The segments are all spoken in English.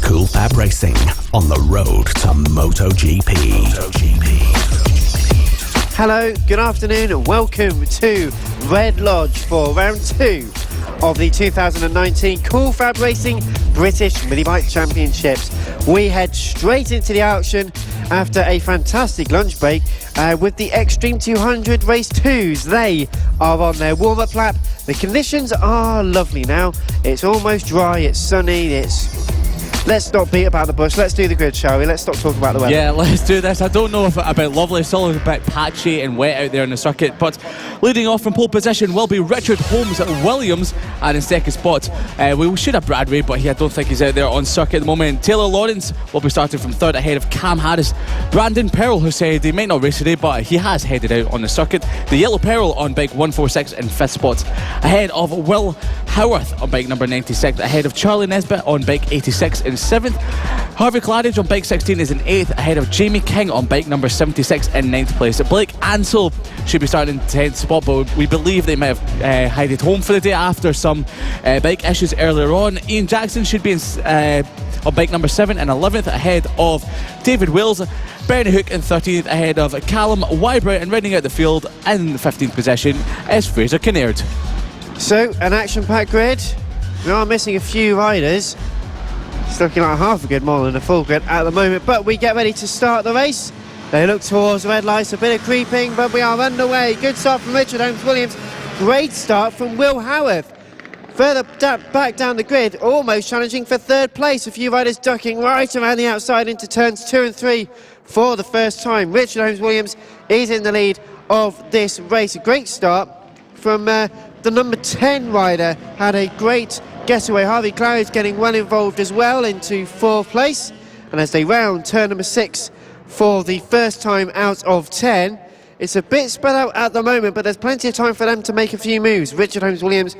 Cool FAB-Racing on the road to MotoGP. Hello, good afternoon and welcome to Red Lodge for round 2 of the 2019 Cool FAB-Racing British Mini Bike Championships. We head straight into the action after a fantastic lunch break with the Extreme 200 Race 2s. They are on their warm-up lap. The conditions are lovely now. It's almost dry, it's sunny, Let's not beat about the bush. Let's do the grid, shall we? Let's stop talking about the weather. Yeah, let's do this. I don't know about lovely. It's all a bit patchy and wet out there in the circuit. But leading off from pole position will be Richard Holmes-Williams. And in second spot, we should have Brad Ray, but I don't think he's out there on circuit at the moment. Taylor Lawrence will be starting from third ahead of Cam Harris. Brandon Pearl, who said he might not race today, but he has headed out on the circuit. The Yellow Pearl on bike 146 in fifth spot. Ahead of Will Howarth on bike number 96. Ahead of Charlie Nesbitt on bike 86 in 7th. Harvey Claridge on bike 16 is in 8th, ahead of Jamie King on bike number 76 in 9th place. Blake Ansell should be starting in 10th spot, but we believe they might have headed home for the day after some bike issues earlier on. Ian Jackson should be on bike number 7 and 11th, ahead of David Wills. Bernie Hook in 13th, ahead of Callum Wybrow, and rounding out the field in the 15th position is Fraser Kinnaird. So, an action-packed grid. We are missing a few riders. It's looking like half a grid more than a full grid at the moment, but we get ready to start the race. They look towards the red lights, a bit of creeping, but we are underway. Good start from Richard Holmes-Williams. Great start from Will Howarth. Further back down the grid, almost challenging for third place. A few riders ducking right around the outside into turns 2 and 3 for the first time. Richard Holmes-Williams is in the lead of this race. A great start from the number 10 rider. Had a great getaway. Harvey Claridge getting well involved as well into 4th place. And as they round turn number 6 for the first time out of 10, it's a bit spread out at the moment, but there's plenty of time for them to make a few moves. Richard Holmes-Williams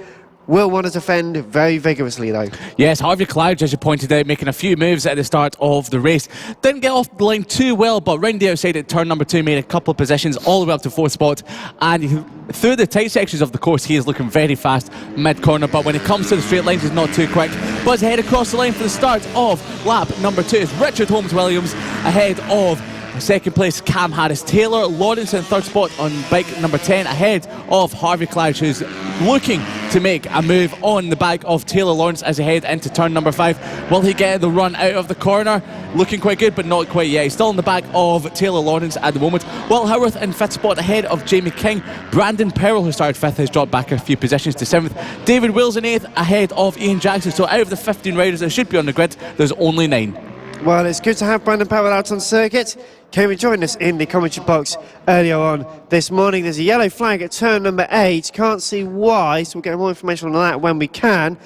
will want to defend very vigorously though. Yes, Harvey Claridge, as you pointed out, making a few moves at the start of the race. Didn't get off the line too well, but round the outside at turn number 2 made a couple of positions all the way up to 4th spot. And through the tight sections of the course, he is looking very fast mid-corner, but when it comes to the straight lines, he's not too quick. Buzz ahead across the line for the start of lap number 2 is Richard Holmes-Williams, ahead of second place Cam Harris. Taylor Lawrence in third spot on bike number 10, ahead of Harvey Claridge, who's looking to make a move on the back of Taylor Lawrence as he head into turn number 5. Will he get the run out of the corner? Looking quite good, but not quite yet. He's still in the back of Taylor Lawrence at the moment. Will Howarth in 5th spot, ahead of Jamie King. Brandon Pearl, who started 5th, has dropped back a few positions to 7th. David Wills in 8th, ahead of Ian Jackson. So out of the 15 riders that should be on the grid, there's only 9. Well, it's good to have Brandon Pearl out on circuit. Came and joined us in the commentary box earlier on this morning. There's a yellow flag at turn number 8. Can't see why, so we'll get more information on that when we can.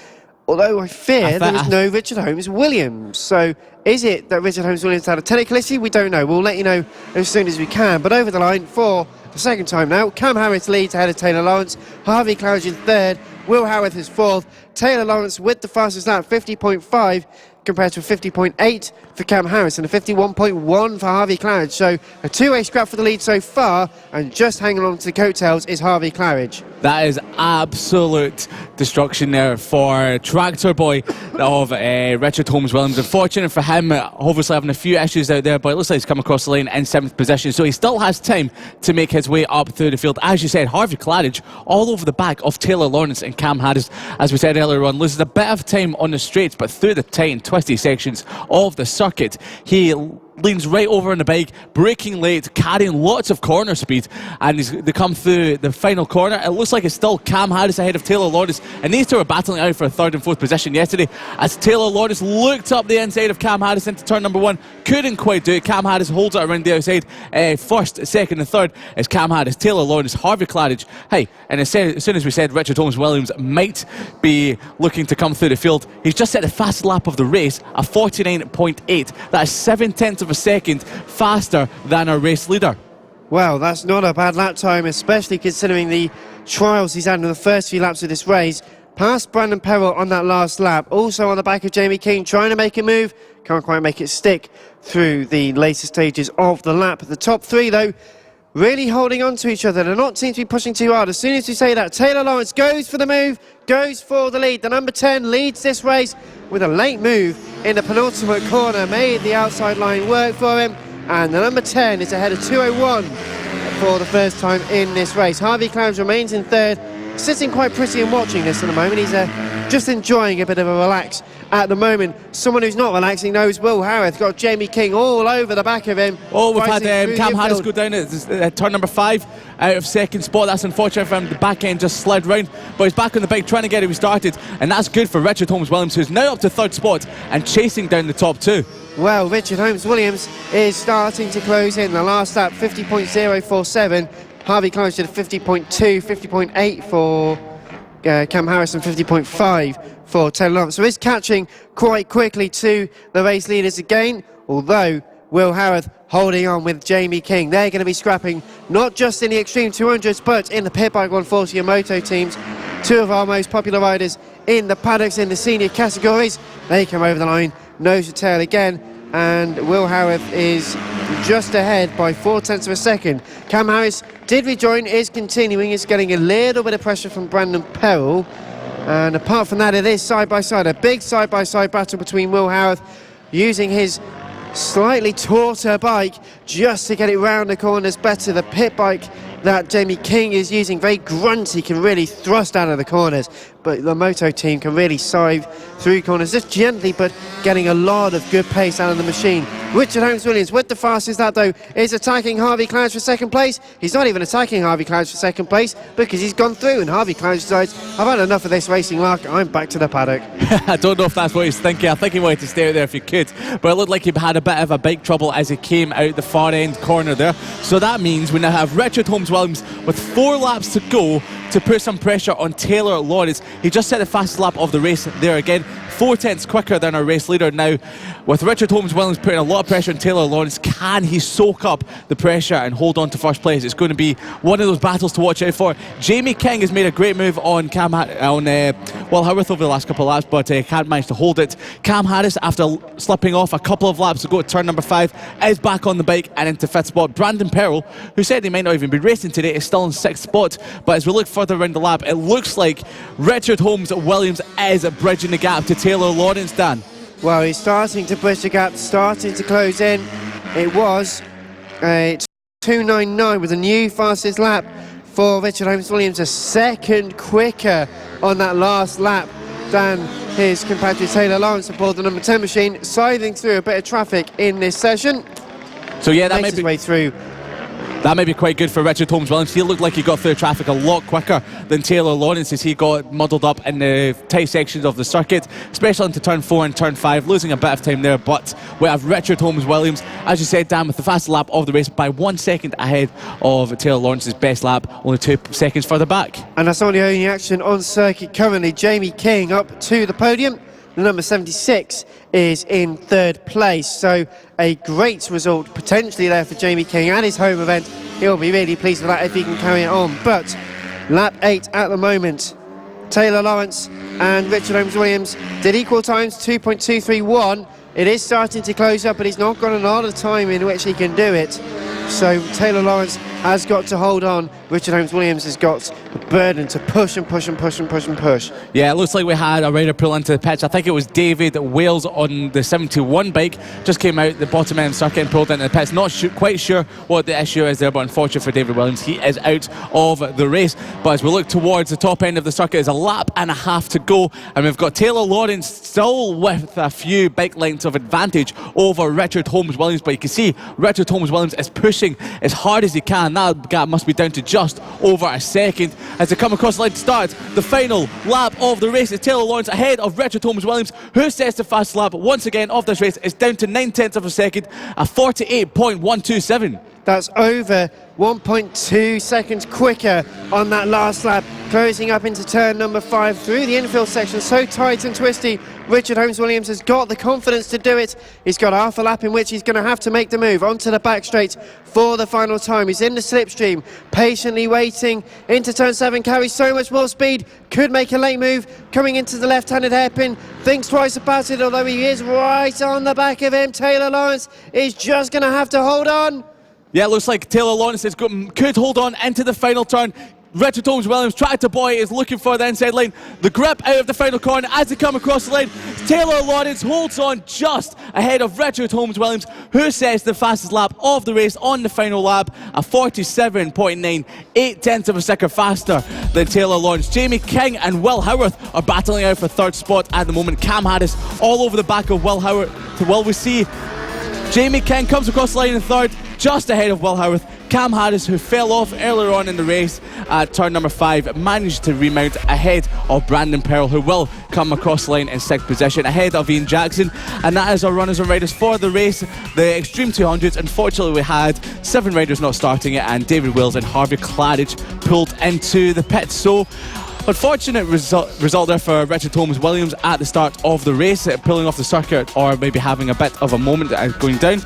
Although I fear there is no Richard Holmes-Williams. So is it that Richard Holmes-Williams had a technical issue? We don't know. We'll let you know as soon as we can. But over the line for the second time now, Cam Harris leads ahead of Taylor Lawrence. Harvey Claridge in 3rd. Will Howarth is 4th. Taylor Lawrence with the fastest lap, 50.5. compared to a 50.8 for Cam Harris and a 51.1 for Harvey Claridge. So a two-way scrap for the lead so far, and just hanging on to the coattails is Harvey Claridge. That is absolute destruction there for Tractor Boy of Richard Holmes-Williams. Unfortunate for him, obviously having a few issues out there, but it looks like he's come across the lane in 7th position, so he still has time to make his way up through the field. As you said, Harvey Claridge all over the back of Taylor Lawrence and Cam Harris, as we said earlier on, loses a bit of time on the straights, but through the tight and twisty sections of the circuit, he leans right over on the bike, braking late, carrying lots of corner speed, and they come through the final corner. It looks like it's still Cam Harris ahead of Taylor Lawrence, and these two are battling out for a 3rd and 4th position yesterday, as Taylor Lawrence looked up the inside of Cam Harris into turn number 1, couldn't quite do it. Cam Harris holds it around the outside. 1st, 2nd and 3rd is Cam Harris, Taylor Lawrence, Harvey Claridge. Hey, and as soon as we said Richard Holmes-Williams might be looking to come through the field, he's just set the fastest lap of the race, a 49.8. That is 7/10 of a second faster than our race leader. Well, that's not a bad lap time, especially considering the trials he's had in the first few laps of this race. Past Brandon Pearl on that last lap, also on the back of Jamie King, trying to make a move, can't quite make it stick through the later stages of the lap. The top 3 though, really holding on to each other. They're not seem to be pushing too hard. As soon as we say that, Taylor Lawrence goes for the move, goes for the lead. The number 10 leads this race with a late move in the penultimate corner, made the outside line work for him, and the number 10 is ahead of 201 for the first time in this race. Harvey Clowes remains in third, sitting quite pretty and watching this at the moment. He's just enjoying a bit of a relax at the moment. Someone who's not relaxing knows Will Howarth. Got Jamie King all over the back of him. Oh, we've had Cam Harris go down at turn number 5 out of second spot. That's unfortunate for him. The back end just slid round, but he's back on the bike trying to get it restarted, and that's good for Richard Holmes-Williams, who's now up to third spot and chasing down the top 2. Well, Richard Holmes-Williams is starting to close in. The last lap, 50.047. Harvey Clowes did 50.2, 50.8 for Cam Harris and 50.5 for Taylor Lawrence. So he's catching quite quickly to the race leaders again, although Will Howarth holding on with Jamie King. They're going to be scrapping not just in the Extreme 200s, but in the Pit Bike 140 and Moto teams. Two of our most popular riders in the paddocks in the senior categories. They come over the line, nose to tail again, and Will Howarth is just ahead by 0.4 of a second. Cam Harris did rejoin, is continuing, is getting a little bit of pressure from Brandon Perrell, and apart from that, it is side by side, a big side by side battle between Will Howarth using his slightly tauter bike just to get it round the corners better. The pit bike that Jamie King is using, very grunty, can really thrust out of the corners, but the Moto team can really sieve through corners just gently, but getting a lot of good pace out of the machine. Richard Holmes-Williams with the fastest lap though is attacking Harvey Clowes for second place. He's not even attacking Harvey Clowes for second place because he's gone through, and Harvey Clowes decides, I've had enough of this racing lark, I'm back to the paddock. I don't know if that's what he's thinking. I think he wanted to stay out there if he could, but it looked like he had a bit of a bike trouble as he came out the far end corner there. So that means we now have Richard Holmes-Williams with 4 laps to go to put some pressure on Taylor Lawrence. He just set the fastest lap of the race there again, 0.4 quicker than our race leader. Now, with Richard Holmes-Williams putting a lot of pressure on Taylor Lawrence, can he soak up the pressure and hold on to first place? It's going to be one of those battles to watch out for. Jamie King has made a great move on Will Howarth over the last couple of laps, but can't manage to hold it. Cam Harris, after slipping off a couple of laps to go to turn number 5, is back on the bike and into 5th spot. Brandon Perrell, who said he might not even be racing today, is still in 6th spot, but as we look further around the lap, it looks like Richard Holmes-Williams is bridging the gap to Taylor Lawrence, Dan. Well, he's starting to bridge the gap, starting to close in. It was 2.99 with a new fastest lap for Richard Holmes-Williams, a second quicker on that last lap than his compatriot Taylor Lawrence aboard the number 10 machine, scything through a bit of traffic in this session. So yeah, that makes his way through. That may be quite good for Richard Holmes-Williams. He looked like he got through traffic a lot quicker than Taylor Lawrence as he got muddled up in the tight sections of the circuit, especially into turn 4 and turn 5, losing a bit of time there. But we have Richard Holmes-Williams, as you said, Dan, with the fastest lap of the race by 1 second ahead of Taylor Lawrence's best lap, only 2 seconds further back. And that's only action on circuit currently. Jamie King up to the podium. The number 76 is in 3rd place, so a great result potentially there for Jamie King at his home event. He'll be really pleased with that if he can carry it on. But lap 8 at the moment, Taylor Lawrence and Richard Holmes-Williams did equal times, 2.231. It is starting to close up, but he's not got a lot of time in which he can do it. So Taylor Lawrence has got to hold on. Richard Holmes-Williams has got the burden to push and push and push and push and push. Yeah, it looks like we had a rider pull into the pitch. I think it was David Wales on the 71 bike. Just came out the bottom end of the circuit and pulled into the pitch. Not quite sure what the issue is there, but unfortunate for David Williams, he is out of the race. But as we look towards the top end of the circuit, there's a lap and a half to go, and we've got Taylor Lawrence still with a few bike lengths of advantage over Richard Holmes-Williams. But you can see Richard Holmes-Williams is pushing as hard as he can. That gap must be down to just over a second as they come across the line to start the final lap of the race. Is Taylor Lawrence ahead of Richard Holmes-Williams, who sets the fastest lap once again of this race. Is down to 0.9 of a second, a 48.127. That's over 1.2 seconds quicker on that last lap, closing up into turn number 5 through the infield section, so tight and twisty. Richard Holmes-Williams has got the confidence to do it. He's got half a lap in which he's going to have to make the move onto the back straight for the final time. He's in the slipstream, patiently waiting into turn 7, carries so much more speed, could make a late move, coming into the left-handed hairpin, thinks twice about it, although he is right on the back of him. Taylor Lawrence is just going to have to hold on. Yeah, it looks like Taylor Lawrence could hold on into the final turn. Richard Holmes Williams, Tractor Boy, is looking for the inside line. The grip out of the final corner as they come across the line. Taylor Lawrence holds on just ahead of Richard Holmes Williams, who sets the fastest lap of the race on the final lap, a 47.9, 8/10 of a second faster than Taylor Lawrence. Jamie King and Will Howarth are battling out for third spot at the moment. Cam Harris all over the back of Will Howarth. Well, we see Jamie King comes across the line in third, just ahead of Will Howarth. Cam Harris, who fell off earlier on in the race at turn number 5, managed to remount ahead of Brandon Pearl, who will come across the line in 6th position, ahead of Ian Jackson. And that is our runners and riders for the race, the Extreme 200s. Unfortunately, we had 7 riders not starting it, and David Wills and Harvey Claridge pulled into the pits. So unfortunate result there for Richard Holmes Williams at the start of the race, pulling off the circuit or maybe having a bit of a moment going down.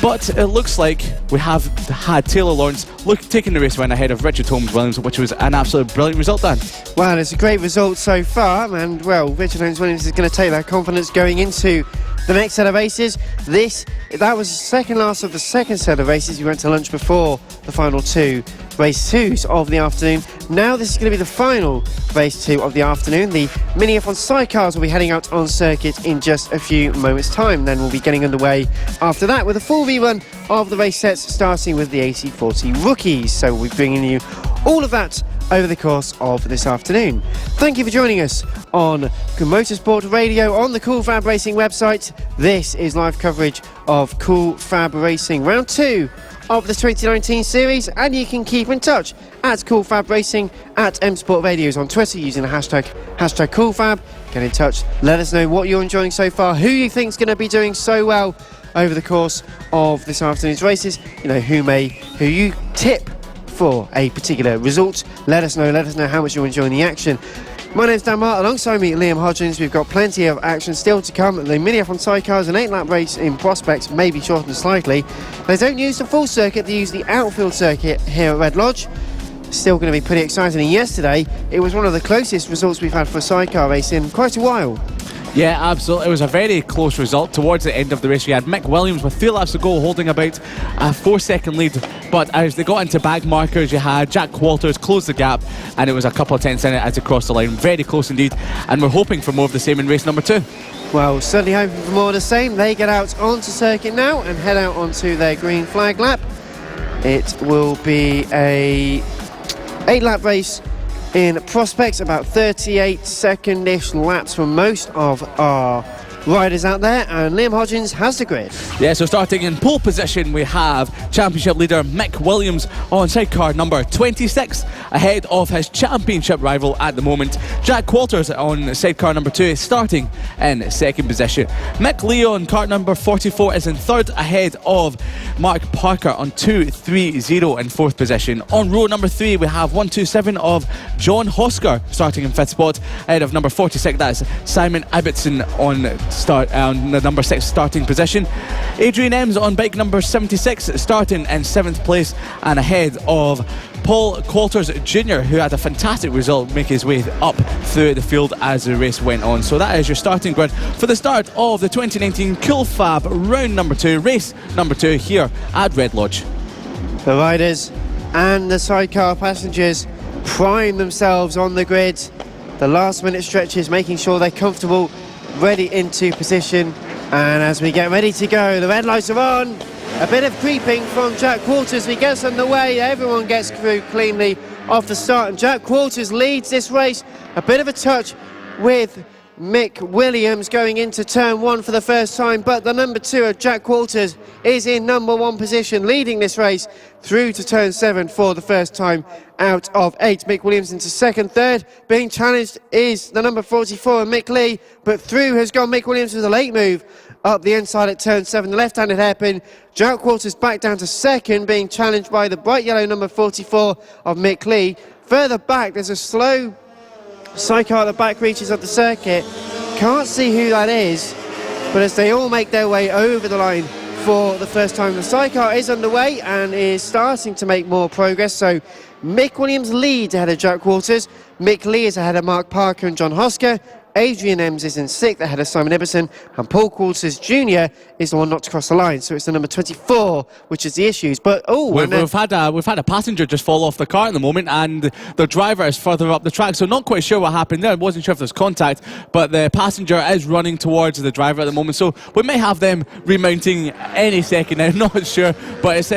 But it looks like we have had Taylor Lawrence taking the race win ahead of Richard Holmes Williams, which was an absolute brilliant result, Dan. Well, it's a great result so far, and well, Richard Holmes Williams is going to take that confidence going into the next set of races. That was the second last of the second set of races. We went to lunch before the final 2 race 2s of the afternoon. Now this is going to be the final race 2 of the afternoon. The Mini F1 sidecars will be heading out on circuit in just a few moments' time. Then we'll be getting underway after that with a full rerun of the race sets, starting with the AC40 rookies. So we'll be bringing you all of that over the course of this afternoon. Thank you for joining us on Motorsport Radio on the Cool Fab Racing website. This is live coverage of Cool Fab Racing Round 2 of the 2019 series, and you can keep in touch at Cool Fab Racing, at M Sport Radios on Twitter using the hashtag CoolFab. Get in touch, let us know what you're enjoying so far, who you think is going to be doing so well over the course of this afternoon's races. You know, who you tip for a particular result. Let us know how much you're enjoying the action. My name's Dan Martin, alongside me Liam Hodgins. We've got plenty of action still to come. The Mini F1 sidecars, an 8-lap race in prospects, maybe shortened slightly. They don't use the full circuit, they use the outfield circuit here at Red Lodge. Still going to be pretty exciting. And yesterday, it was one of the closest results we've had for a sidecar race in quite a while. Yeah, absolutely. It was a very close result. Towards the end of the race, we had Mick Williams with 3 laps to go, holding about a 4-second lead. But as they got into bag markers, you had Jack Walters close the gap, and it was a couple of tenths in it as they crossed the line. Very close indeed. And we're hoping for more of the same in race number 2. Well, certainly hoping for more of the same. They get out onto circuit now and head out onto their green flag lap. It will be a 8-lap race in prospects, about 38-second-ish laps for most of our riders out there, and Liam Hodgins has the grid. Yeah, so starting in pole position, we have championship leader Mick Williams on sidecar number 26, ahead of his championship rival at the moment, Jack Walters, on sidecar number 2, starting in 2nd position. Mick Leo on cart number 44 is in 3rd, ahead of Mark Parker on 230 in 4th position. On row number 3, we have 127 of John Hosker starting in 5th spot, ahead of number 46, that's Simon Ibbotson on the number 6 starting position. Adrian Ems on bike number 76 starting in 7th place, and ahead of Paul Coulters Jr., who had a fantastic result, making his way up through the field as the race went on. So that is your starting grid for the start of the 2019 Cool Fab round number 2, race number 2 here at Red Lodge. The riders and the sidecar passengers prime themselves on the grid. The last minute stretches, making sure they're comfortable, ready into position. And as we get ready to go, the red lights are on. A bit of creeping from Jack Walters. He gets underway. Everyone gets through cleanly off the start, and Jack Walters leads this race. A bit of a touch with Mick Williams going into turn 1 for the first time, but the number 2 of Jack Walters is in number 1 position, leading this race through to turn 7 for the first time out of 8. Mick Williams into 2nd, 3rd. Being challenged is the number 44, Mick Lee, but through has gone Mick Williams with a late move up the inside at turn 7, the left-handed hairpin. Jack Walters back down to 2nd, being challenged by the bright yellow number 44 of Mick Lee. Further back, there's a slow sidecar at the back reaches of the circuit. Can't see who that is, but as they all make their way over the line for the first time, the sidecar is underway and is starting to make more progress. So Mick Williams leads ahead of Jack Walters. Mick Lee is ahead of Mark Parker and John Hosker. Adrian Ems is in 6th ahead of Simon Ibbotson, and Paul Quarters Jr. is the one not to cross the line. So it's the number 24, which is the issues. But we've had a passenger just fall off the car at the moment, and the driver is further up the track. So not quite sure what happened there. I wasn't sure if there's contact, but the passenger is running towards the driver at the moment. So we may have them remounting any second now. Not sure, but it's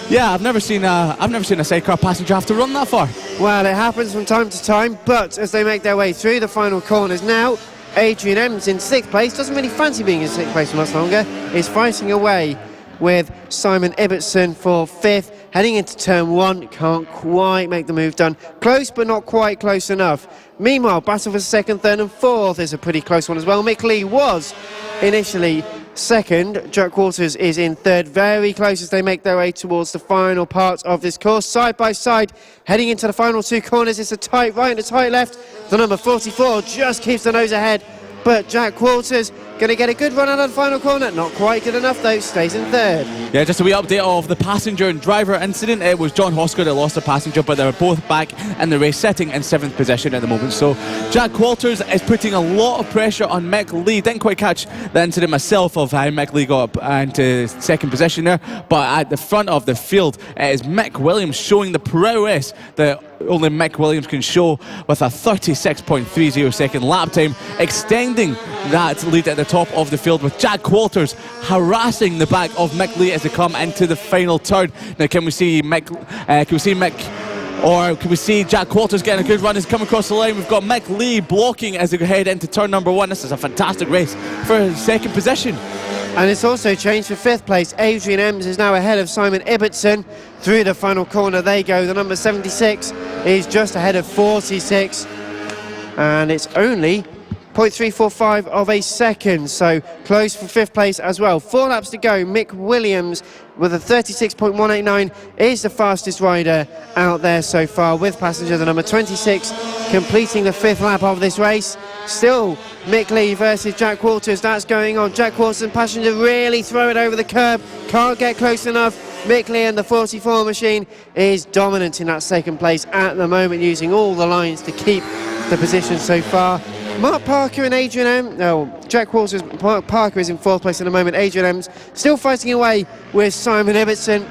yeah, I've never seen a sidecar passenger have to run that far. Well, it happens from time to time, but as they make their way through the final corners now, Adrian Ems in 6th place, doesn't really fancy being in 6th place for much longer, is fighting away with Simon Ibbotson for 5th, heading into turn 1, can't quite make the move done. Close, but not quite close enough. Meanwhile, battle for 2nd, 3rd and 4th is a pretty close one as well. Mick Lee was initially 2nd, Jack Quarters is in 3rd, very close as they make their way towards the final part of this course. Side by side, heading into the final 2 corners, it's a tight right and a tight left. The number 44 just keeps the nose ahead, but Jack Quarters going to get a good run out of the final corner. Not quite good enough though, stays in 3rd. Yeah, just a wee update of the passenger and driver incident. It was John Hosker that lost a passenger, but they were both back in the race, sitting in 7th position at the moment. So Jack Walters is putting a lot of pressure on Mick Lee. Didn't quite catch the incident myself of how Mick Lee got up into 2nd position there, but at the front of the field it is Mick Williams showing the prowess that only Mick Williams can show, with a 36.30 second lap time, extending that lead at the top of the field, with Jack Walters harassing the back of Mick Lee as they come into the final turn. Now can we see Mick, or can we see Jack Walters getting a good run as he come across the line? We've got Mick Lee blocking as they head into turn number 1. This is a fantastic race for 2nd position. And it's also changed for 5th place. Adrian Ems is now ahead of Simon Ibbotson. Through the final corner they go. The number 76 is just ahead of 46. And it's only 0.345 of a second, so close for 5th place as well. 4 laps to go. Mick Williams with a 36.189 is the fastest rider out there so far, with passenger the number 26 completing the 5th lap of this race. Still Mick Lee versus Jack Walters, that's going on. Jack Walters and passenger really throw it over the curb, can't get close enough. Mick Lee and the 44 machine is dominant in that 2nd place at the moment, using all the lines to keep the position so far. Mark Parker and Adrian Ems, no, Jack Walters, Mark Parker is in 4th place at the moment. Adrian Ems still fighting away with Simon Ibbotson.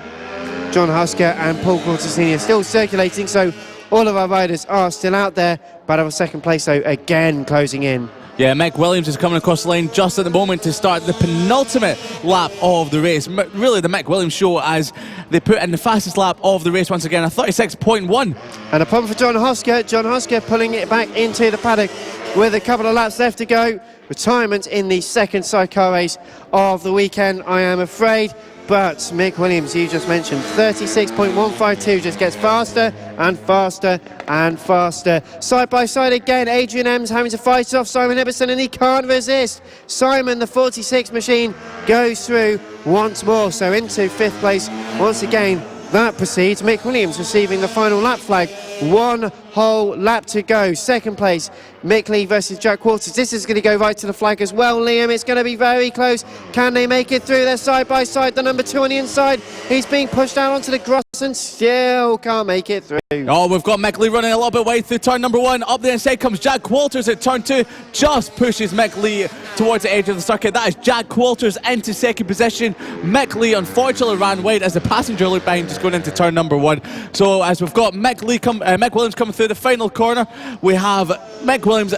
John Husker and Paul Quarters Sr. still circulating, so all of our riders are still out there. Battle for 2nd place, though, again closing in. Yeah, Mick Williams is coming across the line just at the moment to start the penultimate lap of the race. Really the Mick Williams show as they put in the fastest lap of the race once again, a 36.1. And a pump for John Husker. John Husker pulling it back into the paddock with a couple of laps left to go. Retirement in the 2nd sidecar race of the weekend, I am afraid. But Mick Williams, you just mentioned, 36.152, just gets faster and faster and faster. Side by side again, Adrian Ems having to fight off Simon Ibbotson, and he can't resist. Simon, the 46 machine, goes through once more, so into 5th place once again. That proceeds. Mick Williams receiving the final lap flag. 1 whole lap to go. 2nd place, Mick Lee versus Jack Walters. This is going to go right to the flag as well, Liam. It's going to be very close. Can they make it through? They're side by side. The number 2 on the inside. He's being pushed out onto the grass and still can't make it through. Oh, we've got Mick Lee running a little bit wide through turn number 1. Up the inside comes Jack Walters at turn 2. Just pushes Mick Lee towards the edge of the circuit. That is Jack Walters into 2nd position. Mick Lee unfortunately ran wide as the passenger looked behind, just going into turn number 1. So as we've got Mick Williams coming through the final corner, we have Mick Williams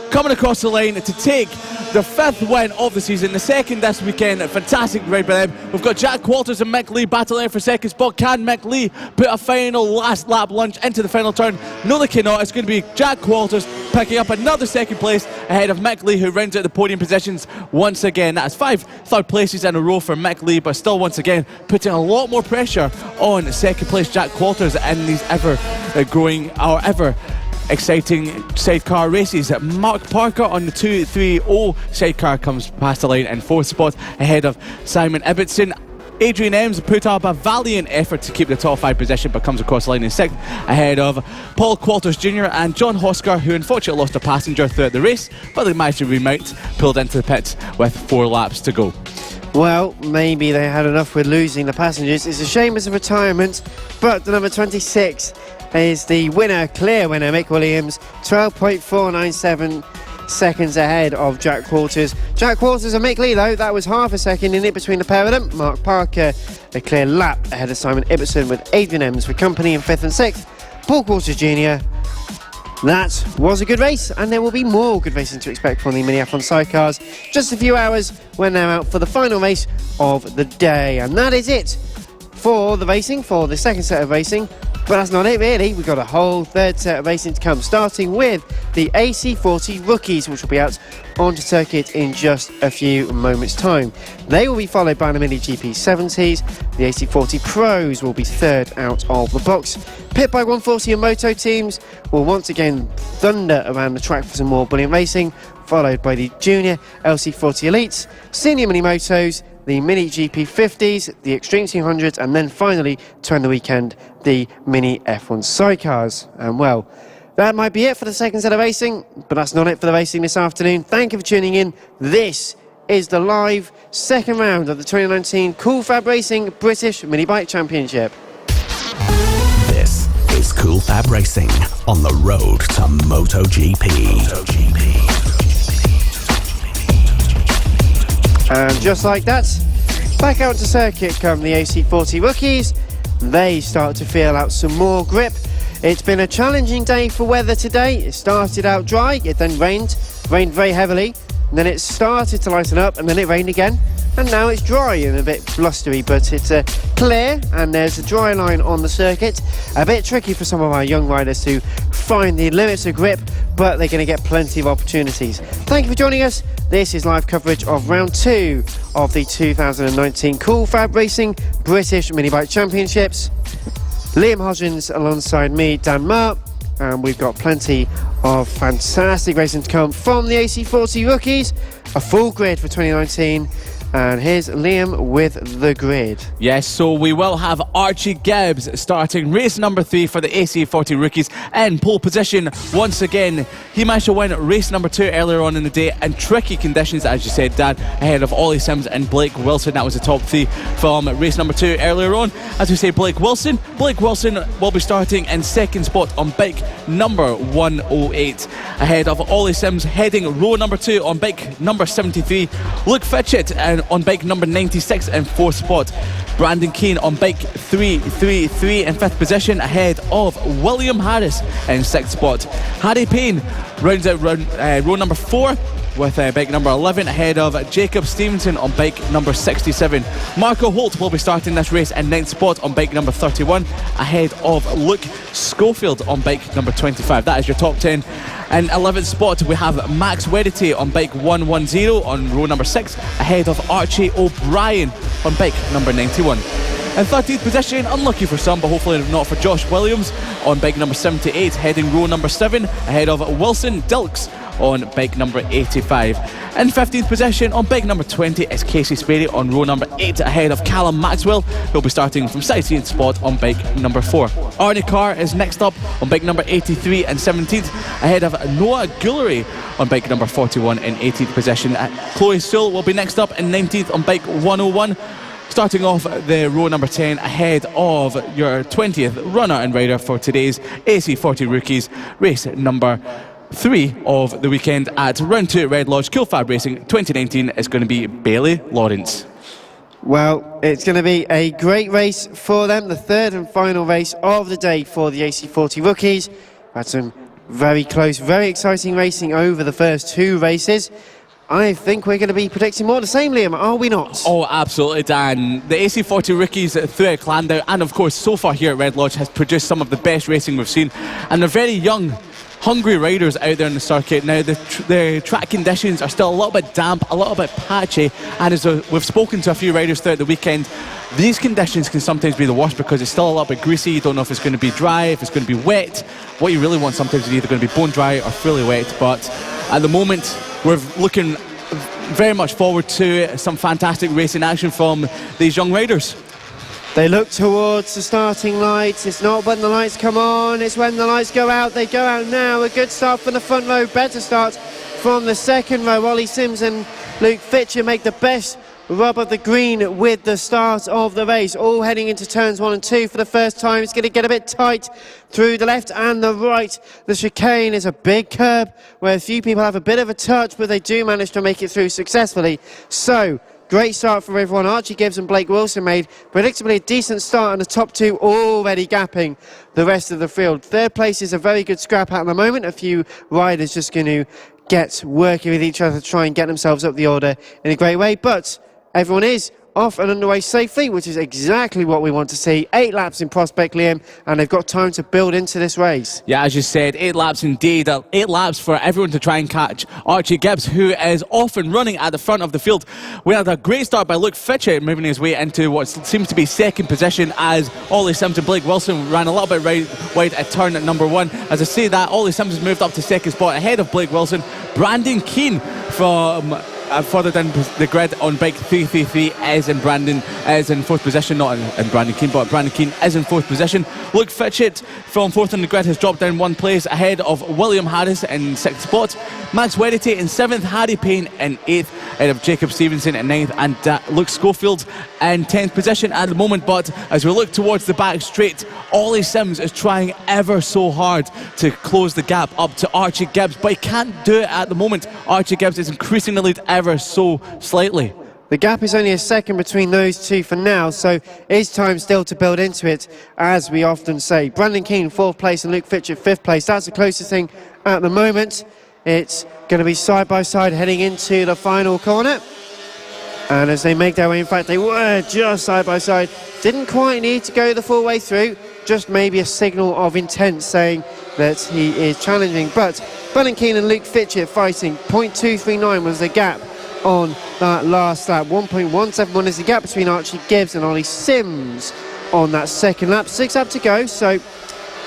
coming across the line to take the 5th win of the season, the 2nd this weekend. A fantastic ride by them. We've got Jack Walters and Mick Lee battling for 2nd spot. Can Mick Lee put a final last lap lunge into the final turn? No, they cannot. It's going to be Jack Walters picking up another 2nd place ahead of Mick Lee, who rounds out the podium positions once again. That's 5 third places in a row for Mick Lee, but still once again putting a lot more pressure on 2nd place Jack Walters in these ever growing, or ever exciting sidecar races. Mark Parker on the 230 sidecar comes past the line in 4th spot ahead of Simon Ibbotson. Adrian Ems put up a valiant effort to keep the top 5 position, but comes across the line in 6th ahead of Paul Quarters Jr. and John Hosker, who unfortunately lost a passenger throughout the race, but they managed to remount, pulled into the pits with 4 laps to go. Well, maybe they had enough with losing the passengers. It's a shame it's a retirement, but the number 26 is the winner, clear winner, Mick Williams, 12.497 seconds ahead of Jack Quarters. Jack Quarters and Mick Lee, though, that was half a second in it between the pair of them. Mark Parker, a clear lap ahead of Simon Ibbotson, with Adrian Ems for company in 5th and 6th. Paul Quarters Jr. That was a good race, and there will be more good racing to expect from the Mini F1 sidecars just a few hours when they're out for the final race of the day. And that is it for the racing, for the second set of racing. But that's not it, really. We've got a whole third set of racing to come, starting with the AC40 rookies, which will be out onto circuit in just a few moments' time. They will be followed by the Mini GP70s. The AC40 Pros will be third out of the box. Pit by 140 and Moto teams will once again thunder around the track for some more brilliant racing, followed by the Junior LC40 Elites, Senior Mini Motos, the Mini GP50s, the Extreme 200s, and then finally, to end the weekend, the Mini F1 sidecars. And well, that might be it for the second set of racing, but that's not it for the racing this afternoon. Thank you for tuning in. This is the live second round of the 2019 Cool FAB-Racing British Mini Bike Championship. This is Cool FAB-Racing on the road to MotoGP. And just like that, back out to circuit come the AC40 rookies. They start to feel out some more grip. It's been a challenging day for weather today. It started out dry, it then rained very heavily, and then it started to lighten up, and then it rained again, and now it's dry and a bit blustery, but it's clear, and there's a dry line on the circuit. A bit tricky for some of our young riders to find the limits of grip, but they're going to get plenty of opportunities. Thank you for joining us. This is live coverage of round 2 of the 2019 Cool FAB-Racing British Mini Bike Championships. Liam Hodgins alongside me, Dan Marr, and we've got plenty of fantastic racing to come from the AC40 rookies. A full grid for 2019. And here's Liam with the grid. Yes, so we will have Archie Gibbs starting race number 3 for the AC40 rookies in pole position once again. He managed to win race number 2 earlier on in the day in tricky conditions, as you said, Dan, ahead of Ollie Sims and Blake Wilson. That was the top 3 from race number 2 earlier on. As we say, Blake Wilson will be starting in second spot on bike number 108, ahead of Ollie Sims heading row number 2 on bike number 73. Luke Fitchett and on bike number 96 in 4th spot. Brandon Keane on bike 333 in 5th position, ahead of William Harris in 6th spot. Harry Payne rounds out row number 4 with bike number 11, ahead of Jacob Stevenson on bike number 67. Marco Holt will be starting this race in 9th spot on bike number 31, ahead of Luke Schofield on bike number 25. That is your top 10. In 11th spot, we have Max Wedity on bike 110 on row number 6, ahead of Archie O'Brien on bike number 91. In 13th position, unlucky for some, but hopefully not for Josh Williams, on bike number 78, heading row number 7, ahead of Wilson Dilks on bike number 85. In 15th position, on bike number 20, is Casey Sperry on row number 8, ahead of Callum Maxwell, who'll be starting from 16th spot on bike number 4. Arnie Carr is next up on bike number 83 and 17th, ahead of Noah Gullery on bike number 41 in 18th position. Chloe Sewell will be next up in 19th on bike 101. Starting off the row number 10, ahead of your 20th runner and rider for today's AC40 Rookies race number 3 of the weekend at round 2 at Red Lodge Cool FAB-Racing 2019 is going to be Bailey Lawrence. Well, it's going to be a great race for them, the third and final race of the day for the AC40 rookies. Had some very close, very exciting racing over the first 2 races. I think we're going to be predicting more of the same, Liam, are we not? Oh, absolutely, Dan. The AC40 rookies throughout Clandau and, of course, so far here at Red Lodge has produced some of the best racing we've seen. And they're very young, hungry riders out there in the circuit. Now, the track conditions are still a little bit damp, a little bit patchy. And as we've spoken to a few riders throughout the weekend, these conditions can sometimes be the worst because it's still a little bit greasy. You don't know if it's going to be dry, if it's going to be wet. What you really want sometimes is either going to be bone dry or fully wet. But at the moment, we're looking very much forward to some fantastic racing action from these young riders. They look towards the starting lights. It's not when the lights come on, it's when the lights go out. They go out now. A good start from the front row, better start from the second row. Ollie Sims and Luke Fitcher make the best rub of the green with the start of the race. All heading into turns 1 and 2 for the first time. It's going to get a bit tight through the left and the right. The chicane is a big curb where a few people have a bit of a touch, but they do manage to make it through successfully. So, great start for everyone. Archie Gibbs and Blake Wilson made predictably a decent start, and the top two already gapping the rest of the field. Third place is a very good scrap at the moment. A few riders just going to get working with each other to try and get themselves up the order in a great way, but everyone is off and underway safely, which is exactly what we want to see. 8 laps in prospect, Liam, and they've got time to build into this race. Yeah, as you said, 8 laps indeed. 8 laps for everyone to try and catch Archie Gibbs, who is off and running at the front of the field. We had a great start by Luke Fitchett, moving his way into what seems to be second position, as Ollie Sims and Blake Wilson ran a little bit wide at turn at number 1. As I say that, Ollie Sims has moved up to second spot ahead of Blake Wilson. Brandon Keane from further down the grid on bike 333 is in 4th position, not in Brandon Keane, but Brandon Keane is in 4th position. Luke Fitchett from 4th on the grid has dropped down 1 place ahead of William Harris in 6th spot. Max Wedity in 7th, Harry Payne in 8th, ahead of Jacob Stevenson in 9th, and Luke Schofield in 10th position at the moment. But as we look towards the back straight, Ollie Sims is trying ever so hard to close the gap up to Archie Gibbs, but he can't do it at the moment. Archie Gibbs is increasing the lead ever so slightly. The gap is only a second between those two for now, so it's time still to build into it, as we often say. Brandon Keane 4th place and Luke Fitchett 5th place. That's the closest thing at the moment. It's going to be side by side heading into the final corner. And as they make their way, in fact they were just side by side, didn't quite need to go the full way through, just maybe a signal of intent saying that he is challenging. But Brandon Keane and Luke Fitchett fighting. 0.239 was the gap on that last lap. 1.171 is the gap between Archie Gibbs and Ollie Sims on that second lap. 6 up to go, so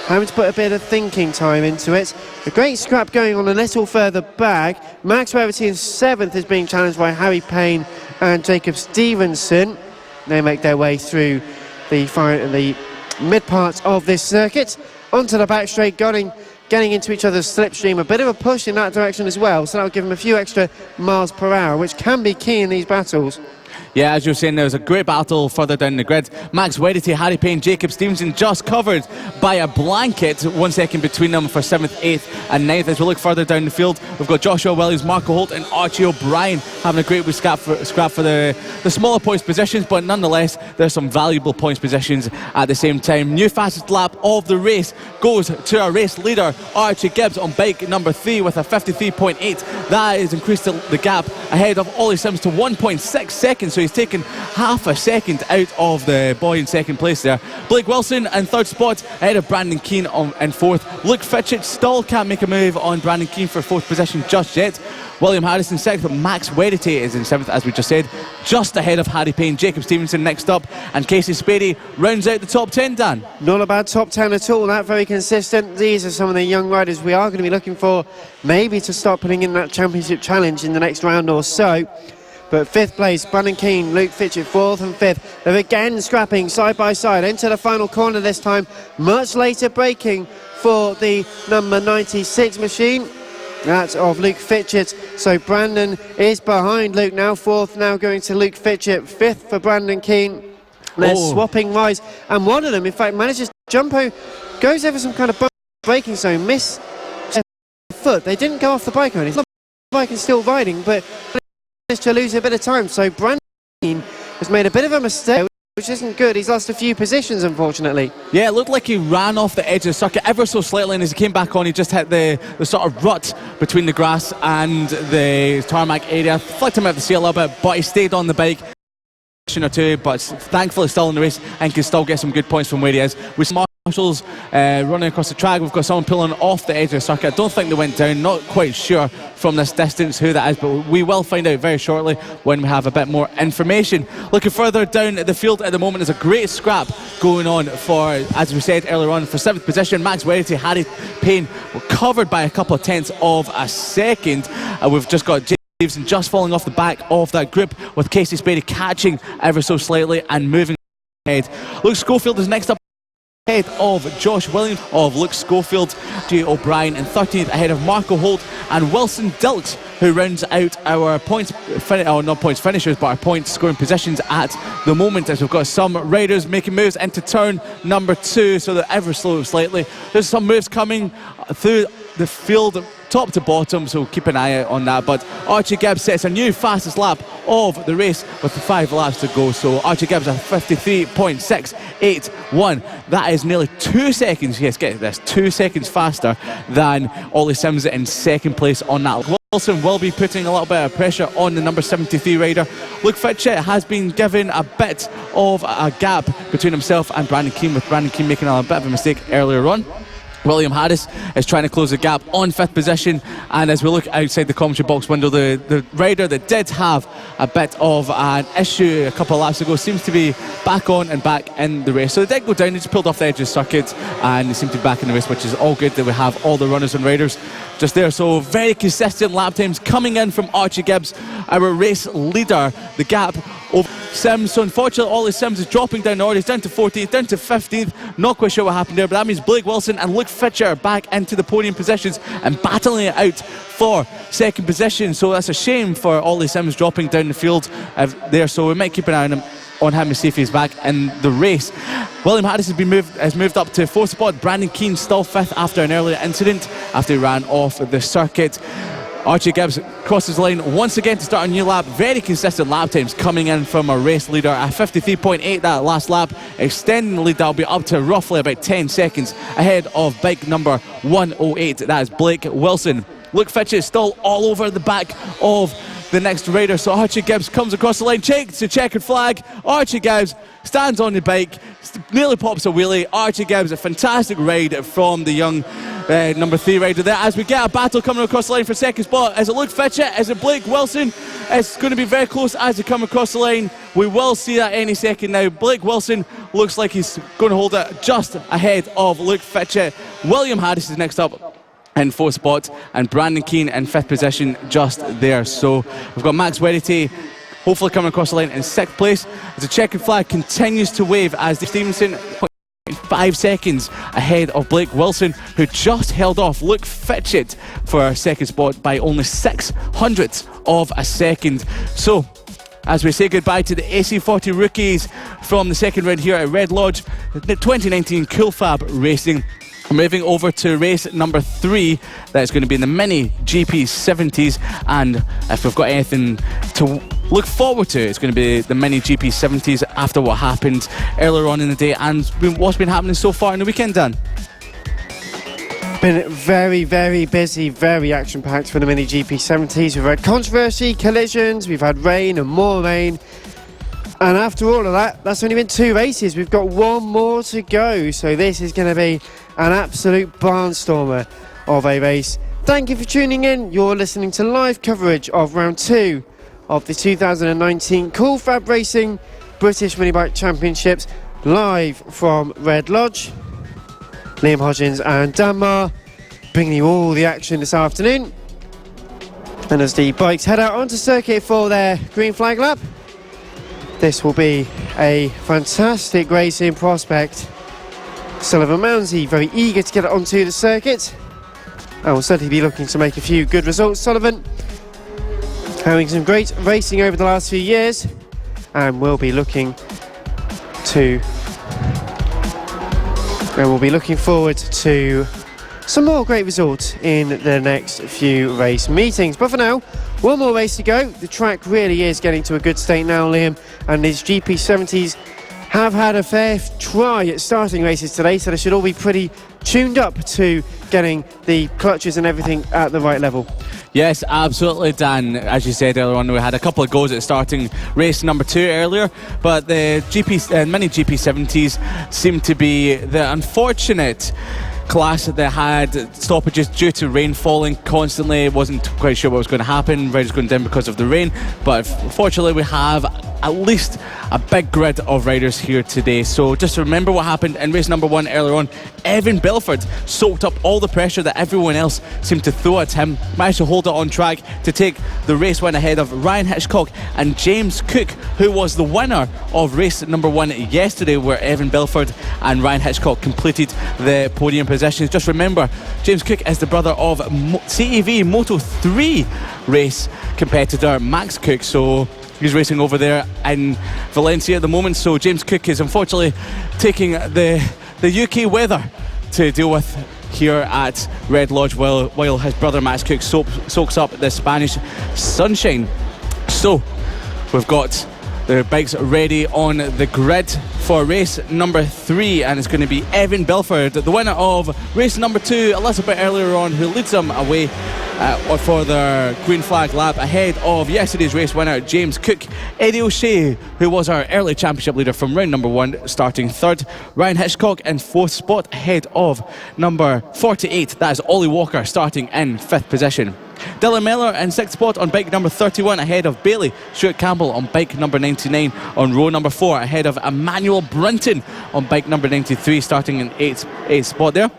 having to put a bit of thinking time into it. A great scrap going on a little further back. Max Revity in 7th is being challenged by Harry Payne and Jacob Stevenson. They make their way through the mid part of this circuit onto the back straight, getting into each other's slipstream. A bit of a push in that direction as well, so that'll give them a few extra miles per hour, which can be key in these battles. Yeah, as you were saying, there was a great battle further down the grid. Max Wedity, Harry Payne, Jacob Stevenson just covered by a blanket. 1 second between them for 7th, 8th and 9th. As we look further down the field, we've got Joshua Williams, Marco Holt and Archie O'Brien having a great scrap for the smaller points positions, but nonetheless there's some valuable points positions at the same time. New fastest lap of the race goes to our race leader Archie Gibbs on bike number 3 with a 53.8. That has increased the gap ahead of Ollie Sims to 1.6 seconds, so he's taken half a second out of the boy in second place there. Blake Wilson in 3rd spot ahead of Brandon Keane in 4th. Luke Fitchett still can't make a move on Brandon Keane for 4th position just yet. William Harris in 6th, but Max Wedity is in 7th, as we just said, just ahead of Harry Payne. Jacob Stevenson next up, and Casey Spady rounds out the top 10, Dan. Not a bad top 10 at all, that very consistent. These are some of the young riders we are going to be looking for, maybe to start putting in that championship challenge in the next round or so. But 5th place, Brandon Keane, Luke Fitchett 4th and 5th. They're again scrapping side by side into the final corner this time. Much later braking for the number 96 machine. That's of Luke Fitchett. So Brandon is behind Luke now. 4th now going to Luke Fitchett. 5th for Brandon Keane. They're swapping rides. And one of them, in fact, manages to jump over, goes over some kind of braking zone, miss foot. They didn't go off the bike or anything. The bike is still riding, but managed to lose a bit of time. So Brandon Keane has made a bit of a mistake, which isn't good. He's lost a few positions, unfortunately. Yeah, it looked like he ran off the edge of the circuit ever so slightly, and as he came back on, he just hit the sort of rut between the grass and the tarmac area. Flicked him out of the sea a little bit, but he stayed on the bike or two, but thankfully still in the race and can still get some good points from where he is. With some marshals running across the track, we've got someone pulling off the edge of the circuit. I don't think they went down, not quite sure from this distance who that is, but we will find out very shortly when we have a bit more information. Looking further down the field at the moment, there's a great scrap going on for, as we said earlier on, for 7th position. Max Wedity, Harry Payne were covered by a couple of tenths of a second. We've just got Stevenson just falling off the back of that group, with Casey Spady catching ever so slightly and moving ahead. Luke Schofield is next up ahead of Josh Williams, of Luke Schofield, J. O'Brien in 13th, ahead of Marco Holt and Wilson Dilks, who rounds out our finishers, but our point scoring positions at the moment, as we've got some riders making moves into turn number 2, so they're ever slow slightly. There's some moves coming through the field top to bottom, so keep an eye out on that. But Archie Gibbs sets a new fastest lap of the race with 5 laps to go, so Archie Gibbs at 53.681. that is nearly 2 seconds, yes, get this, 2 seconds faster than Ollie Sims in second place on that. Wilson will be putting a little bit of pressure on the number 73 rider. Luke Fitchett has been given a bit of a gap between himself and Brandon Keane, with Brandon Keane making a bit of a mistake earlier on. William Harris is trying to close the gap on 5th position, and as we look outside the commentary box window, the rider that did have a bit of an issue a couple of laps ago seems to be back on and back in the race. So they did go down, they just pulled off the edge of the circuit, and they seem to be back in the race, which is all good that we have all the runners and riders just there. So very consistent lap times coming in from Archie Gibbs, our race leader. The gap over Sims, so unfortunately Ollie Sims is dropping down the order. He's down to 14th, down to 15th, not quite sure what happened there, but that means Blake Wilson and Luke Fitcher are back into the podium positions and battling it out for second position. So that's a shame for Ollie Sims dropping down the field there, so we might keep an eye on him and see if he's back in the race. William Harris has moved up to 4th spot. Brandon Keane still 5th after an earlier incident after he ran off the circuit. Archie Gibbs crosses the line once again to start a new lap. Very consistent lap times coming in from a race leader at 53.8 that last lap, extending the lead. That'll be up to roughly about 10 seconds ahead of bike number 108. That is Blake Wilson. Luke Fitchett is still all over the back of the next rider, so Archie Gibbs comes across the line, takes the checkered flag. Archie Gibbs stands on the bike, nearly pops a wheelie. Archie Gibbs, a fantastic ride from the young number 3 rider there, as we get a battle coming across the line for second spot. Is it Luke Fitchett? Is it Blake Wilson? It's going to be very close as they come across the line. We will see that any second now. Blake Wilson looks like he's going to hold it just ahead of Luke Fitchett. William Harris is next up in 4th spot, and Brandon Keane in 5th position just there. So we've got Max Wedity hopefully coming across the line in 6th place, as the checkered flag continues to wave as Dave Stevenson 5 seconds ahead of Blake Wilson, who just held off Luke Fitchett for our second spot by only 600ths of a second. So as we say goodbye to the AC40 rookies from the second round here at Red Lodge, the 2019 FAB-Racing. Moving over to race number 3, that's going to be in the Mini GP70s, and if we've got anything to look forward to, it's going to be the Mini GP70s after what happened earlier on in the day and what's been happening so far in the weekend, Dan. Been very, very busy, very action-packed for the Mini GP70s. We've had controversy, collisions, we've had rain and more rain. And after all of that, that's only been 2 races. We've got 1 more to go. So this is going to be an absolute barnstormer of a race. Thank you for tuning in. You're listening to live coverage of round 2 of the 2019 FAB-Racing British Minibike Championships, live from Red Lodge. Liam Hodgins and Dan Marr bringing you all the action this afternoon. And as the bikes head out onto circuit for their green flag lap, this will be a fantastic racing prospect. Sullivan Mounsey very eager to get it onto the circuit, and will certainly be looking to make a few good results. Sullivan having some great racing over the last few years, and will be looking forward to some more great results in the next few race meetings. But for now, 1 more race to go. The track really is getting to a good state now, Liam, and these GP70s have had a fair try at starting races today, so they should all be pretty tuned up to getting the clutches and everything at the right level. Yes, absolutely, Dan. As you said earlier on, we had a couple of goes at starting race number 2 earlier, but the mini GP70s seem to be the unfortunate class that had stoppages due to rain falling constantly. Wasn't quite sure what was going to happen. Riders going down because of the rain, but fortunately we have at least a big grid of riders here today. So just remember what happened in race number 1 earlier on. Evan Belford soaked up all the pressure that everyone else seemed to throw at him, managed to hold it on track to take the race win ahead of Ryan Hitchcock and James Cook, who was the winner of race number 1 yesterday, where Evan Belford and Ryan Hitchcock completed the podium positions. Just remember, James Cook is the brother of CEV Moto 3 race competitor Max Cook, so he's racing over there in Valencia at the moment. So James Cook is unfortunately taking the UK weather to deal with here at Red Lodge, while his brother Max Cook soaks up the Spanish sunshine. So we've got the bikes ready on the grid for race number 3, and it's going to be Evan Belford, the winner of race number 2, a little bit earlier on, who leads them away for their green flag lap ahead of yesterday's race winner James Cook. Eddie O'Shea, who was our early championship leader from round number 1, starting 3rd. Ryan Hitchcock in 4th spot ahead of number 48, that is Ollie Walker, starting in 5th position. Dylan Mellor in 6th spot on bike number 31 ahead of Bailey. Stuart Campbell on bike number 99 on row number 4 ahead of Emmanuel Brunton on bike number 93, starting in 8th spot there.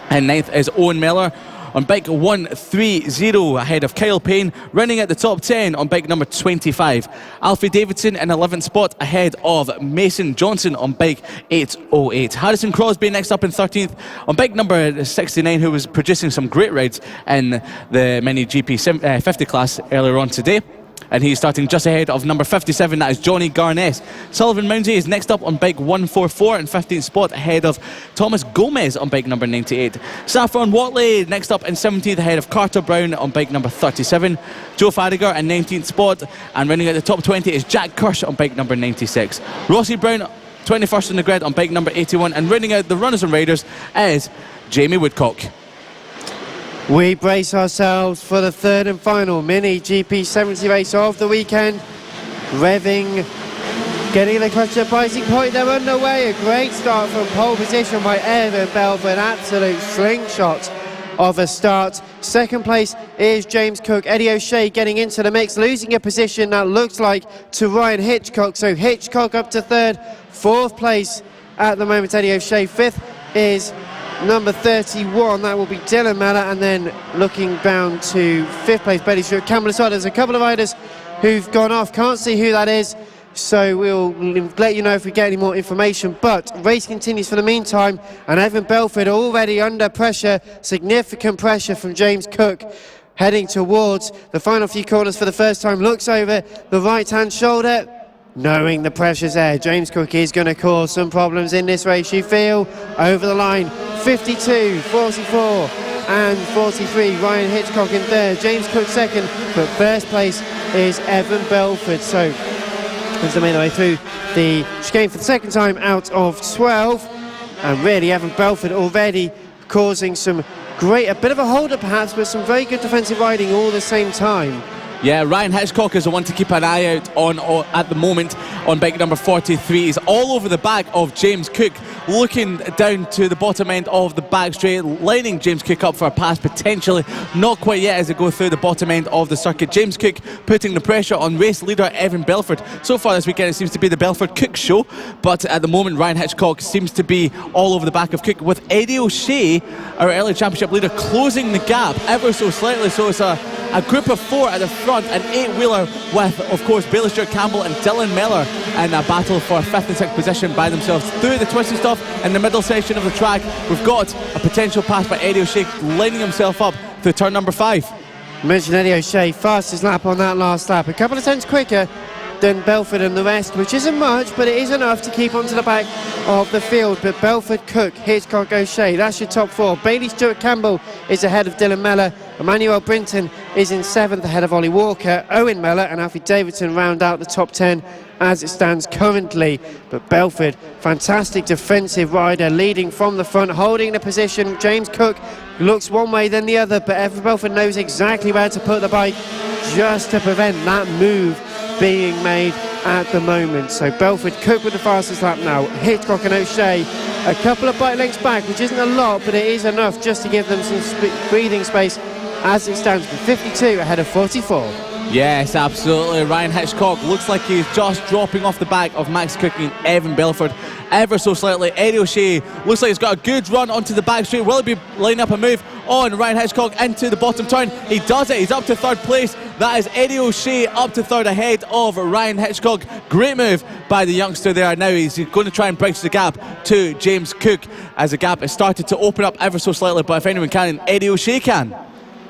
And 9th is Owen Mellor on bike 130 ahead of Kyle Payne, running at the top 10 on bike number 25. Alfie Davidson in 11th spot ahead of Mason Johnson on bike 808. Harrison Crosby next up in 13th on bike number 69, who was producing some great rides in the Mini GP 50 class earlier on today. And he's starting just ahead of number 57, that is Johnny Garness. Sullivan Mounty is next up on bike 144 in 15th spot ahead of Thomas Gomez on bike number 98. Saffron Watley next up in 17th ahead of Carter Brown on bike number 37. Joe Fadiger in 19th spot, and running at the top 20 is Jack Kirsch on bike number 96. Rossi Brown 21st on the grid on bike number 81, and running out the runners and riders is Jamie Woodcock. We brace ourselves for the 3rd and final Mini GP70 race of the weekend. Revving, getting the clutch at biting point, they're underway. A great start from pole position by Evan Belford, absolute slingshot of a start. 2nd place is James Cook. Eddie O'Shea getting into the mix, losing a position that looks like to Ryan Hitchcock, so Hitchcock up to 3rd. 4th place at the moment, Eddie O'Shea. 5th is number 31, that will be Dylan Mellor, and then looking down to 5th place, Bailey Stewart Campbell as well. There's a couple of riders who've gone off, can't see who that is, so we'll let you know if we get any more information. But race continues for the meantime, and Evan Belford already under pressure, significant pressure from James Cook, heading towards the final few corners for the first time. Looks over the right hand shoulder, knowing the pressure's there. James Cook is going to cause some problems in this race, you feel. Over the line, 52, 44 and 43. Ryan Hitchcock in 3rd, James Cook 2nd, but 1st place is Evan Belford. So as they made their way through the chicane for the 2nd time out of 12, and really Evan Belford already causing some a bit of a hold-up perhaps, but some very good defensive riding all at the same time. Yeah, Ryan Hitchcock is the one to keep an eye out on at the moment on bike number 43. He's all over the back of James Cook, looking down to the bottom end of the back straight, lining James Cook up for a pass potentially. Not quite yet as they go through the bottom end of the circuit. James Cook putting the pressure on race leader Evan Belford. So far this weekend it seems to be the Belford Cook show, but at the moment Ryan Hitchcock seems to be all over the back of Cook, with Eddie O'Shea, our early championship leader, closing the gap ever so slightly. So it's a group of 4 at the front, an 8-wheeler with, of course, Bailey Stewart Campbell and Dylan Mellor in a battle for 5th and 6th position by themselves. Through the twisty stuff in the middle section of the track, we've got a potential pass by Eddie O'Shea, lining himself up through turn number 5. Mention Eddie O'Shea, fastest lap on that last lap, a couple of tenths quicker than Belford and the rest, which isn't much, but it is enough to keep onto the back of the field. But Belford, Cook, Hitchcock, O'Shea, that's your top 4. Bailey Stewart Campbell is ahead of Dylan Mellor. Emmanuel Brinton is in 7th ahead of Ollie Walker. Owen Mellor and Alfie Davidson round out the top 10 as it stands currently. But Belford, fantastic defensive rider, leading from the front, holding the position. James Cook looks one way then the other, but Evan Belford knows exactly where to put the bike just to prevent that move being made at the moment. So Belford, Cook with the fastest lap now. Hitchcock and O'Shea a couple of bike lengths back, which isn't a lot, but it is enough just to give them some breathing space as it stands with 52 ahead of 44. Yes, absolutely. Ryan Hitchcock looks like he's just dropping off the back of Max Cook and Evan Belford ever so slightly. Eddie O'Shea looks like he's got a good run onto the back straight. Will he be lining up a move on Ryan Hitchcock into the bottom turn? He does it. He's up to third place. That is Eddie O'Shea up to third ahead of Ryan Hitchcock. Great move by the youngster there. Now he's going to try and bridge the gap to James Cook as the gap has started to open up ever so slightly. But if anyone can, Eddie O'Shea can.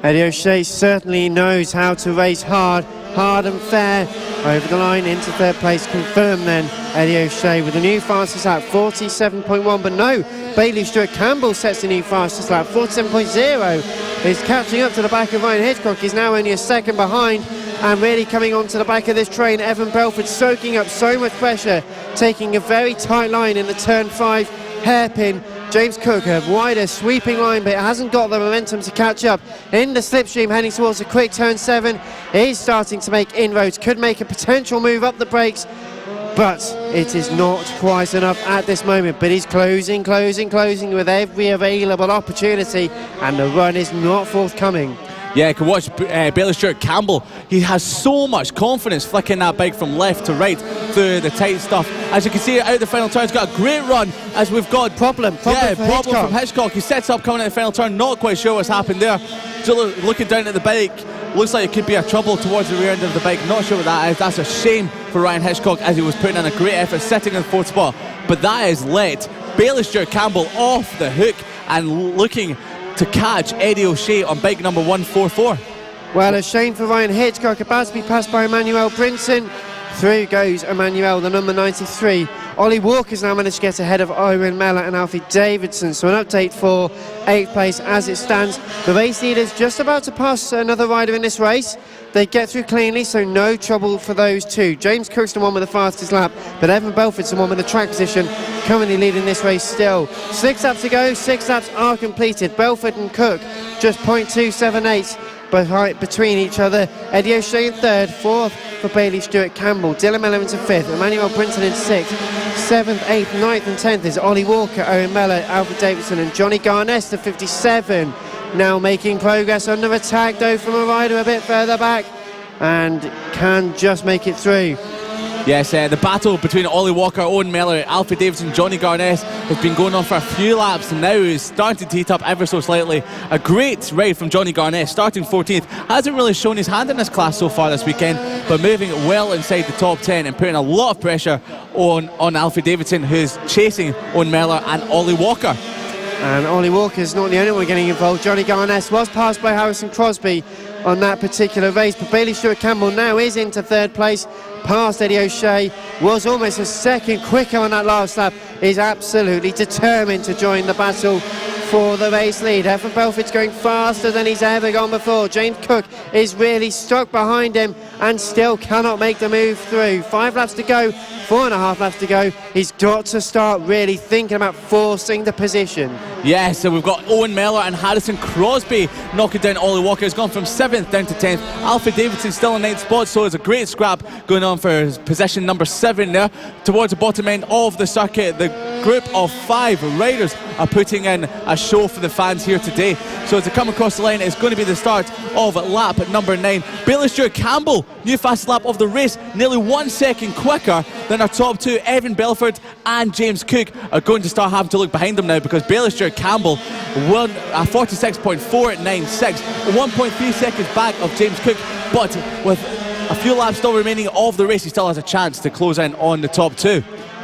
Eddie O'Shea certainly knows how to race hard and fair. Over the line into third place, confirmed then Eddie O'Shea with the new fastest lap, 47.1. But no, Bailey Stewart Campbell sets the new fastest lap, 47.0. Is catching up to the back of Ryan Hitchcock. He's now only a second behind, and really coming onto the back of this train. Evan Belford soaking up so much pressure, taking a very tight line in the turn 5 hairpin. James Cook, a wider sweeping line, but it hasn't got the momentum to catch up in the slipstream, heading towards a quick turn 7. He's starting to make inroads, could make a potential move up the brakes, but it is not quite enough at this moment. But he's closing with every available opportunity, and the run is not forthcoming. Yeah, you can watch Bailey Stewart Campbell. He has so much confidence flicking that bike from left to right through the tight stuff. As you can see out the final turn, he's got a great run as we've got problem from Hitchcock. He sets up coming at the final turn, not quite sure what's happened there. So looking down at the bike, looks like it could be a trouble towards the rear end of the bike. Not sure what that is. That's a shame for Ryan Hitchcock as he was putting in a great effort, sitting in the 4th spot. But that has let Bailey Stewart Campbell off the hook and looking to catch Eddie O'Shea on bike number 144. Well, a shame for Ryan Hitchcock, about to be passed by Emmanuel Brinson. Through goes Emmanuel, the number 93. Ollie Walker's now managed to get ahead of Owen Mellor and Alfie Davidson. So an update for 8th place as it stands. The race leaders just about to pass another rider in this race. They get through cleanly, so no trouble for those two. James Cook's the one with the fastest lap, but Evan Belford's the one with the track position, currently leading this race still. 6 laps to go, 6 laps are completed. Belford and Cook just 0.278 between each other. Eddie O'Shea in 3rd, 4th for Bailey Stewart Campbell. Dylan Mellor into 5th, Emmanuel Brinton in 6th, 7th, 8th, 9th and 10th is Ollie Walker, Owen Mellor, Alfred Davidson and Johnny Garness, the 57. Now making progress, under attack though from a rider a bit further back, and can just make it through. Yes, the battle between Ollie Walker, Owen Mellor, Alfie Davidson, Johnny Garness has been going on for a few laps, and now is starting to heat up ever so slightly. A great ride from Johnny Garness, starting 14th. Hasn't really shown his hand in this class so far this weekend, but moving well inside the top 10 and putting a lot of pressure on Alfie Davidson, who's chasing Owen Mellor and Ollie Walker. And Ollie Walker's not the only one getting involved. Johnny Garness was passed by Harrison Crosby on that particular race, but Bailey Stewart Campbell now is into 3rd place, past Eddie O'Shea, was almost a second quicker on that last lap, is absolutely determined to join the battle for the race lead. Evan Belford's going faster than he's ever gone before. James Cook is really stuck behind him and still cannot make the move through. 5 laps to go, 4.5 laps to go. He's got to start really thinking about forcing the position. Yes, so we've got Owen Mellor and Harrison Crosby knocking down Ollie Walker. He's gone from 7th down to 10th. Alfie Davidson still in 9th spot, so it's a great scrap going on for position number 7 there. Towards the bottom end of the circuit, the group of 5 riders are putting in a show for the fans here today. So to come across the line, it's going to be the start of lap number 9. Bailey Stewart Campbell, new fastest lap of the race, nearly 1 second quicker than our top 2. Evan Belford and James Cook are going to start having to look behind them now, because Bailey Stewart Campbell won a 46.496, 1.3 seconds back of James Cook, but with a few laps still remaining of the race, he still has a chance to close in on the top 2.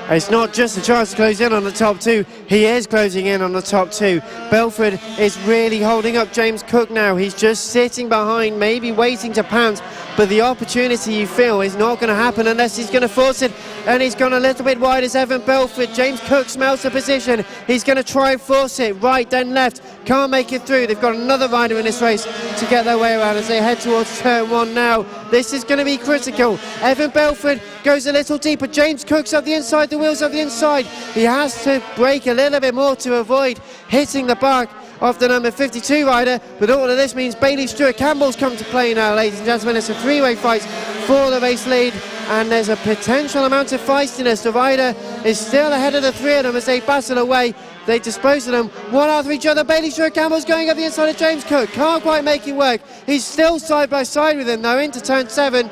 It's not just a chance to close in on the top 2, he is closing in on the top 2. Belford is really holding up James Cook now. He's just sitting behind, maybe waiting to pounce, but the opportunity, you feel, is not going to happen unless he's going to force it, and he's gone a little bit wide as Evan Belford. James Cook smells the position. He's going to try and force it, right then left, can't make it through. They've got another rider in this race to get their way around as they head towards turn 1 now. This is going to be critical. Evan Belford goes a little deeper. James Cook's up the inside, the wheels up the inside. He has to brake a little bit more to avoid hitting the back of the number 52 rider, but all of this means Bailey Stewart Campbell's come to play now, ladies and gentlemen. It's a 3-way fight for the race lead, and there's a potential amount of feistiness. The rider is still ahead of the 3 of them as they battle away. They dispose of them one after each other. Bailey Stewart-Campbell's going up the inside of James Cook. Can't quite make it work. He's still side by side with him though into turn 7.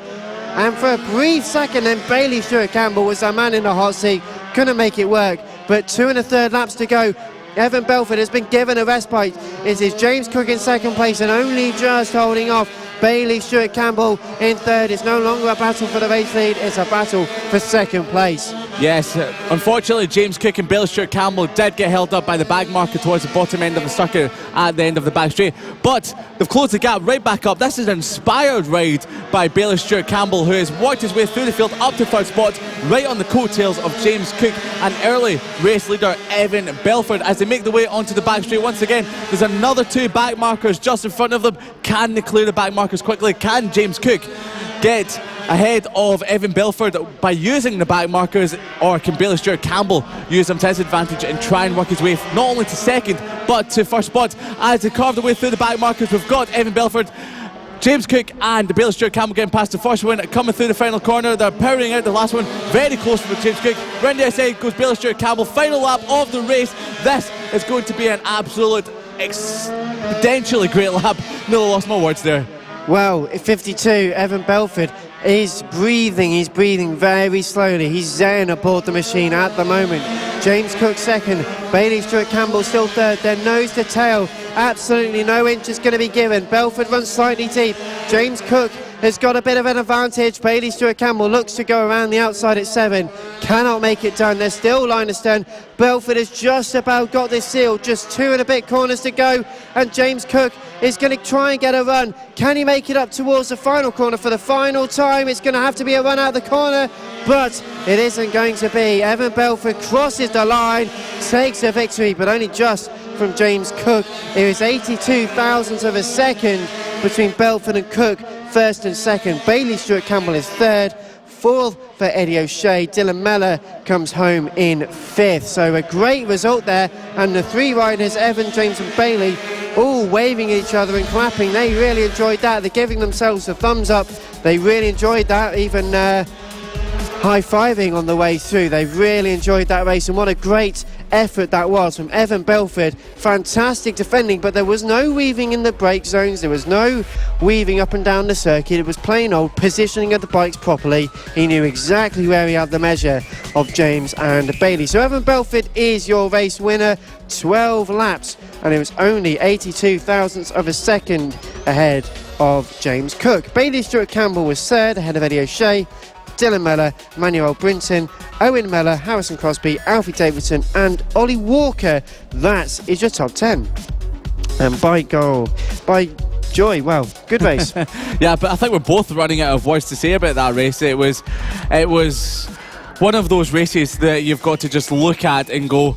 And for a brief second then Bailey Stewart-Campbell was our man in the hot seat. Couldn't make it work. But 2 1/3 laps to go. Evan Belford has been given a respite. It is James Cook in second place and only just holding off Bailey Stewart-Campbell in third. It's no longer a battle for the race lead, it's a battle for second place. Yes, unfortunately James Cook and Bailey Stewart-Campbell did get held up by the bag marker towards the bottom end of the circuit at the end of the back straight, but they've closed the gap right back up. This is an inspired ride by Bailey Stewart-Campbell, who has worked his way through the field up to third spot, right on the coattails of James Cook and early race leader Evan Belford. As they make the way onto the back straight once again, there's another 2 back markers just in front of them. Can they clear the back markers quickly? Can James Cook get ahead of Evan Belford by using the back markers, or can Bailey Stewart-Campbell use them to his advantage and try and work his way not only to second but to first spot? As they carve their way through the back markers, we've got Evan Belford, James Cook and Bailey Stewart-Campbell getting past the first one, coming through the final corner. They're powering out the last one, very close for James Cook. Round the outside goes Bailey Stewart-Campbell. Final lap of the race. This is going to be an absolute exponentially great lap. Nearly lost my words there. Well, at 52, Evan Belford is breathing. He's breathing very slowly. He's zen aboard the machine at the moment. James Cook second, Bailey Stewart-Campbell still third. Then nose to tail, absolutely no inch is going to be given. Belford runs slightly deep. James Cook has got a bit of an advantage. Bailey Stewart-Campbell looks to go around the outside at 7. Cannot make it done. There's still line astern. Belford has just about got this sealed. Just 2 and a bit corners to go. And James Cook is going to try and get a run. Can he make it up towards the final corner for the final time? It's going to have to be a run out of the corner, but it isn't going to be. Evan Belford crosses the line, takes a victory, but only just from James Cook. It was 82 thousandths of a second between Belford and Cook, first and second. Bailey Stewart-Campbell is third. Fourth for Eddie O'Shea. Dylan Mellor comes home in fifth. So a great result there. And the 3 riders, Evan, James and Bailey, all waving at each other and clapping. They really enjoyed that. They're giving themselves a thumbs up. They really enjoyed that. Even high-fiving on the way through. They really enjoyed that race, and what a great effort that was from Evan Belford. Fantastic defending, but there was no weaving in the brake zones. There was no weaving up and down the circuit. It was plain old positioning of the bikes properly. He knew exactly where he had the measure of James and Bailey. So Evan Belford is your race winner. 12 laps, and it was only 82 thousandths of a second ahead of James Cook. Bailey Stewart-Campbell was third, ahead of Eddie O'Shea, Dylan Mellor, Manuel Brinton, Owen Mellor, Harrison Crosby, Alfie Davidson and Ollie Walker. That is your top 10. And by joy, wow, good race. Yeah, but I think we're both running out of words to say about that race. It was one of those races that you've got to just look at and go,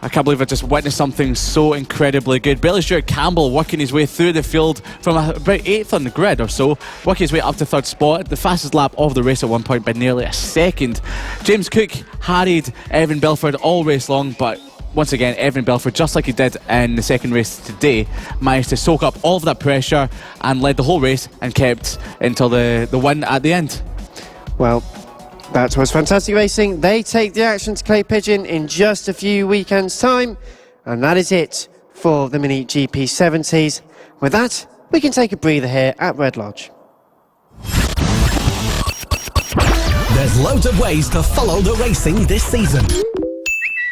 I can't believe I just witnessed something so incredibly good. Bailey Stewart-Campbell working his way through the field from about 8th on the grid or so, working his way up to third spot, the fastest lap of the race at one point by nearly a second. James Cook harried Evan Belford all race long, but once again, Evan Belford, just like he did in the second race today, managed to soak up all of that pressure and led the whole race and kept until the win at the end. Well, that was fantastic racing. They take the action to Clay Pigeon in just a few weekends' time. And that is it for the Mini GP70s. With that, we can take a breather here at Red Lodge. There's loads of ways to follow the racing this season.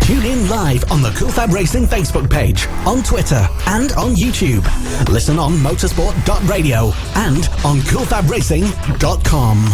Tune in live on the FAB-Racing Facebook page, on Twitter and on YouTube. Listen on motorsport.radio and on coolfabracing.com.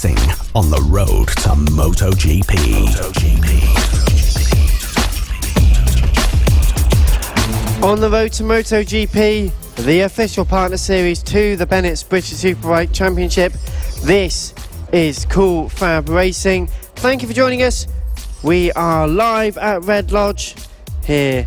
Racing on the road to MotoGP. On the road to MotoGP, the official partner series to the Bennett's British Superbike Championship. This is Cool Fab Racing. Thank you for joining us. We are live at Red Lodge. Here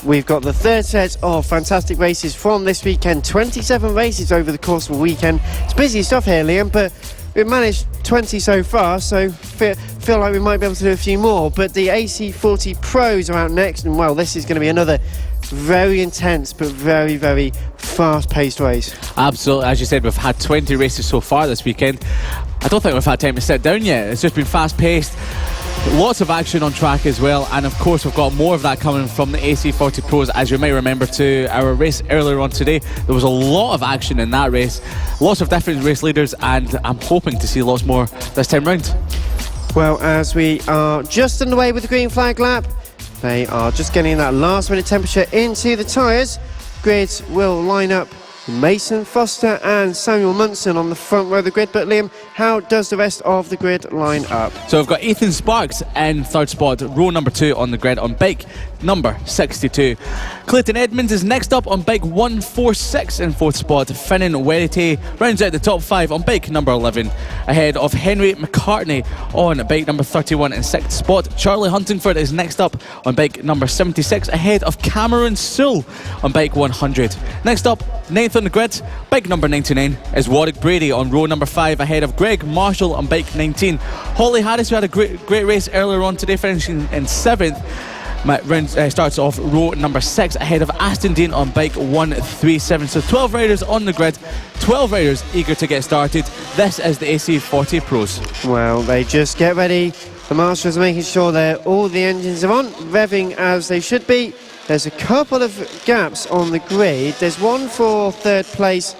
we've got the third set of fantastic races from this weekend. 27 races over the course of a weekend. It's busy stuff here, Liam, but we've managed 20 so far, so feel like we might be able to do a few more. But the AC40 Pros are out next, and well, this is going to be another very intense but very, very fast-paced race. Absolutely. As you said, we've had 20 races so far this weekend. I don't think we've had time to sit down yet. It's just been fast-paced. Lots of action on track as well, and of course we've got more of that coming from the AC40 Pros. As you may remember to our race earlier on today, there was a lot of action in that race, lots of different race leaders, and I'm hoping to see lots more this time round. Well, as we are just underway with the green flag lap, they are just getting that last minute temperature into the tyres. Grids will line up Mason Foster and Samuel Munson on the front row of the grid. But Liam, how does the rest of the grid line up? So we've got Ethan Sparks in third spot, row number 2 on the grid on bike number 62. Clayton Edmonds is next up on bike 146 in fourth spot. Finnan Werite rounds out the top 5 on bike number 11, ahead of Henry McCartney on bike number 31 in sixth spot. Charlie Huntingford is next up on bike number 76, ahead of Cameron Sewell on bike 100. Next up, ninth on the grid, bike number 99, is Warwick Brady on row number 5, ahead of Greg Marshall on bike 19. Holly Harris, who had a great race earlier on today, finishing in 7th, starts off row number 6, ahead of Aston Dean on bike 137. So 12 riders on the grid, 12 riders eager to get started. This is the AC40 Pros. Well, they just get ready. The marshals are making sure that all the engines are on, revving as they should be. There's a couple of gaps on the grid. There's one for third place,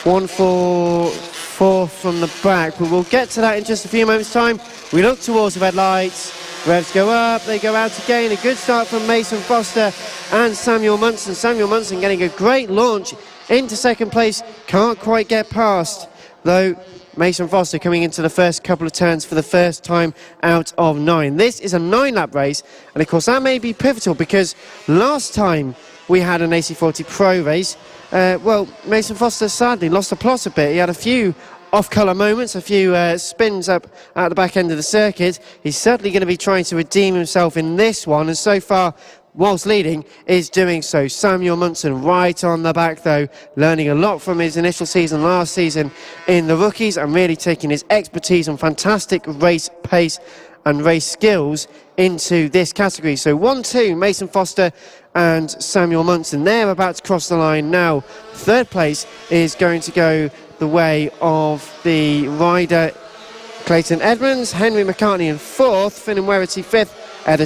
one for fourth from the back, but we'll get to that in just a few moments' time. We look towards the red lights. Revs go up, they go out again. A good start from Mason Foster and Samuel Munson. Samuel Munson getting a great launch into second place. Can't quite get past, though. Mason Foster coming into the first couple of turns for the first time out of 9. This is a 9-lap race, and of course that may be pivotal because last time we had an AC40 Pro race, well, Mason Foster sadly lost the plot a bit. He had a few off-colour moments, a few spins up at the back end of the circuit. He's certainly going to be trying to redeem himself in this one, and so far, whilst leading, is doing so. Samuel Munson right on the back though, learning a lot from his initial season last season in the rookies and really taking his expertise and fantastic race pace and race skills into this category. So 1-2, Mason Foster and Samuel Munson. They're about to cross the line now. Third place is going to go the way of the rider Clayton Edmonds, Henry McCartney in fourth, Finnan Werity fifth,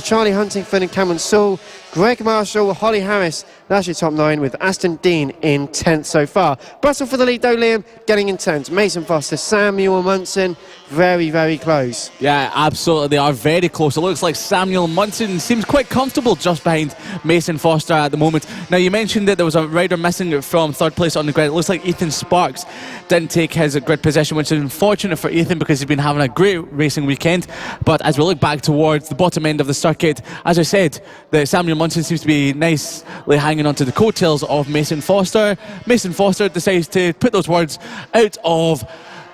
Charlie Huntingford and Cameron Sewell, Greg Marshall, Holly Harris. That's your top 9 with Aston Dean in 10th so far. Battle for the lead though, Liam, getting in 10th. Mason Foster, Samuel Munson, very, very close. Yeah, absolutely, they are very close. It looks like Samuel Munson seems quite comfortable just behind Mason Foster at the moment. Now, you mentioned that there was a rider missing from third place on the grid. It looks like Ethan Sparks didn't take his grid position, which is unfortunate for Ethan because he's been having a great racing weekend. But as we look back towards the bottom end of the circuit, as I said, the Samuel Munson seems to be nicely hanging onto the coattails of Mason Foster. Mason Foster decides to put those words out of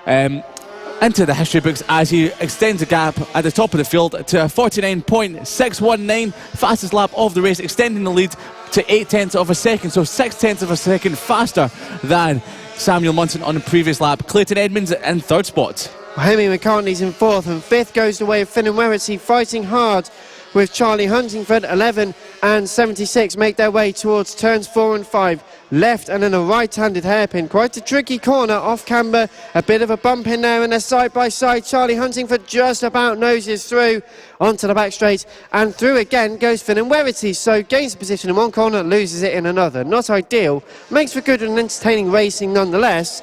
into the history books as he extends the gap at the top of the field to a 49.619, fastest lap of the race, extending the lead to 0.8 of a second, so 0.6 of a second faster than Samuel Munson on the previous lap. Clayton Edmonds in third spot. Henry McCartney's in fourth, and fifth goes the way of Finnan Werity, fighting hard with Charlie Huntingford. 11 and 76 make their way towards turns 4 and 5. Left and then a right-handed hairpin. Quite a tricky corner off camber. A bit of a bump in there, and they're side by side. Charlie Huntingford just about noses through onto the back straight, and through again goes Finnan Werity. So gains the position in one corner, loses it in another. Not ideal. Makes for good and entertaining racing nonetheless.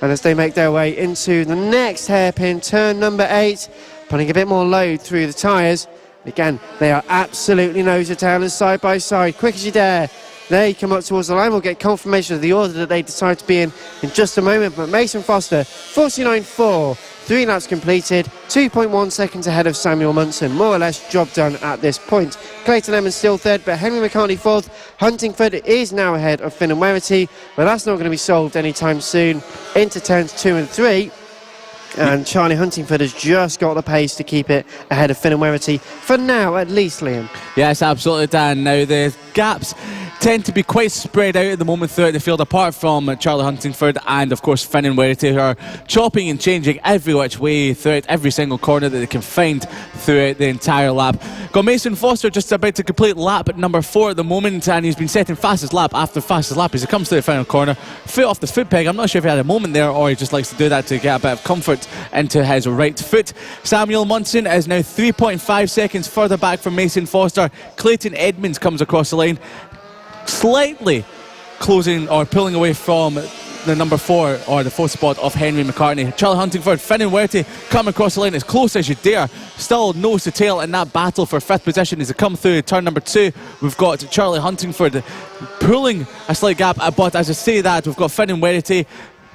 And as they make their way into the next hairpin, turn number 8, putting a bit more load through the tyres. Again, they are absolutely nose to tail and side by side. Quick as you dare. They come up towards the line. We'll get confirmation of the order that they decide to be in just a moment. But Mason Foster, 49.4, 3 laps completed, 2.1 seconds ahead of Samuel Munson. More or less job done at this point. Clayton Emmons still third, but Henry McCartney fourth. Huntingford is now ahead of Finn and Werrity, but that's not going to be solved anytime soon. Into turns 2 and 3. And Charlie Huntingford has just got the pace to keep it ahead of Finn and Werrity, for now at least, Liam. Yes, absolutely, Dan. Now, the gaps tend to be quite spread out at the moment throughout the field, apart from Charlie Huntingford and, of course, Finn and Werrity, who are chopping and changing every which way throughout every single corner that they can find throughout the entire lap. Got Mason Foster just about to complete lap number 4 at the moment, and he's been setting fastest lap after fastest lap as he comes to the final corner. Foot off the foot peg. I'm not sure if he had a moment there or he just likes to do that to get a bit of comfort into his right foot. Samuel Munson is now 3.5 seconds further back from Mason Foster. Clayton Edmonds comes across the line, slightly closing or pulling away from the number 4 or the 4th spot of Henry McCartney. Charlie Huntingford, Finn and Werrity come across the line as close as you dare. Still nose to tail in that battle for 5th position as they come through turn number 2. We've got Charlie Huntingford pulling a slight gap, but as I say that, we've got Finn and Werrity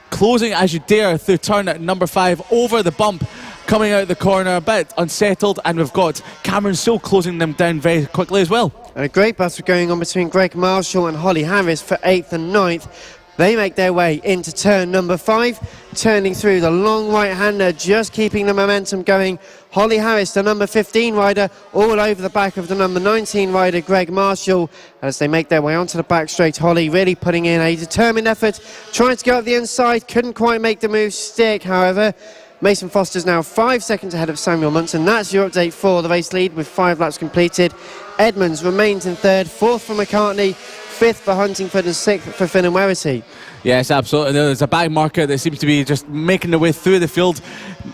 closing as you dare through turn number 5 over the bump, coming out the corner a bit unsettled, and we've got Cameron Sewell closing them down very quickly as well. And a great battle going on between Greg Marshall and Holly Harris for 8th and 9th. They make their way into turn number 5, turning through the long right-hander, just keeping the momentum going. Holly Harris, the number 15 rider, all over the back of the number 19 rider, Greg Marshall, as they make their way onto the back straight. Holly really putting in a determined effort, trying to go up the inside, couldn't quite make the move stick, however. Mason Foster's now 5 seconds ahead of Samuel Munson. That's your update for the race lead with 5 laps completed. Edmonds remains in 3rd, 4th for McCartney, 5th for Huntingford and 6th for Finn and Werrity. Yes, absolutely. There's a back marker that seems to be just making their way through the field,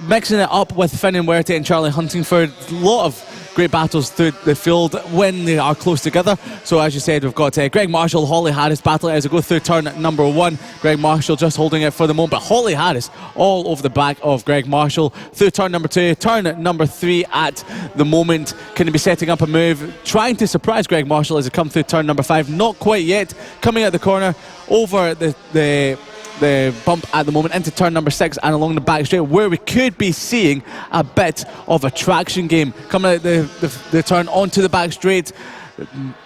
mixing it up with Finn and Werrity and Charlie Huntingford. A lot of great battles through the field when they are close together. So as you said, we've got Greg Marshall, Holly Harris battling as they go through turn number 1. Greg Marshall just holding it for the moment, but Holly Harris all over the back of Greg Marshall through turn number 2. Turn number 3 at the moment, can be setting up a move, trying to surprise Greg Marshall as they come through turn number 5. Not quite yet, coming out the corner over the bump at the moment into turn number 6 and along the back straight, where we could be seeing a bit of a traction game coming out the turn onto the back straight.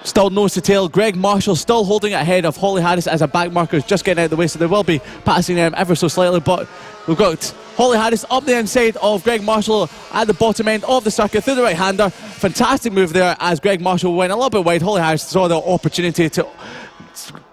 Still nose to tail. Greg Marshall still holding it ahead of Holly Harris as a back marker is just getting out of the way, so they will be passing them ever so slightly, but we've got Holly Harris up the inside of Greg Marshall at the bottom end of the circuit through the right hander. Fantastic move there as Greg Marshall went a little bit wide. Holly Harris saw the opportunity to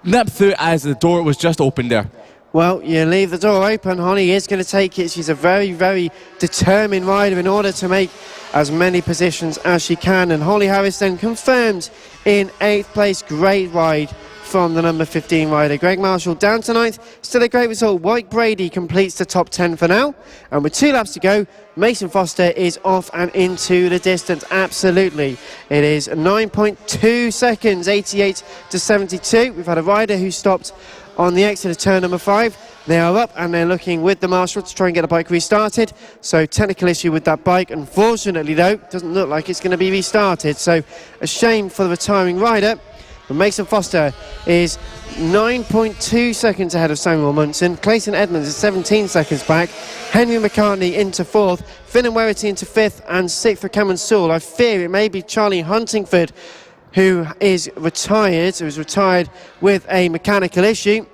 nip through as the door was just opened there. Well, you leave the door open. Holly is going to take it. She's a very, very determined rider in order to make as many positions as she can. And Holly Harris then confirmed in 8th place. Great ride from the number 15 rider. Greg Marshall down to 9th. Still a great result. White Brady completes the top 10 for now. And with 2 laps to go, Mason Foster is off and into the distance. Absolutely. It is 9.2 seconds, 88 to 72. We've had a rider who stopped on the exit of turn number 5. They are up and they're looking with the marshal to try and get the bike restarted. So technical issue with that bike. Unfortunately though, doesn't look like it's going to be restarted. So a shame for the retiring rider. But Mason Foster is 9.2 seconds ahead of Samuel Munson. Clayton Edmonds is 17 seconds back. Henry McCartney into 4th. Finn and Werrity into 5th and 6th for Cameron Sewell. I fear it may be Charlie Huntingford who is retired, who was retired with a mechanical issue.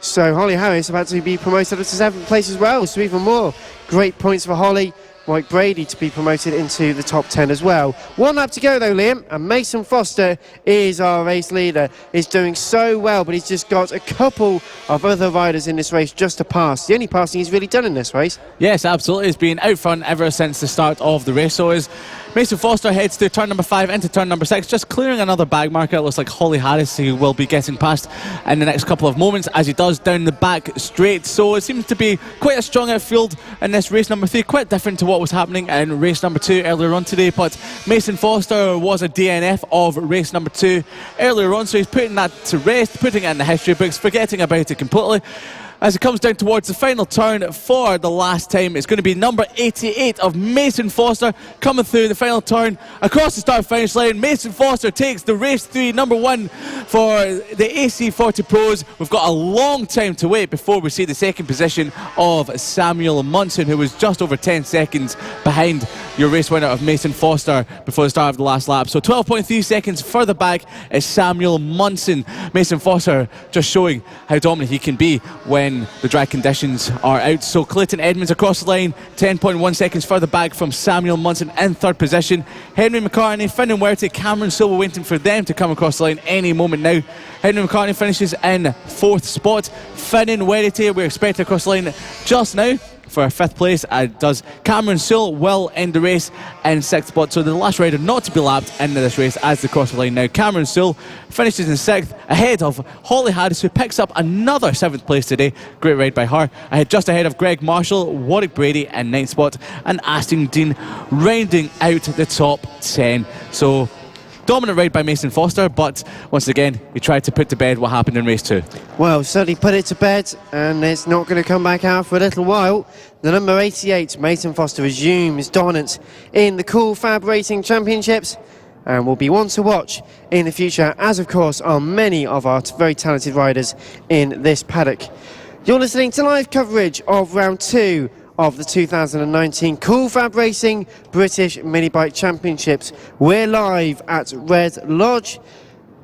So Holly Harris about to be promoted up to 7th place as well. So even more great points for Holly. White Brady to be promoted into the top 10 as well. 1 lap to go though, Liam, and Mason Foster is our race leader. He's doing so well, but he's just got a couple of other riders in this race just to pass. The only passing he's really done in this race. Yes, absolutely. He's been out front ever since the start of the race. So is Mason Foster heads through turn number 5 into turn number 6, just clearing another bag marker. It looks like Holly Harris, who will be getting past in the next couple of moments as he does down the back straight. So it seems to be quite a strong outfield in this race number 3, quite different to what was happening in race number 2 earlier on today. But Mason Foster was a DNF of race number 2 earlier on, so he's putting that to rest, putting it in the history books, forgetting about it completely. As it comes down towards the final turn for the last time, it's going to be number 88 of Mason Foster coming through the final turn across the start finish line. Mason Foster takes the race 3, number 1 for the AC40 Pros. We've got a long time to wait before we see the second position of Samuel Munson, who was just over 10 seconds behind your race winner of Mason Foster before the start of the last lap. So 12.3 seconds further back is Samuel Munson. Mason Foster just showing how dominant he can be when the dry conditions are out. So Clayton Edmonds across the line, 10.1 seconds further back from Samuel Munson in third position. Henry McCartney, Finn and Werty, Cameron Silva waiting for them to come across the line any moment now. Henry McCartney finishes in fourth spot. Finn and Werty we're expected across the line just now for fifth place, as does Cameron Sewell. Will end the race in sixth spot, so the last rider not to be lapped into this race as they cross the line now. Cameron Sewell finishes in sixth, ahead of Holly Harris, who picks up another seventh place today. Great ride by her. Just ahead of Greg Marshall, Warwick Brady in ninth spot, and Aston Dean rounding out the top 10. So dominant ride by Mason Foster, but once again he tried to put to bed what happened in race 2. Well, certainly put it to bed, and it's not going to come back out for a little while. The number 88, Mason Foster, resumes dominance in the Cool Fab Racing Championships and will be one to watch in the future, as of course are many of our very talented riders in this paddock. You're listening to live coverage of round 2 of the 2019 Cool Fab Racing British Mini Bike Championships. We're live at Red Lodge.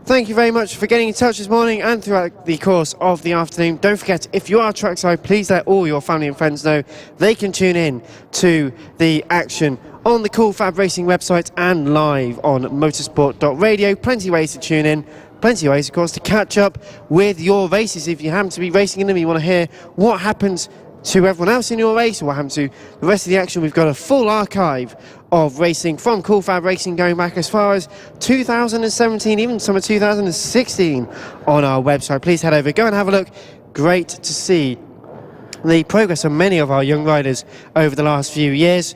Thank you very much for getting in touch this morning and throughout the course of the afternoon. Don't forget, if you are trackside, please let all your family and friends know they can tune in to the action on the Cool Fab Racing website and live on motorsport.radio. Plenty of ways to tune in. Plenty of ways, of course, to catch up with your races. If you happen to be racing in them, you want to hear what happens to everyone else in your race, or what happened to the rest of the action, we've got a full archive of racing from Cool Fab Racing going back as far as 2017, even some of 2016 on our website. Please head over, go and have a look. Great to see the progress of many of our young riders over the last few years.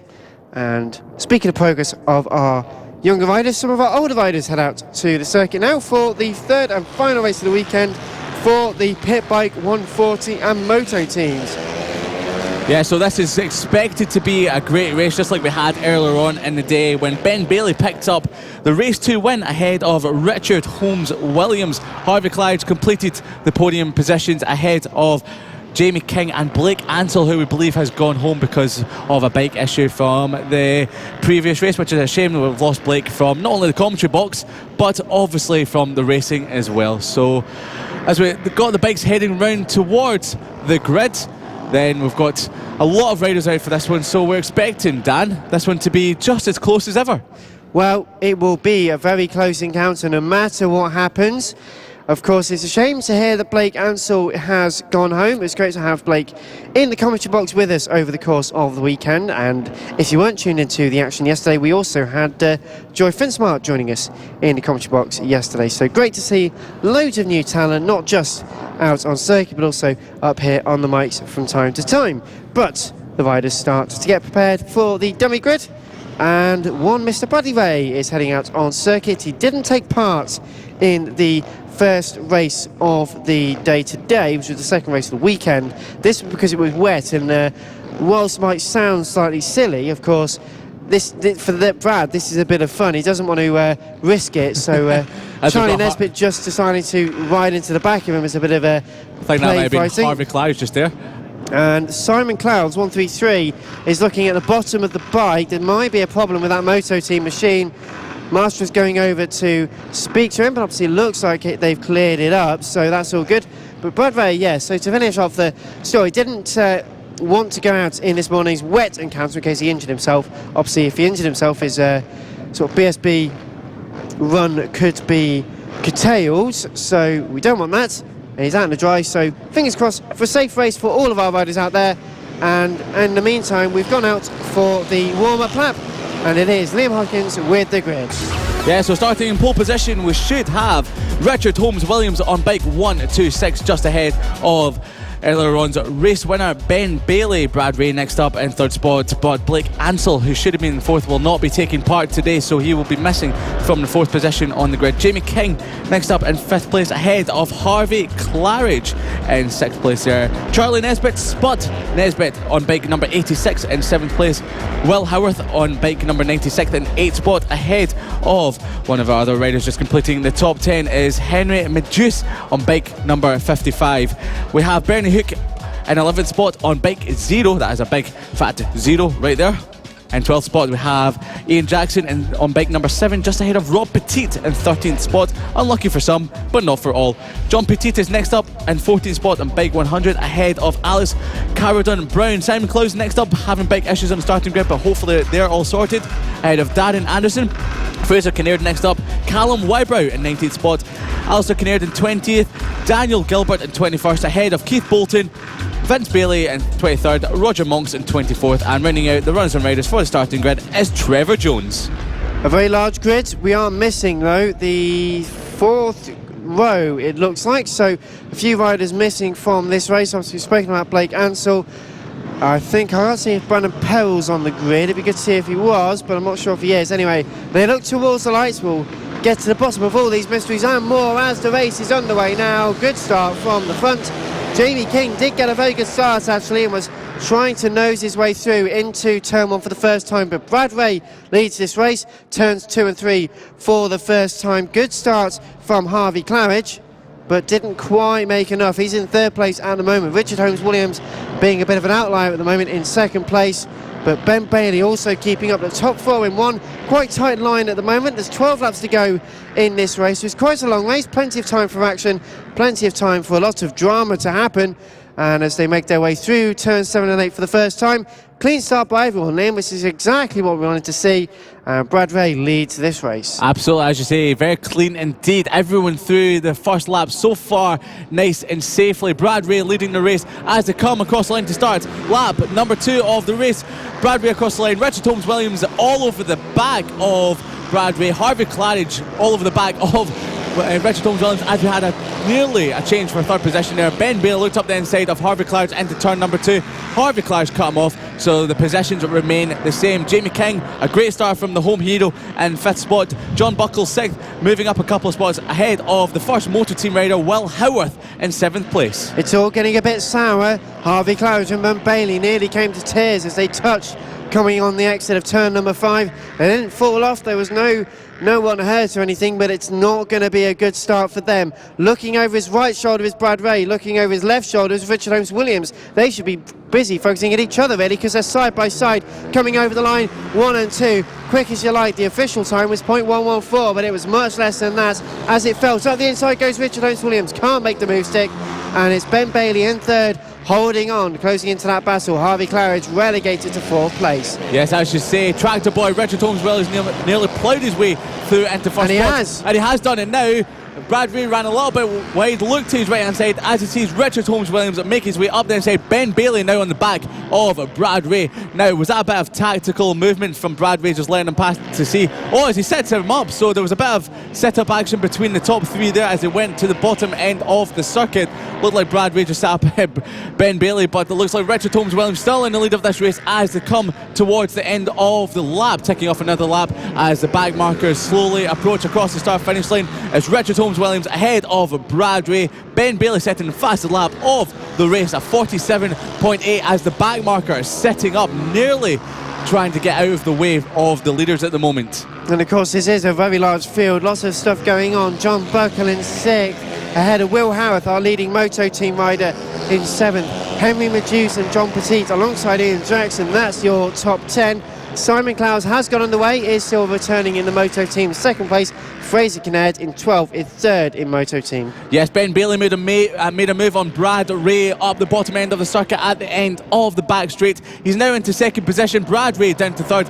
And speaking of progress of our younger riders, some of our older riders head out to the circuit now for the third and final race of the weekend for the Pit Bike 140 and Moto teams. Yeah, so this is expected to be a great race, just like we had earlier on in the day when Ben Bailey picked up the race 2 win ahead of Richard Holmes Williams. Harvey Clyde completed the podium positions ahead of Jamie King and Blake Ansell, who we believe has gone home because of a bike issue from the previous race, which is a shame that we've lost Blake from not only the commentary box but obviously from the racing as well. So as we got the bikes heading round towards the grid, then we've got a lot of riders out for this one, so we're expecting, Dan, this one to be just as close as ever. Well, it will be a very close encounter no matter what happens. Of course, it's a shame to hear that Blake Ansell has gone home. It's great to have Blake in the commentary box with us over the course of the weekend. And if you weren't tuned into the action yesterday, we also had Joy Finsmart joining us in the commentary box yesterday. So great to see loads of new talent, not just out on circuit, but also up here on the mics from time to time. But the riders start to get prepared for the dummy grid. And one Mr. Buddy Ray is heading out on circuit. He didn't take part in the first race of the day today, which was the second race of the weekend. This was because it was wet, and whilst it might sound slightly silly, of course, for Brad, this is a bit of fun. He doesn't want to risk it, so Charlie Nesbitt just decided to ride into the back of him as a bit of a I think that might have been Harvey Clyde just there. And Simon Clouds, 133, is looking at the bottom of the bike. There might be a problem with that Moto Team machine. Master is going over to speak to him, but obviously it looks like they've cleared it up, so that's all good. But Brad Ray, so to finish off the story, didn't want to go out in this morning's wet encounter in case he injured himself. Obviously, if he injured himself, his sort of BSB run could be curtailed, so we don't want that. And he's out in the dry, so fingers crossed for a safe race for all of our riders out there. And in the meantime, we've gone out for the warm-up lap, and it is Liam Hopkins with the grid. Yeah, so starting in pole position, we should have Richard Holmes Williams on bike 126, just ahead of earlier on's race winner Ben Bailey. Brad Ray next up in third spot, but Blake Ansell, who should have been in fourth, will not be taking part today, so he will be missing from the fourth position on the grid. Jamie King next up in fifth place, ahead of Harvey Claridge in sixth place there. Charlie Nesbitt, Spud Nesbitt on bike number 86 in seventh place. Will Howarth on bike number 96 in eighth spot, ahead of one of our other riders. Just completing the top 10 is Henry Meduse on bike number 55. We have Bernie Hook in 11th spot on bike 0. That is a big fat 0 right there. In 12th spot we have Ian Jackson on bike number 7, just ahead of Rob Petit in 13th spot. Unlucky for some, but not for all. John Petit is next up in 14th spot on bike 100, ahead of Alice Carradon Brown. Simon Clowes next up, having bike issues on the starting grid, but hopefully they're all sorted, ahead of Darren Anderson. Fraser Kinnaird next up, Callum Wybrow in 19th spot, Alistair Kinnaird in 20th, Daniel Gilbert in 21st, ahead of Keith Bolton, Vince Bailey in 23rd, Roger Monks in 24th, and rounding out the runners and riders for the starting grid is Trevor Jones. A very large grid. We are missing, though, the fourth row, it looks like, so a few riders missing from this race. Obviously, we've spoken about Blake Ansell. I think I can't see if Brandon Perrell's on the grid. It'd be good to see if he was, but I'm not sure if he is. Anyway, they look towards the lights. We'll get to the bottom of all these mysteries and more as the race is underway now. Good start from the front. Jamie King did get a very good start, actually, and was trying to nose his way through into turn 1 for the first time, but Brad Ray leads this race, turns 2 and 3 for the first time. Good start from Harvey Claridge, but didn't quite make enough. He's in third place at the moment. Richard Holmes-Williams being a bit of an outlier at the moment in second place, but Ben Bailey also keeping up the top 4 in one quite tight line at the moment. There's 12 laps to go in this race, so it's quite a long race, plenty of time for action, plenty of time for a lot of drama to happen. And as they make their way through turns 7 and 8 for the first time, clean start by everyone, Liam. This is exactly what we wanted to see. Brad Ray leads this race. Absolutely, as you say, very clean indeed. Everyone through the first lap so far, nice and safely. Brad Ray leading the race as they come across the line to start. Lap number 2 of the race. Brad Ray across the line. Richard Holmes-Williams all over the back of Brad Ray. Harvey Claridge all over the back of Richard Holmes-Williams, as we had nearly a change for third position there. Ben Bailey looked up the inside of Harvey Claridge into turn number 2. Harvey Claridge cut him off, so the positions remain the same. Jamie King, a great start from the home hero in 5th spot. John Buckle 6th, moving up a couple of spots ahead of the first motor team rider, Will Howarth, in 7th place. It's all getting a bit sour. Harvey Claridge and Ben Bailey nearly came to tears as they touched coming on the exit of turn number 5. They didn't fall off. There was no one hurt or anything, but it's not going to be a good start for them. Looking over his right shoulder is Brad Ray. Looking over his left shoulder is Richard Holmes-Williams. They should be busy focusing at each other, really, because they're side by side coming over the line 1 and 2. Quick as you like. The official time was 0.114, but it was much less than that as it felt. Up the inside goes Richard Holmes-Williams. Can't make the move stick, and it's Ben Bailey in third, holding on, closing into that battle. Harvey Claridge relegated to 4th place. Yes, I should say, tractor boy Richard Holmes-Williams nearly ploughed his way through into first spot. And he has done it now. Brad Ray ran a little bit wide, looked to his right hand side as he sees Richard Holmes-Williams make his way up the inside. Ben Bailey now on the back of Brad Ray. Now, was that a bit of tactical movement from Brad Ray, just letting him pass to see? Oh, as he sets him up, so there was a bit of set-up action between the top 3 there as they went to the bottom end of the circuit. Looked like Brad Ray just sat up Ben Bailey, but it looks like Richard Holmes-Williams still in the lead of this race as they come towards the end of the lap, ticking off another lap as the back markers slowly approach across the start-finish line as Richard Holmes-Williams ahead of Brad Ray. Ben Bailey setting the fastest lap of the race at 47.8 as the back marker is setting up, nearly trying to get out of the way of the leaders at the moment. And of course this is a very large field, lots of stuff going on. John Buckle in 6th, ahead of Will Howarth, our leading moto team rider, in 7th. Henry Meduse and John Petit alongside Ian Jackson. That's your top 10. Simon Clowes has got on the way, is still returning in the moto team 2nd place. Fraser Kinnaird in 12th, in 3rd in moto team. Yes, Ben Bailey made a move on Brad Ray up the bottom end of the circuit at the end of the back straight. He's now into 2nd position. Brad Ray down to 3rd.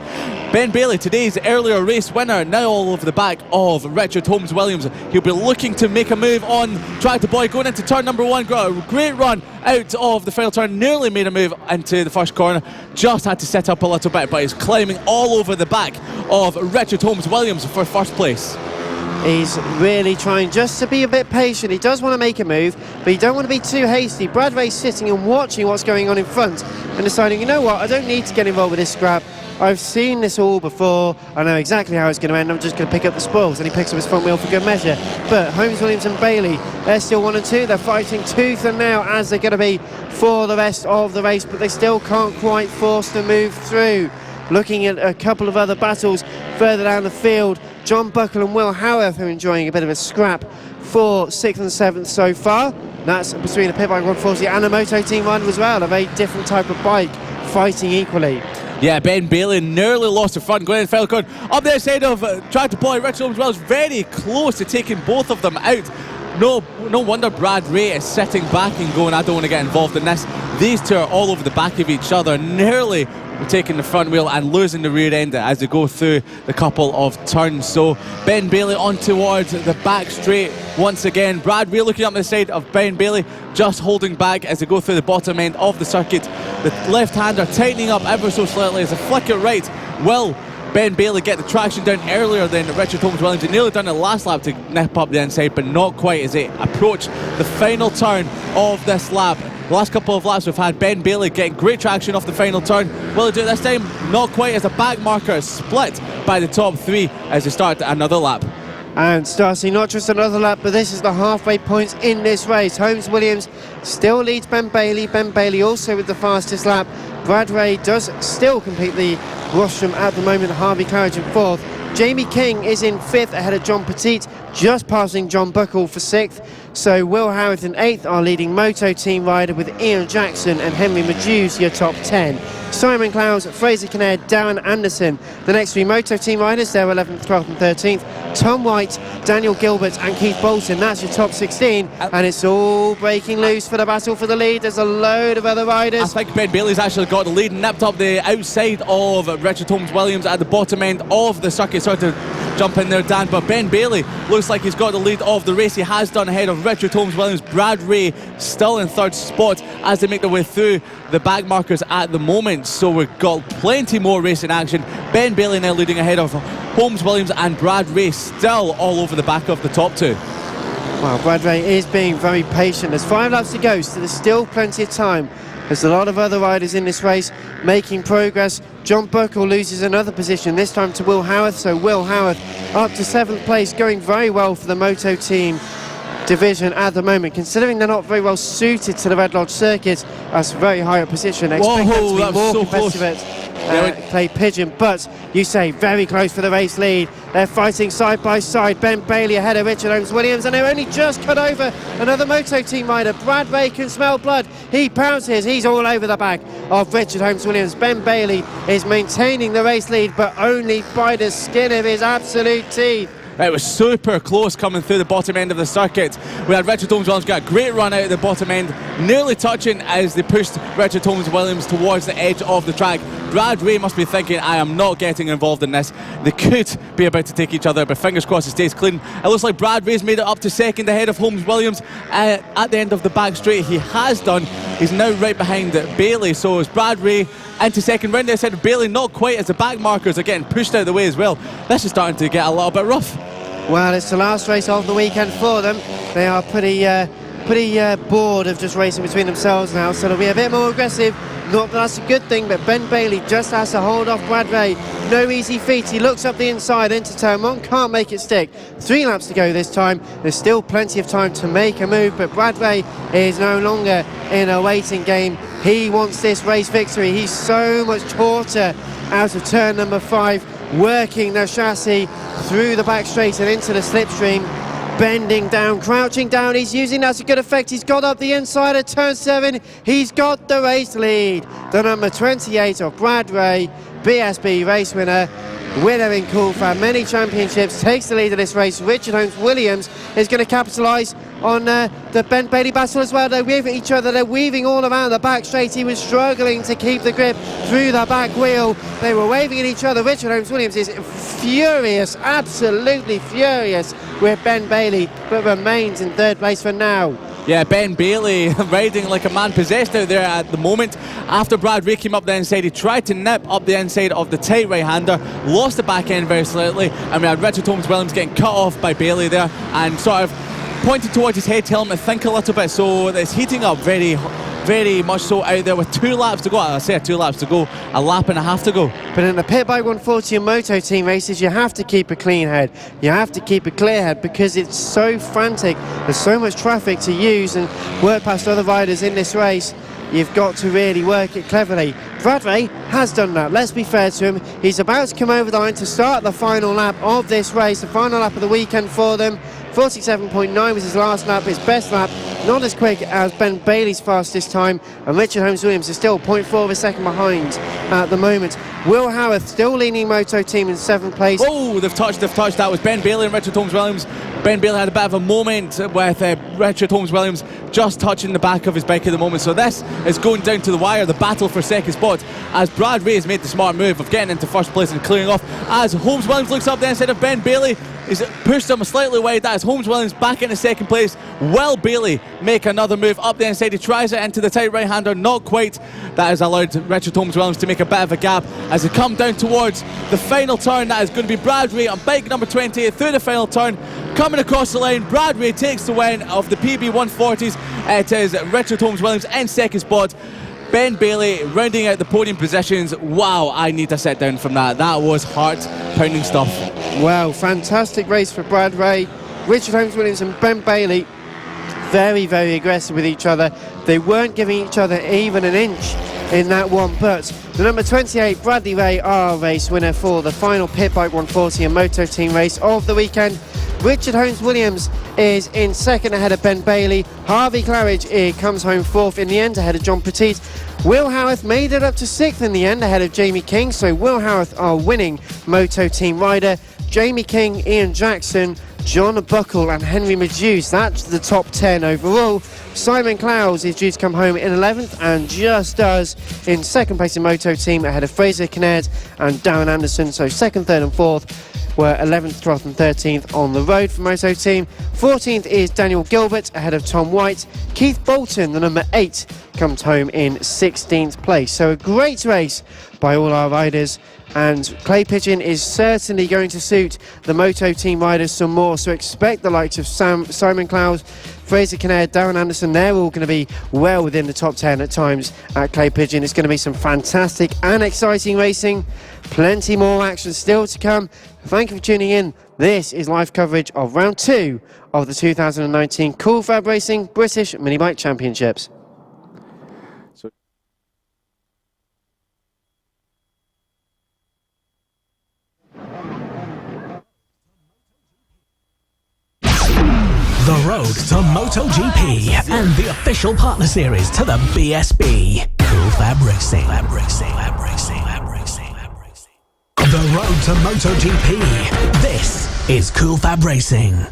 Ben Bailey, today's earlier race winner, now all over the back of Richard Holmes-Williams. He'll be looking to make a move on Tractor Boy going into turn number 1. Got a great run out of the final turn, nearly made a move into the first corner, just had to set up a little bit, but he's climbing all over the back of Richard Holmes-Williams for first place. He's really trying just to be a bit patient. He does want to make a move, but you don't want to be too hasty. Brad Ray's sitting and watching what's going on in front and deciding, you know what, I don't need to get involved with this scrap. I've seen this all before. I know exactly how it's going to end. I'm just going to pick up the spoils. And he picks up his front wheel for good measure. But Holmes, Williams and Bailey, they're still 1 and 2. They're fighting tooth and nail, as they're going to be for the rest of the race. But they still can't quite force the move through. Looking at a couple of other battles further down the field, John Buckle and Will Howarth are enjoying a bit of a scrap for 6th and 7th so far. That's between a pit bike 140 and a moto team rider as well. A very different type of bike, fighting equally. Yeah, Ben Bailey nearly lost the front. Glenn Falcon up the side of Tractor Boy. Richard Holmes Wells very close to taking both of them out. No wonder Brad Ray is sitting back and going, I don't want to get involved in this. These two are all over the back of each other, nearly taking the front wheel and losing the rear end as they go through the couple of turns. So Ben Bailey on towards the back straight once again. Brad Ray looking up the side of Ben Bailey, just holding back as they go through the bottom end of the circuit. The left-hander tightening up ever so slightly as they flick it right. Will Ben Bailey get the traction down earlier than Richard Holmes Williams? He nearly done the last lap to nip up the inside, but not quite as they approach the final turn of this lap. The last couple of laps we've had Ben Bailey getting great traction off the final turn. Will he do it this time? Not quite, as the back marker is split by the top three as they start another lap. And starting not just another lap, but this is the halfway point in this race. Holmes Williams still leads Ben Bailey. Ben Bailey also with the fastest lap. Brad Ray does still complete the rostrum at the moment. Harvey Claridge in 4th. Jamie King is in 5th ahead of John Petit, just passing John Buckle for 6th. So Will Howarth in 8th, our leading moto team rider, with Ian Jackson and Henry Majuse your top 10. Simon Clowes, Fraser Kinnaird, Darren Anderson. The next 3 moto team riders, they're 11th, 12th and 13th. Tom White, Daniel Gilbert and Keith Bolton. That's your top 16. And it's all breaking loose for the battle for the lead. There's a load of other riders. I think Ben Bailey's actually got the lead, nipped up the outside of Richard Holmes Williams at the bottom end of the circuit. Sorry to jump in there, Dan, but Ben Bailey looks like he's got the lead of the race. He has done ahead of Richard Holmes Williams. Brad Ray still in 3rd spot as they make their way through the back markers at the moment. So we've got plenty more racing action. Ben Bailey now leading ahead of Holmes Williams, and Brad Ray still all over the back of the top 2. Well, Brad Ray is being very patient. There's 5 laps to go, so there's still plenty of time. There's a lot of other riders in this race making progress. John Buckle loses another position, this time to Will Howarth. So Will Howarth up to 7th place, going very well for the moto team division at the moment, considering they're not very well suited to the Red Lodge circuit. That's a very high up position. Expect them to be more competitive at Clay Pigeon, but you say very close for the race lead. They're fighting side by side. Ben Bailey ahead of Richard Holmes Williams, and they're only just cut over another moto team rider. Brad Ray can smell blood. He pounces. He's all over the back of Richard Holmes Williams. Ben Bailey is maintaining the race lead, but only by the skin of his absolute teeth. It was super close coming through the bottom end of the circuit. We had Richard Holmes Williams get a great run out of the bottom end, nearly touching as they pushed Richard Holmes Williams towards the edge of the track. Brad Ray must be thinking, I am not getting involved in this. They could be about to take each other, but fingers crossed it stays clean. It looks like Brad Ray's made it up to 2nd ahead of Holmes Williams at the end of the back straight. He has done. He's now right behind Bailey. So it's Brad Ray into 2nd, round the side of Bailey, not quite, as the back markers are getting pushed out of the way as well. This is starting to get a little bit rough. Well, it's the last race of the weekend for them. They are pretty bored of just racing between themselves now, so they'll be a bit more aggressive. Not that that's a good thing, but Ben Bailey just has to hold off Brad Ray. No easy feat. He looks up the inside into turn 1, can't make it stick. 3 laps to go this time. There's still plenty of time to make a move, but Brad Ray is no longer in a waiting game. He wants this race victory. He's so much shorter out of turn number 5, working the chassis through the back straight and into the slipstream, bending down, crouching down. He's using that to good effect. He's got up the inside of turn 7. He's got the race lead. The number 28 of Brad Ray, BSB race winner in Cool Fab, many championships, takes the lead of this race. Richard Holmes Williams is going to capitalise on the Ben Bailey battle as well. They're weaving each other, they're weaving all around the back straight. He was struggling to keep the grip through the back wheel. They were waving at each other. Richard Holmes Williams is furious, absolutely furious with Ben Bailey, but remains in 3rd place for now. Yeah, Ben Bailey riding like a man possessed out there at the moment. After Brad Ray came up the inside, he tried to nip up the inside of the tight right-hander, lost the back end very slightly, and we had Richard Holmes-Williams getting cut off by Bailey there and sort of pointed towards his head, telling him to think a little bit. So it's heating up very much so out there with 2 laps to go. I say 2 laps to go, a lap and a half to go. But in the Pit Bike 140 and Moto Team races, you have to keep a clean head. You have to keep a clear head because it's so frantic. There's so much traffic to use and work past other riders in this race. You've got to really work it cleverly. Brad Ray has done that. Let's be fair to him. He's about to come over the line to start the final lap of this race, the final lap of the weekend for them. 47.9 was his last lap, his best lap. Not as quick as Ben Bailey's fastest time, and Richard Holmes-Williams is still 0.4 of a second behind at the moment. Will Howarth still leading Moto Team in 7th place. Oh, they've touched. That was Ben Bailey and Richard Holmes-Williams. Ben Bailey had a bit of a moment with Richard Holmes-Williams just touching the back of his bike at the moment. So this is going down to the wire, the battle for second spot, as Brad Ray has made the smart move of getting into first place and clearing off. As Holmes-Williams looks up the inside of Ben Bailey, he's pushed him slightly wide. That is Holmes-Williams back into second place. Will Bailey make another move up the inside? He tries it into the tight right-hander, not quite. That has allowed Richard Holmes-Williams to make a bit of a gap as they come down towards the final turn. That is going to be Brad Ray on bike number 28 through the final turn. Coming across the line, Brad Ray takes the win of the PB 140s. It is Richard Holmes-Williams in second spot. Ben Bailey rounding out the podium positions. Wow, I need to sit down from that. That was heart-pounding stuff. Wow, fantastic race for Brad Ray. Richard Holmes-Williams and Ben Bailey very aggressive with each other. They weren't giving each other even an inch in that one, but the number 28 Bradley Ray, our race winner for the final Pit Bike 140 and Moto Team race of the weekend. Richard Holmes-Williams is in second ahead of Ben Bailey. Harvey Claridge comes home fourth in the end ahead of John Petit. Will Howarth made it up to sixth in the end ahead of Jamie King, so Will Howarth our winning Moto Team rider. Jamie King, Ian Jackson, John Buckle and Henry Meduse, that's the top 10 overall. Simon Clowes is due to come home in 11th and just does in second place in Moto Team ahead of Fraser Kinnaird and Darren Anderson, so second, third and fourth were 11th, 12th and 13th on the road for Moto Team. 14th is Daniel Gilbert ahead of Tom White. Keith Bolton, the number 8, comes home in 16th place. So a great race by all our riders, and clay pigeon is certainly going to suit the Moto Team riders some more, so expect the likes of Simon Clowes, Fraser Kinnaird, Darren Anderson. They're all going to be well within the top 10 at times at clay pigeon. It's going to be some fantastic and exciting racing. Plenty more action still to come. Thank you for tuning in. This is live coverage of round 2 of the 2019 Cool FAB-Racing British Mini Bike Championships. The road to MotoGP and the official partner series to the BSB. Cool FAB-Racing. The road to MotoGP. This is Cool FAB-Racing.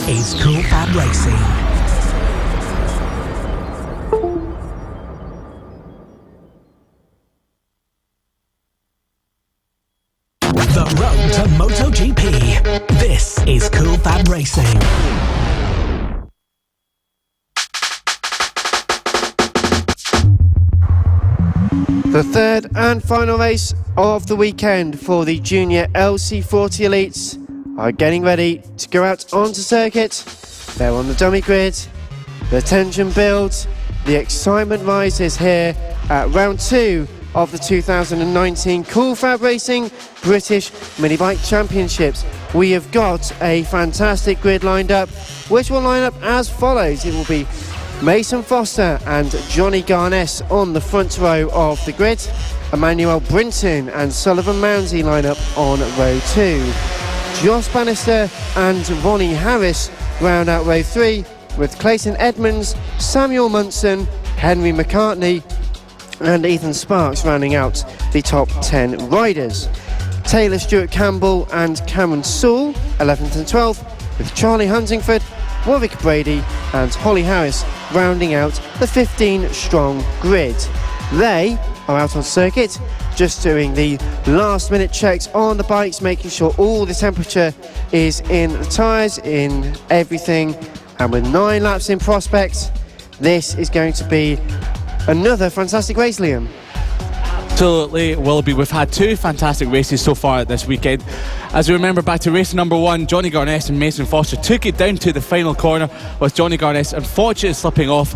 Is Cool FAB-Racing. The road to MotoGP. This is Cool FAB-Racing. The third and final race of the weekend for the Junior LC40 Elites are getting ready to go out onto circuit. They're on the dummy grid, the tension builds, the excitement rises here at round 2 of the 2019 FAB-Racing British Minibike Championships. We have got a fantastic grid lined up, which will line up as follows. It will be Mason Foster and Johnny Garness on the front row of the grid. Emmanuel Brinton and Sullivan Mounsey line up on row 2. Josh Bannister and Ronnie Harris round out row 3, with Clayton Edmonds, Samuel Munson, Henry McCartney and Ethan Sparks rounding out the top 10 riders. Taylor Stewart Campbell and Cameron Sewell 11th and 12th, with Charlie Huntingford, Warwick Brady and Holly Harris rounding out the 15 strong grid. They are out on circuit, just doing the last minute checks on the bikes, making sure all the temperature is in the tyres, in everything, and with 9 laps in prospect, this is going to be another fantastic race, Liam. Absolutely will be. We've had 2 fantastic races so far this weekend. As we remember back to race number 1, Johnny Garness and Mason Foster took it down to the final corner, with Johnny Garness unfortunately slipping off.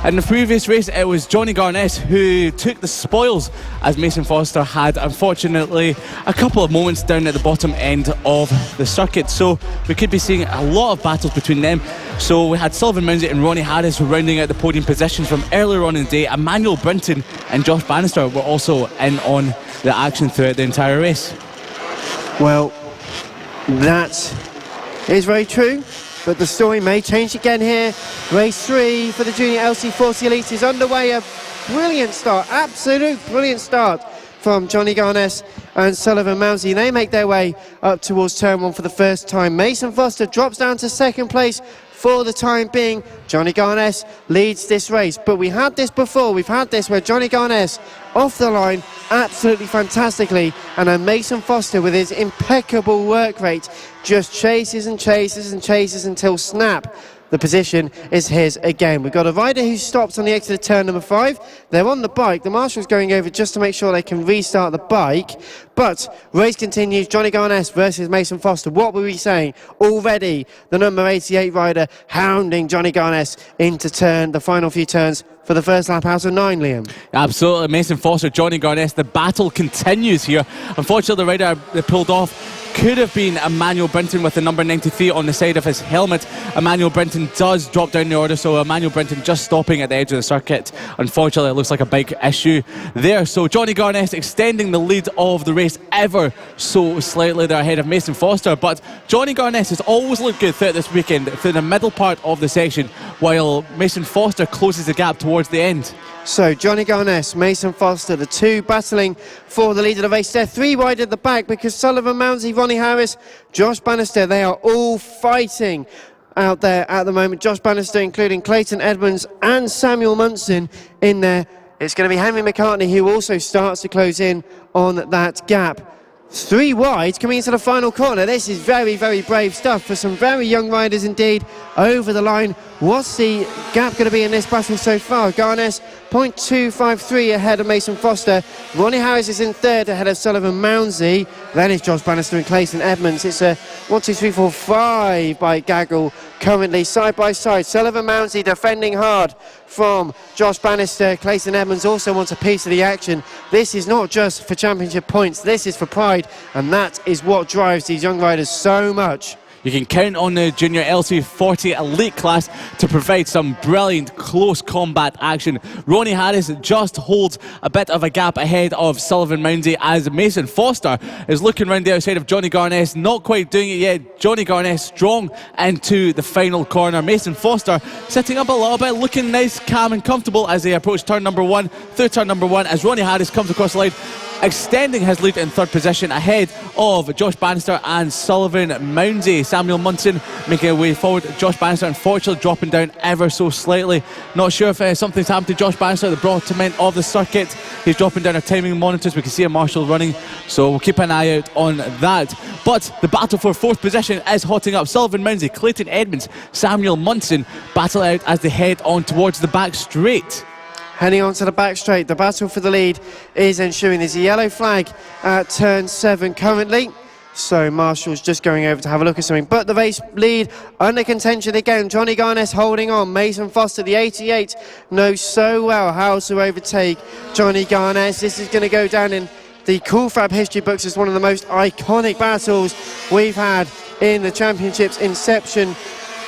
In the previous race, it was Johnny Garness who took the spoils, as Mason Foster had, unfortunately, a couple of moments down at the bottom end of the circuit. So we could be seeing a lot of battles between them. So we had Sullivan Mounsey and Ronnie Harris rounding out the podium positions from earlier on in the day. Emmanuel Brinton and Josh Bannister were also in on the action throughout the entire race. Well, that is very true, but the story may change again here. Race 3 for the Junior LC40 Elite is underway. A brilliant start, absolute brilliant start from Johnny Garness and Sullivan Mounsey. They make their way up towards turn 1 for the first time. Mason Foster drops down to second place for the time being. Johnny Garness leads this race, but we had this before. We've had this where Johnny Garness off the line absolutely fantastically, and then Mason Foster with his impeccable work rate just chases and chases and chases until snap. The position is his again. We've got a rider who stops on the exit of turn number 5. They're on the bike. The marshal's going over just to make sure they can restart the bike. But race continues. Johnny Garness versus Mason Foster. What were we saying? Already the number 88 rider hounding Johnny Garness into the final few turns for the first lap out of 9, Liam. Absolutely. Mason Foster, Johnny Garness. The battle continues here. Unfortunately, the rider that pulled off could have been Emmanuel Brinton with the number 93 on the side of his helmet. Emmanuel Brinton does drop down the order, so Emmanuel Brinton just stopping at the edge of the circuit. Unfortunately, it looks like a big issue there. So Johnny Garness extending the lead of the race ever so slightly. They're ahead of Mason Foster, but Johnny Garness has always looked good throughout this weekend through the middle part of the section, while Mason Foster closes the gap towards the end. So Johnny Garness, Mason Foster, the 2 battling for the lead of the race. They're 3 wide at the back because Sullivan Mounsey, Ronnie Harris, Josh Bannister, they are all fighting out there at the moment. Josh Bannister including Clayton Edmonds and Samuel Munson in there. It's going to be Henry McCartney who also starts to close in on that gap. 3 wide coming into the final corner. This is very, very brave stuff for some very young riders indeed over the line. What's the gap going to be in this battle so far? Garness 0.253 ahead of Mason Foster. Ronnie Harris is in third ahead of Sullivan Mounsey. Then it's Josh Bannister and Clayton Edmonds. It's a 1, 2, 3, 4, 5 by Gaggle currently side by side. Sullivan Mounsey defending hard from Josh Bannister. Clayton Edmonds also wants a piece of the action. This is not just for championship points, this is for pride, and that is what drives these young riders so much. You can count on the Junior LC40 Elite class to provide some brilliant close combat action. Ronnie Harris just holds a bit of a gap ahead of Sullivan Mounsey, as Mason Foster is looking round the outside of Johnny Garness, not quite doing it yet. Johnny Garness strong into the final corner. Mason Foster sitting up a little bit, looking nice, calm and comfortable as they approach turn number 1, through turn number 1, as Ronnie Harris comes across the line, extending his lead in third position ahead of Josh Bannister and Sullivan Mounsey. Samuel Munson making a way forward. Josh Bannister unfortunately dropping down ever so slightly. Not sure if something's happened to Josh Bannister at the bottom end of the circuit. He's dropping down our timing monitors. We can see a marshal running, so we'll keep an eye out on that. But the battle for fourth position is hotting up. Sullivan Mounsey, Clayton Edmonds, Samuel Munson battle out as they head on towards the back straight. heading on to the back straight. The battle for the lead is ensuing. There's a yellow flag at turn 7 currently. So Marshall's just going over to have a look at something. But the race lead under contention again. Johnny Garnes holding on. Mason Foster, the 88, knows so well how to overtake Johnny Garnes. This is going to go down in the Cool Fab history books as one of the most iconic battles we've had in the championship's inception.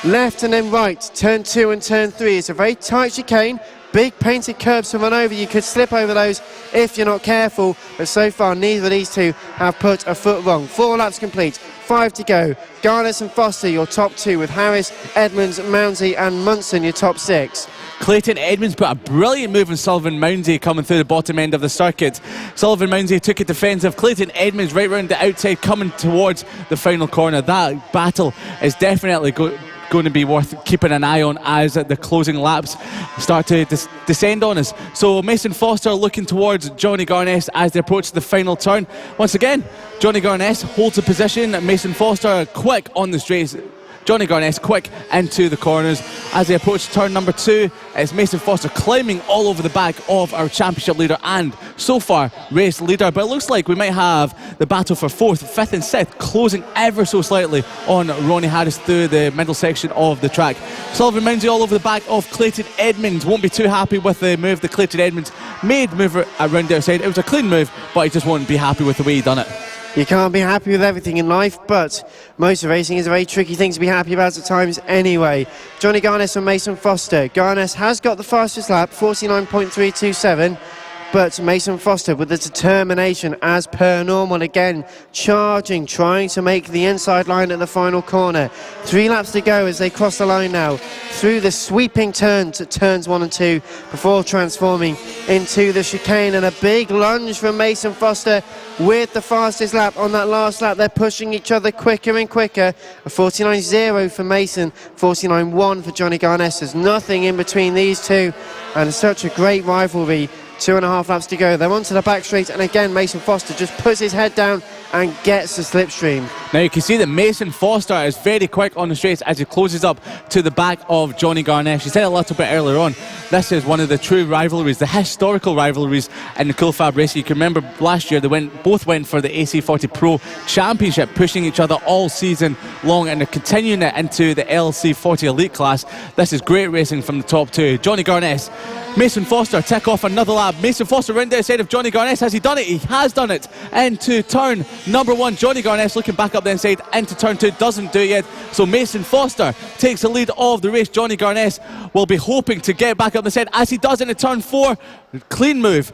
Left and then right, turn 2 and turn 3. It's a very tight chicane. Big painted curbs to run over. You could slip over those if you're not careful, but so far neither of these two have put a foot wrong. 4 laps complete, 5 to go. Garnes and Foster your top 2, with Harris, Edmonds, Mounsey and Munson your top 6. Clayton Edmonds put a brilliant move on Sullivan Mounsey coming through the bottom end of the circuit. Sullivan Mounsey took it defensive. Clayton Edmonds right round the outside coming towards the final corner. That battle is definitely going to be worth keeping an eye on as the closing laps start to descend on us. So Mason Foster looking towards Johnny Garnes as they approach the final turn. Once again, Johnny Garnes holds the position. Mason Foster quick on the straights. Johnny Garnes quick into the corners. As they approach turn number 2, it's Mason Foster climbing all over the back of our championship leader and so far race leader. But it looks like we might have the battle for 4th, 5th and 6th closing ever so slightly on Ronnie Harris through the middle section of the track. Sullivan Mounsey all over the back of Clayton Edmonds. Won't be too happy with the move that Clayton Edmonds made move around the outside. It was a clean move, but he just won't be happy with the way he done it. You can't be happy with everything in life, but motor racing is a very tricky thing to be happy about at times anyway. Johnny Garnes and Mason Foster. Garnes has got the fastest lap, 49.327, but Mason Foster with the determination as per normal again, charging, trying to make the inside line at the final corner. 3 laps to go as they cross the line now through the sweeping turns at turns 1 and 2 before transforming into the chicane, and a big lunge from Mason Foster with the fastest lap on that last lap. They're pushing each other quicker and quicker. A 49.0 for Mason, 49.1 for Johnny Garnes. There's nothing in between these two, and it's such a great rivalry. 2.5 laps to go. They're onto the back straight, and again Mason Foster just puts his head down and gets the slipstream. Now you can see that Mason Foster is very quick on the straights as he closes up to the back of Johnny Garnes. You said a little bit earlier on, this is one of the true rivalries, the historical rivalries in the Cool Fab Racing. You can remember last year they both went for the AC40 Pro Championship, pushing each other all season long, and they're continuing it into the LC40 Elite class. This is great racing from the top 2. Johnny Garnes, Mason Foster tick off another lap. Mason Foster round the outside of Johnny Garnes. Has he done it? He has done it. Into turn number 1. Johnny Garnes looking back up the inside into turn 2. Doesn't do it yet. So Mason Foster takes the lead of the race. Johnny Garnes will be hoping to get back up the side as he does into turn 4. Clean move,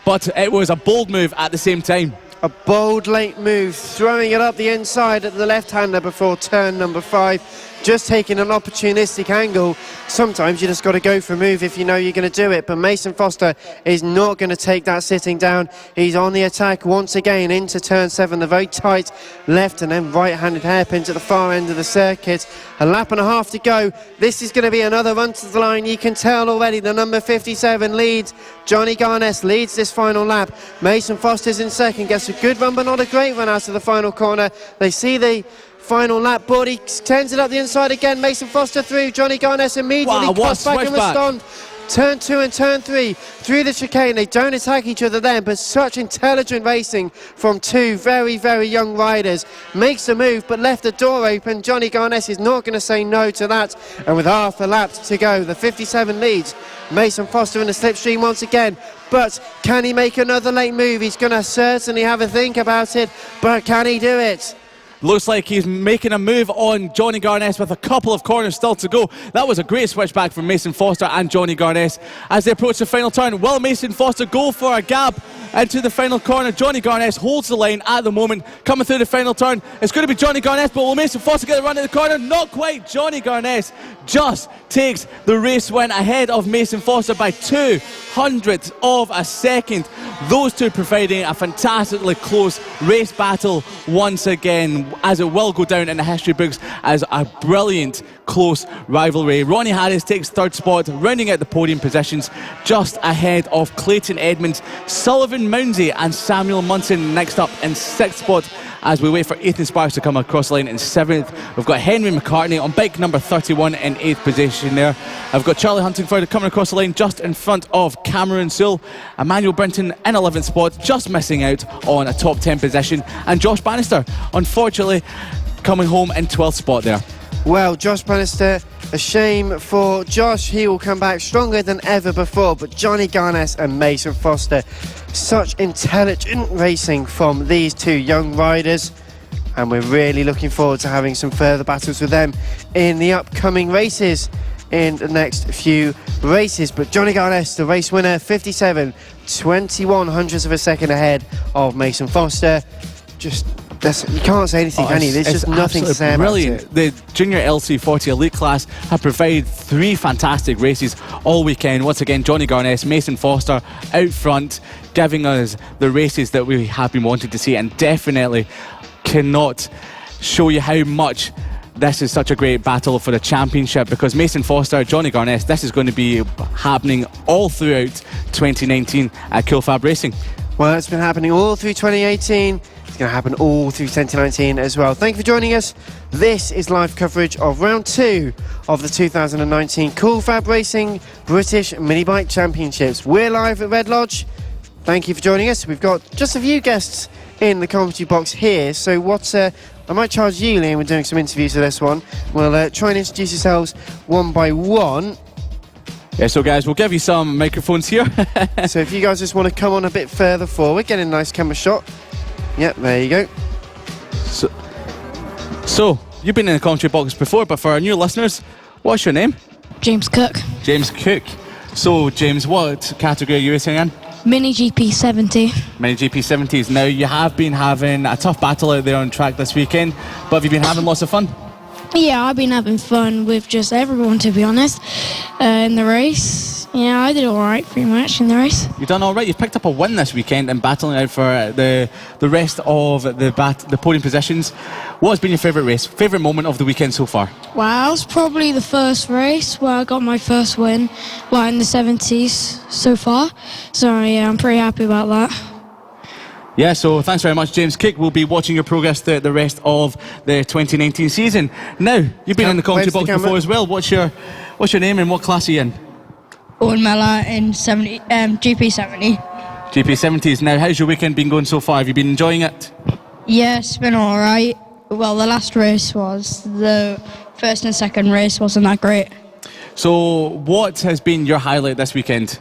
but it was a bold move at the same time. A bold late move, throwing it up the inside at the left-hander before turn number 5. Just taking an opportunistic angle. Sometimes you just got to go for a move if you know you're going to do it, but Mason Foster is not going to take that sitting down. He's on the attack once again into turn 7, the very tight left and then right-handed hairpins at the far end of the circuit. A lap and a half to go. This is going to be another run to the line. You can tell already the number 57 leads. Johnny Garnes leads this final lap. Mason Foster's in second, gets a good run but not a great run out of the final corner. They see the final lap, but he turns it up the inside again. Mason Foster through. Johnny Garnes immediately cross back and respond. Turn 2 and turn 3 through the chicane. They don't attack each other then, but such intelligent racing from 2 very, very young riders. Makes a move, but left the door open. Johnny Garnes is not going to say no to that. And with half a lap to go, the 57 leads. Mason Foster in the slipstream once again. But can he make another late move? He's going to certainly have a think about it, but can he do it? Looks like he's making a move on Johnny Garnes with a couple of corners still to go. That was a great switchback from Mason Foster and Johnny Garnes as they approach the final turn. Will Mason Foster go for a gap into the final corner? Johnny Garnes holds the line at the moment. Coming through the final turn, it's going to be Johnny Garnes, but will Mason Foster get the run in the corner? Not quite. Johnny Garnes just takes the race win ahead of Mason Foster by 200ths of a second. Those two providing a fantastically close race battle once again, as it will go down in the history books as a brilliant close rivalry. Ronnie Harris takes 3rd spot, rounding out the podium positions just ahead of Clayton Edmonds. Sullivan Mounsey and Samuel Munson next up in 6th spot as we wait for Ethan Sparks to come across the line in 7th. We've got Henry McCartney on bike number 31 in 8th position there. I've got Charlie Huntingford coming across the line just in front of Cameron Sewell. Emmanuel Brinton in 11th spot, just missing out on a top 10 position. And Josh Bannister, unfortunately, coming home in 12th spot there. Well, Josh Bannister, a shame for Josh. He will come back stronger than ever before. But Johnny Garnes and Mason Foster, such intelligent racing from these two young riders. And we're really looking forward to having some further battles with them in the upcoming races, in the next few races. But Johnny Garnes, the race winner, 57, 21 hundredths of a second ahead of Mason Foster. Just... you can't say anything, can you? There's just nothing to say brilliant. about it. The Junior LC40 Elite class have provided 3 fantastic races all weekend. Once again, Johnny Garnes, Mason Foster out front, giving us the races that we have been wanting to see, and definitely cannot show you how much this is such a great battle for the championship, because Mason Foster, Johnny Garnes, this is going to be happening all throughout 2019 at FAB-Racing. Well, it's been happening all through 2018. It's going to happen all through 2019 as well. Thank you for joining us. This is live coverage of round 2 of the 2019 FAB-Racing British Mini Bike Championships. We're live at Red Lodge. Thank you for joining us. We've got just a few guests in the commentary box here. So I might charge you, Liam, with doing some interviews for this one. We'll try and introduce yourselves one by one. Yeah, so guys, we'll give you some microphones here. So if you guys just want to come on a bit further forward, get a nice camera shot. Yep, there you go. So, you've been in the commentary box before, but for our new listeners, what's your name? James Cook. James Cook. So, James, what category are you racing in? Mini GP 70. Mini GP 70s. Now, you have been having a tough battle out there on track this weekend, but have you been having lots of fun? Yeah, I've been having fun with just everyone, to be honest, in the race. Yeah, I did alright pretty much in the race. You've done alright. You've picked up a win this weekend and battling out for the rest of the podium positions. What has been your favourite race? Favourite moment of the weekend so far? Well, it was probably the first race where I got my first win, in the 70s so far. So yeah, I'm pretty happy about that. Yeah, so thanks very much, James Cook. We'll be watching your progress throughout the rest of the 2019 season. Now, you've been in the commentary box before as well. What's your name and what class are you in? Owen Miller in GP 70. GP 70s. Now, how's your weekend been going so far? Have you been enjoying it? Yeah, it's been alright. Well, the last race was, the first and second race wasn't that great. So, what has been your highlight this weekend?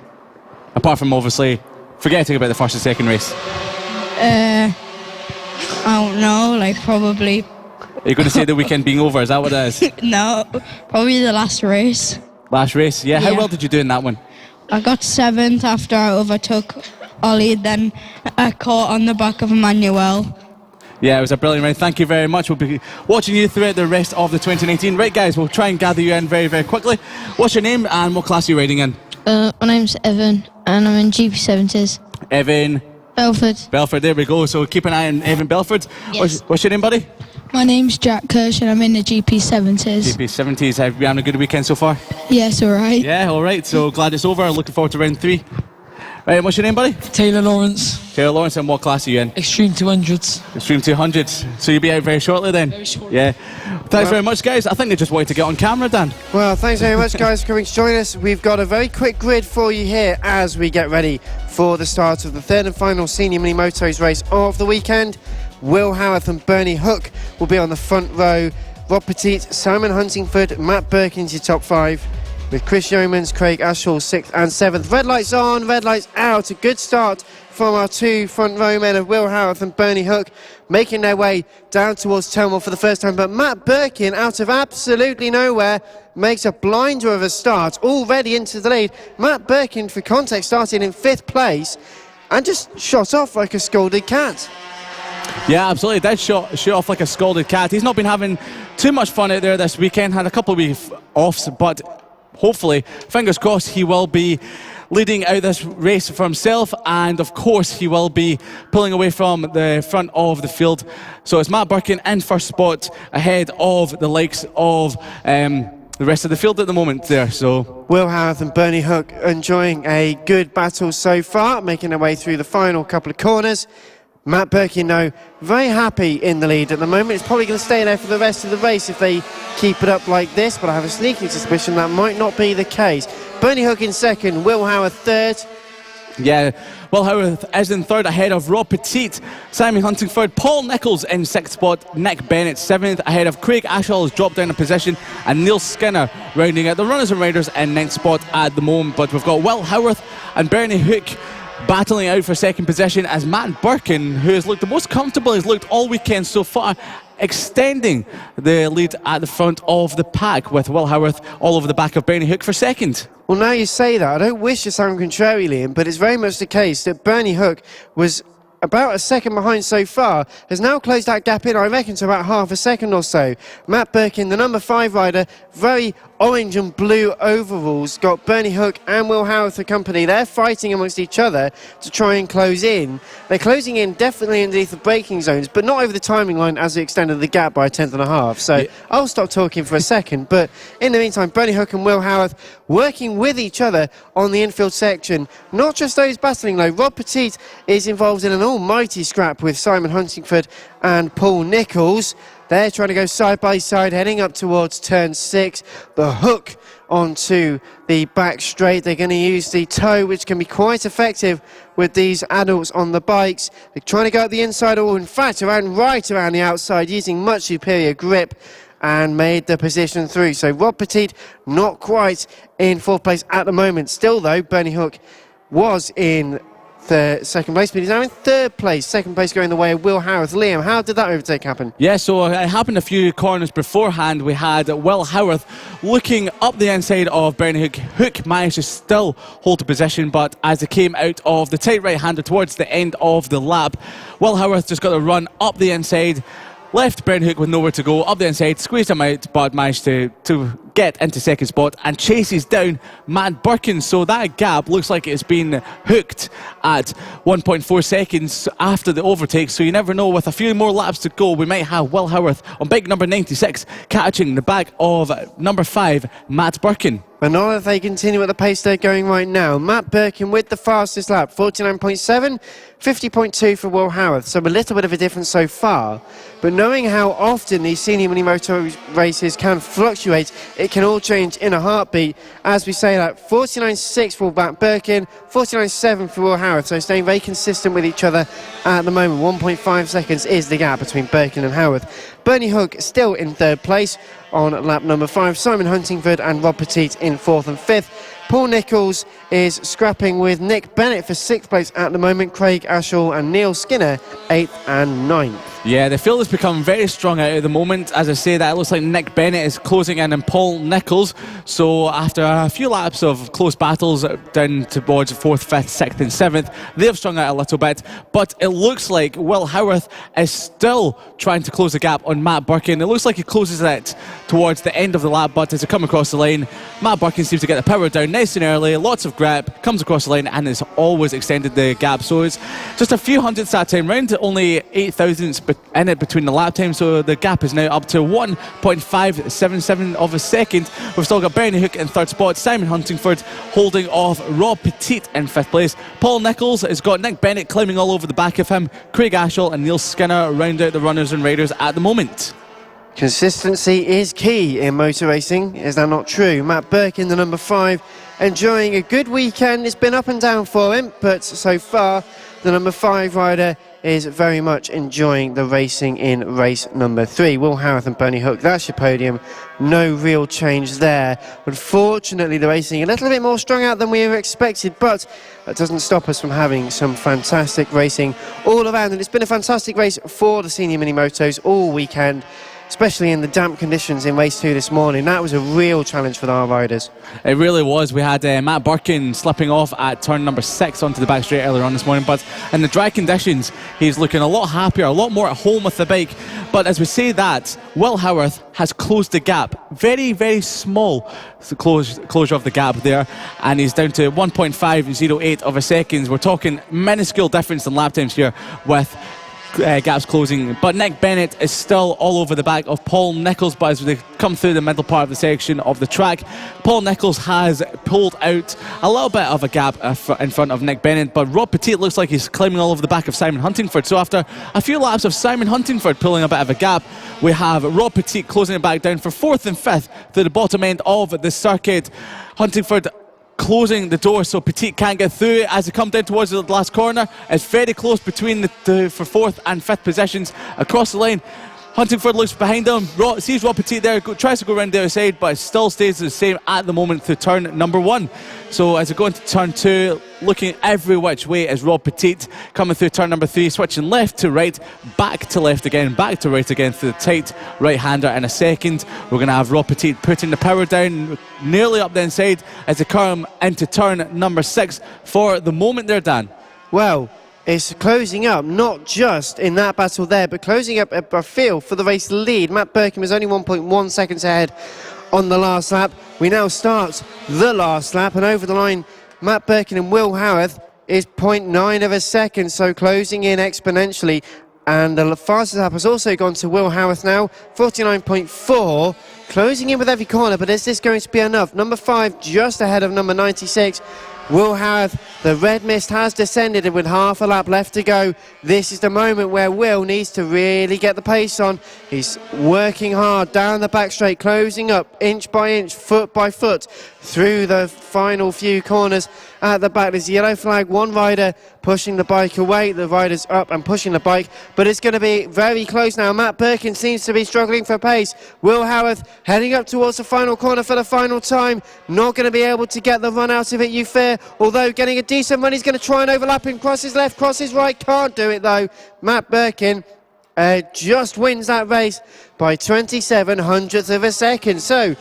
Apart from obviously forgetting about the first and second race. I don't know, probably... Are you going to say the weekend being over? Is that what it is? No, probably the last race. Last race? Yeah. How well did you do in that one? I got 7th after I overtook Ollie, then I caught on the back of Emmanuel. Yeah, it was a brilliant round. Thank you very much. We'll be watching you throughout the rest of the 2019. Right, guys, we'll try and gather you in very, very quickly. What's your name and what class are you riding in? My name's Evan, and I'm in GP 70s. Evan... Belford, there we go. So keep an eye on Evan Belford. Yes. What's your name, buddy? My name's Jack Kirsch and I'm in the GP 70s. GP 70s. Have you had a good weekend so far? Yes, alright. Yeah, alright. So glad it's over. Looking forward to round 3. Right, what's your name, buddy? Taylor Lawrence. Taylor Lawrence, and what class are you in? Extreme 200s. Extreme 200s. So you'll be out very shortly then? Very shortly. Yeah. Thanks very much, guys. I think they just wanted to get on camera, Dan. Well, thanks very much, guys, for coming to join us. We've got a very quick grid for you here as we get ready for the start of the third and final senior mini motos race of the weekend. Will Howarth and Bernie Hook will be on the front row. Rob Petit, Simon Huntingford, Matt Birkin's your top 5, with Chris Yeomans, Craig Ashall 6th and 7th. Red lights on, red lights out. A good start from our 2 front row men of Will Howarth and Bernie Hook, making their way down towards Telmore for the first time. But Matt Birkin, out of absolutely nowhere, makes a blinder of a start, already into the lead. Matt Birkin, for context, started in 5th place and just shot off like a scalded cat. Yeah, absolutely. Did shoot off like a scalded cat. He's not been having too much fun out there this weekend. Had a couple of wee offs, but hopefully, fingers crossed, he will be leading out this race for himself, and of course he will be pulling away from the front of the field. So it's Matt Birkin in first spot ahead of the likes of the rest of the field at the moment there. So Will Howarth and Bernie Hook enjoying a good battle so far, making their way through the final couple of corners. Matt Birkin, though, very happy in the lead at the moment. It's probably going to stay there for the rest of the race if they keep it up like this, but I have a sneaking suspicion that might not be the case. Bernie Hook in second, Will Howard third. Yeah, Will Howard is in third ahead of Rob Petit, Simon Huntingford, Paul Nichols in sixth spot, Nick Bennett seventh ahead of Craig Ashall has dropped down a position, and Neil Skinner rounding out the runners and riders in ninth spot at the moment. But we've got Will Howard and Bernie Hook battling out for second position, as Matt Birkin, who has looked the most comfortable, has looked all weekend so far, extending the lead at the front of the pack, with Will Howard all over the back of Bernie Hook for second. Well, now you say that, I don't wish to sound contrary, Liam, but it's very much the case that Bernie Hook was about a second behind so far, has now closed that gap in, I reckon, to about half a second or so. Matt Birkin, the number 5 rider, very orange and blue overalls, got Bernie Hook and Will Howard for company. They're fighting amongst each other to try and close in. They're closing in definitely underneath the braking zones, but not over the timing line as we extended the gap by a tenth and a half. So yeah. I'll stop talking for a second, but in the meantime, Bernie Hook and Will Howard working with each other on the infield section. Not just those battling though. Rob Petit is involved in an almighty scrap with Simon Huntingford and Paul Nichols. They're trying to go side by side, heading up towards turn 6. The hook onto the back straight. They're going to use the toe, which can be quite effective with these adults on the bikes. They're trying to go up the inside, or in fact right around the outside, using much superior grip, and made the position through. So Rob Petit not quite in fourth place at the moment. Still though, Bernie Hook was in second place, but he's now in third place. Second place going the way of Will Howard. Liam, how did that overtake happen? Yeah, so it happened a few corners beforehand. We had Will Howard looking up the inside of Bernie Hook. Hook managed to still hold the position, but as it came out of the tight right-hander towards the end of the lap, Will Howard just got to run up the inside, left Bernie Hook with nowhere to go, up the inside, squeezed him out, but managed to get into second spot and chases down Matt Birkin. So that gap looks like it's been hooked at 1.4 seconds after the overtake. So you never know, with a few more laps to go, we might have Will Howard on bike number 96 catching the back of number 5, Matt Birkin. But not if they continue at the pace they're going right now. Matt Birkin with the fastest lap, 49.7, 50.2 for Will Howard. So a little bit of a difference so far. But knowing how often these senior mini motor races can fluctuate, it can all change in a heartbeat. As we say that, 49.6 for Matt Birkin, 49.7 for Will Howard. So staying very consistent with each other at the moment. 1.5 seconds is the gap between Birkin and Howard. Bernie Hook still in third place on lap number 5. Simon Huntingford and Rob Petit in 4th and 5th. Paul Nichols is scrapping with Nick Bennett for 6th place at the moment. Craig Ashall and Neil Skinner 8th and 9th. Yeah, the field has become very strong out at the moment. As I say that, it looks like Nick Bennett is closing in and Paul Nichols. So after a few laps of close battles down towards 4th, 5th, 6th and 7th, they've strung out a little bit. But it looks like Will Howard is still trying to close the gap on Matt Birkin. It looks like he closes it towards the end of the lap, but as they come across the line, Matt Birkin seems to get the power down nice and early, lots of grip, comes across the line and has always extended the gap. So it's just a few hundredths that time round, only 8 thousandths in it between the lap time, so the gap is now up to 1.577 of a second. We've still got Bernie Hook in third spot, Simon Huntingford holding off Rob Petit in 5th place. Paul Nichols has got Nick Bennett climbing all over the back of him. Craig Ashall and Neil Skinner round out the runners and riders at the moment. Consistency is key in motor racing, is that not true? Matt Birkin, the number 5, enjoying a good weekend. It's been up and down for him, but so far the number 5 rider is very much enjoying the racing in race number 3. Will Howard and Bernie Hook, that's your podium. No real change there. Unfortunately, the racing a little bit more strung out than we ever expected, but that doesn't stop us from having some fantastic racing all around. And it's been a fantastic race for the senior mini motos all weekend, especially in the damp conditions in race 2 this morning. That was a real challenge for our riders. It really was. We had Matt Birkin slipping off at turn number 6 onto the back straight earlier on this morning, but in the dry conditions he's looking a lot happier, a lot more at home with the bike. But as we say that, Will Howard has closed the gap, very, very small closure of the gap there, and he's down to 1.508 of a second. We're talking minuscule difference in lap times here with gaps closing, but Nick Bennett is still all over the back of Paul Nicholls. But as they come through the middle part of the section of the track, Paul Nicholls has pulled out a little bit of a gap in front of Nick Bennett, but Rob Petit looks like he's climbing all over the back of Simon Huntingford. So after a few laps of Simon Huntingford pulling a bit of a gap, we have Rob Petit closing it back down for 4th and 5th to the bottom end of the circuit. Huntingford closing the door so Petit can't get through as they come down towards the last corner. It's very close between the two for 4th and 5th positions across the lane. Huntingford looks behind him, sees Rob Petit there, tries to go around the other side, but it still stays the same at the moment through turn number 1. So as they go into turn 2, looking every which way is Rob Petit, coming through turn number 3, switching left to right, back to left again, back to right again through the tight right-hander in a second. We're going to have Rob Petit putting the power down nearly up the inside as they come into turn number 6 for the moment there, Dan. Well, it's closing up, not just in that battle there, but closing up a field for the race lead. Matt Birkin was only 1.1 seconds ahead on the last lap. We now start the last lap, and over the line, Matt Birkin and Will Howarth is 0.9 of a second, so closing in exponentially. And the fastest lap has also gone to Will Howarth now, 49.4, closing in with every corner, but is this going to be enough? Number 5 just ahead of number 96. Will Howarth, the red mist has descended, and with half a lap left to go, this is the moment where Will needs to really get the pace on. He's working hard down the back straight, closing up inch by inch, foot by foot through the final few corners at the back. There's a yellow flag, one rider pushing the bike away, the rider's up and pushing the bike, but it's going to be very close now. Matt Birkin seems to be struggling for pace. Will Howarth heading up towards the final corner for the final time, not going to be able to get the run out of it, you fear, although getting a decent run. He's going to try and overlap him, cross his left, cross his right, can't do it though. Matt Birkin just wins that race by 27 hundredths of a second. So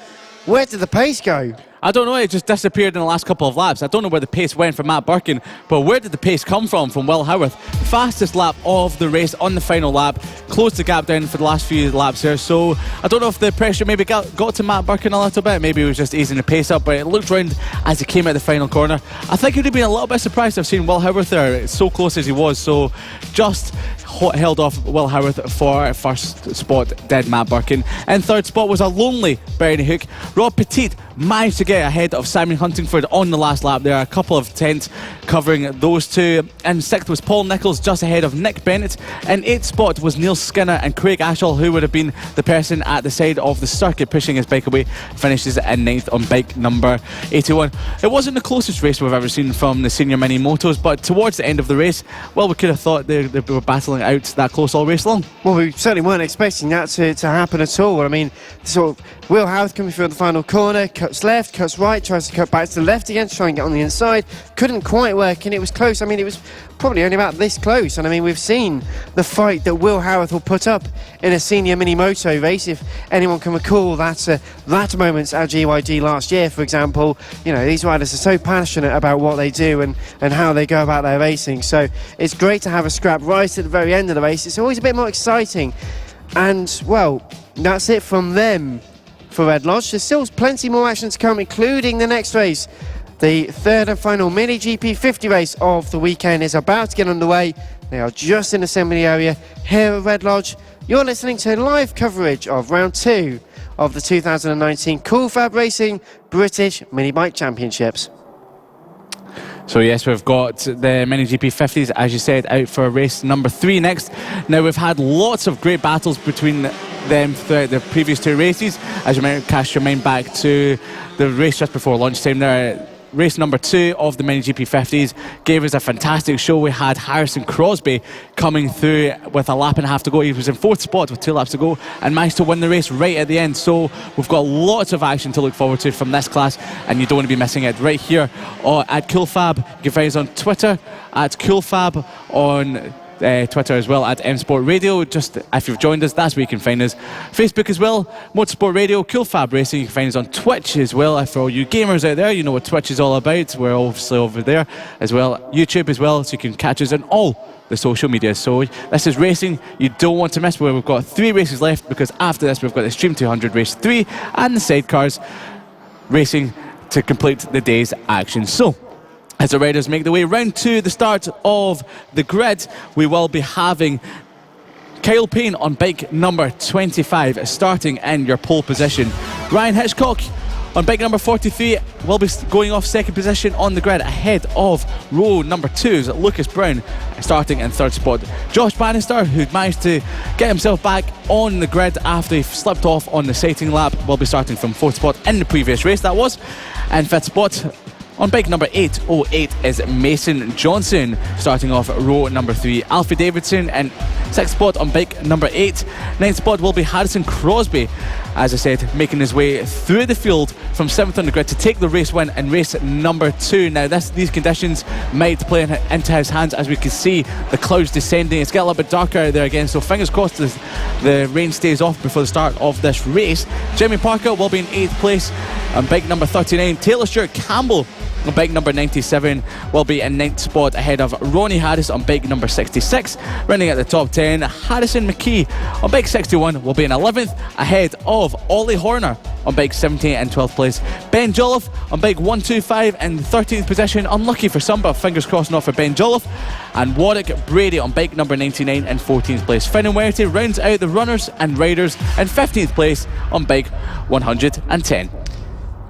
where did the pace go? I don't know, it just disappeared in the last couple of laps. I don't know where the pace went for Matt Birkin, but where did the pace come from Will Howarth? Fastest lap of the race on the final lap, closed the gap down for the last few laps here. So I don't know if the pressure maybe got to Matt Birkin a little bit, maybe he was just easing the pace up, but it looked round as he came out the final corner. I think he'd have been a little bit surprised to have seen Will Howarth there, so close as he was. So just held off Will Howarth for first spot, did Matt Birkin. In third spot was a lonely Bernie Hook. Rob Petit managed to get ahead of Simon Huntingford on the last lap. There are a couple of tenths covering those two. And sixth was Paul Nicholls, just ahead of Nick Bennett. In eighth spot was Neil Skinner and Craig Ashall, who would have been the person at the side of the circuit pushing his bike away. Finishes in ninth on bike number 81. It wasn't the closest race we've ever seen from the senior mini motos, but towards the end of the race, well, we could have thought they were battling out that close all race long. Well, we certainly weren't expecting that to happen at all. I mean, sort of Will Howarth coming through the final corner, cuts left, cuts right, tries to cut back to the left again to try and get on the inside. Couldn't quite work, and it was close. I mean, it was probably only about this close. And I mean, we've seen the fight that Will Howarth will put up in a senior mini moto race. If anyone can recall that moment at GYD last year, for example, you know, these riders are so passionate about what they do and how they go about their racing. So it's great to have a scrap right at the very end of the race. It's always a bit more exciting. And, well, that's it from them for Red Lodge. There's still plenty more action to come, including the next race. The third and final Mini GP 50 race of the weekend is about to get underway. They are just in the assembly area here at Red Lodge. You're listening to live coverage of round 2 of the 2019 FAB-Racing British Mini Bike Championships. So yes, we've got the Mini GP 50s, as you said, out for race number 3 next. Now, we've had lots of great battles between them throughout the previous 2 races. As you might cast your mind back to the race just before lunchtime there, race number 2 of the Mini GP 50s gave us a fantastic show. We had Harrison Crosby coming through with a lap and a half to go. He was in 4th spot with 2 laps to go and managed to win the race right at the end. So we've got lots of action to look forward to from this class, and you don't want to be missing it right here at CoolFab. You can find us on Twitter at CoolFab, on Twitter as well at M Sport Radio. Just if you've joined us, that's where you can find us. Facebook as well, Motorsport Radio, FAB-Racing. You can find us on Twitch as well. For all you gamers out there, you know what Twitch is all about. We're obviously over there as well. YouTube as well, so you can catch us on all the social media. So this is racing you don't want to miss, where we've got 3 races left, because after this we've got the Stream 200 race 3 and the sidecars racing to complete the day's action. So as the riders make their way round to the start of the grid, we will be having Kyle Payne on bike number 25, starting in your pole position. Ryan Hitchcock on bike number 43 will be going off second position on the grid, ahead of row number 2's Lucas Brown, starting in third spot. Josh Bannister, who managed to get himself back on the grid after he slipped off on the sighting lap, will be starting from fourth spot in the previous race, that was. And fifth spot on bike number 808 is Mason Johnson, starting off row number 3. Alfie Davidson in sixth spot on bike number 8. Ninth spot will be Harrison Crosby, as I said, making his way through the field from 7th on the grid to take the race win in race number 2. Now these conditions might play into his hands, as we can see the clouds descending. It's getting a little bit darker out there again, so fingers crossed the rain stays off before the start of this race. Jimmy Parker will be in 8th place on bike number 39. Taylor Stewart Campbell on bike number 97 will be in 9th spot, ahead of Ronnie Harris on bike number 66. Running at the top 10, Harrison McKee on bike 61 will be in 11th, ahead of Ollie Horner on bike 17 and 12th place. Ben Jolliffe on bike 125 in 13th position. Unlucky for some, but fingers crossed not for Ben Jolliffe. And Warwick Brady on bike number 99 in 14th place. Finn O'Werty rounds out the runners and riders in 15th place on bike 110.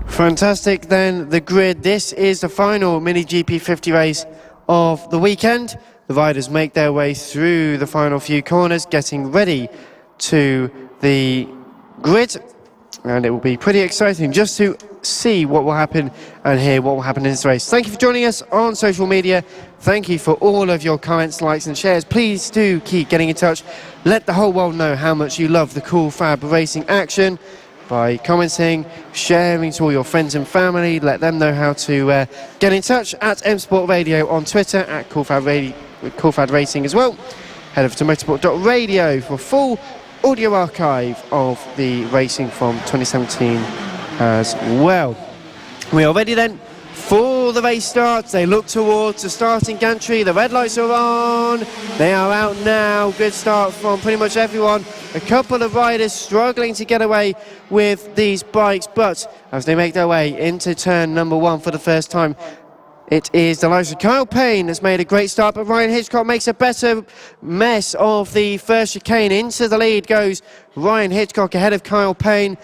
Fantastic then, the grid. This is the final Mini GP 50 race of the weekend. The riders make their way through the final few corners, getting ready to the grid. And it will be pretty exciting just to see what will happen and hear what will happen in this race. Thank you for joining us on social media. Thank you for all of your comments, likes and shares. Please do keep getting in touch. Let the whole world know how much you love the cool FAB Racing action by commenting, sharing to all your friends and family. Let them know how to get in touch at M Sport Radio on Twitter, at Cool FAB Racing as well. Head over to motorsport.radio for a full audio archive of the racing from 2017 as well. We are ready then for the race starts. They look towards the starting gantry. The red lights are on. They are out now. Good start from pretty much everyone. A couple of riders struggling to get away with these bikes, but as they make their way into turn number 1 for the first time, it is the likes of Kyle Payne that's made a great start, but Ryan Hitchcock makes a better mess of the first chicane. Into the lead goes Ryan Hitchcock ahead of Kyle Payne.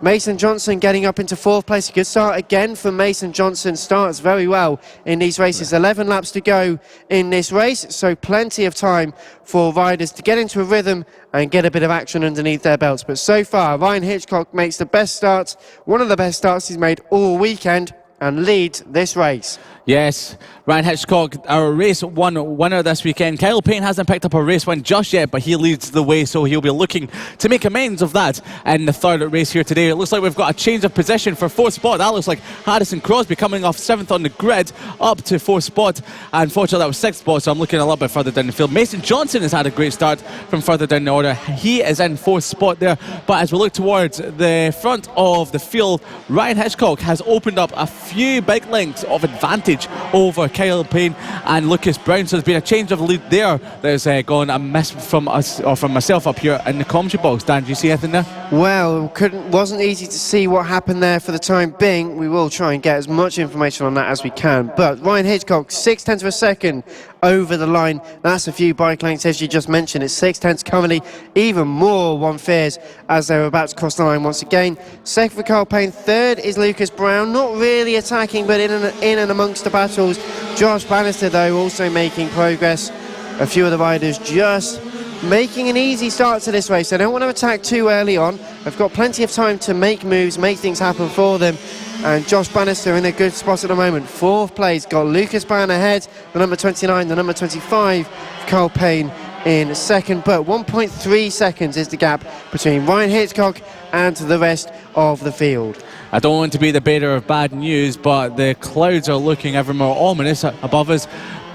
Mason Johnson getting up into 4th place. A good start again for Mason Johnson. Starts very well in these races. 11 laps to go in this race, so plenty of time for riders to get into a rhythm and get a bit of action underneath their belts. But so far, Ryan Hitchcock makes the best start, one of the best starts he's made all weekend, and leads this race. Yes, Ryan Hitchcock, our race 1 winner this weekend. Kyle Payne hasn't picked up a race win just yet, but he leads the way, so he'll be looking to make amends of that in the third race here today. It looks like we've got a change of position for 4th spot. That looks like Harrison Crosby coming off 7th on the grid up to 4th spot. Unfortunately, that was 6th spot, so I'm looking a little bit further down the field. Mason Johnson has had a great start from further down the order. He is in 4th spot there, but as we look towards the front of the field, Ryan Hitchcock has opened up a few bike lengths of advantage over Kyle Payne and Lucas Brown, so there's been a change of lead there that has gone amiss from us, or from myself up here in the commentary box. Dan, do you see anything there? Well, wasn't easy to see what happened there for the time being. We will try and get as much information on that as we can, but Ryan Hitchcock 0.6 of a second over the line. That's a few bike lengths, as you just mentioned. It's 0.6 currently, even more, one fears, as they're about to cross the line once again. Second for Kyle Payne. Third is Lucas Brown, not really attacking, but in and amongst the battles. Josh Bannister, though, also making progress. A few of the riders just making an easy start to this race. They don't want to attack too early on. They've got plenty of time to make moves, make things happen for them. And Josh Bannister in a good spot at the moment. 4th place, got Lucas Brown ahead, the number 29, the number 25, Kyle Payne in 2nd. But 1.3 seconds is the gap between Ryan Hitchcock and the rest of the field. I don't want to be the bearer of bad news, but the clouds are looking ever more ominous above us.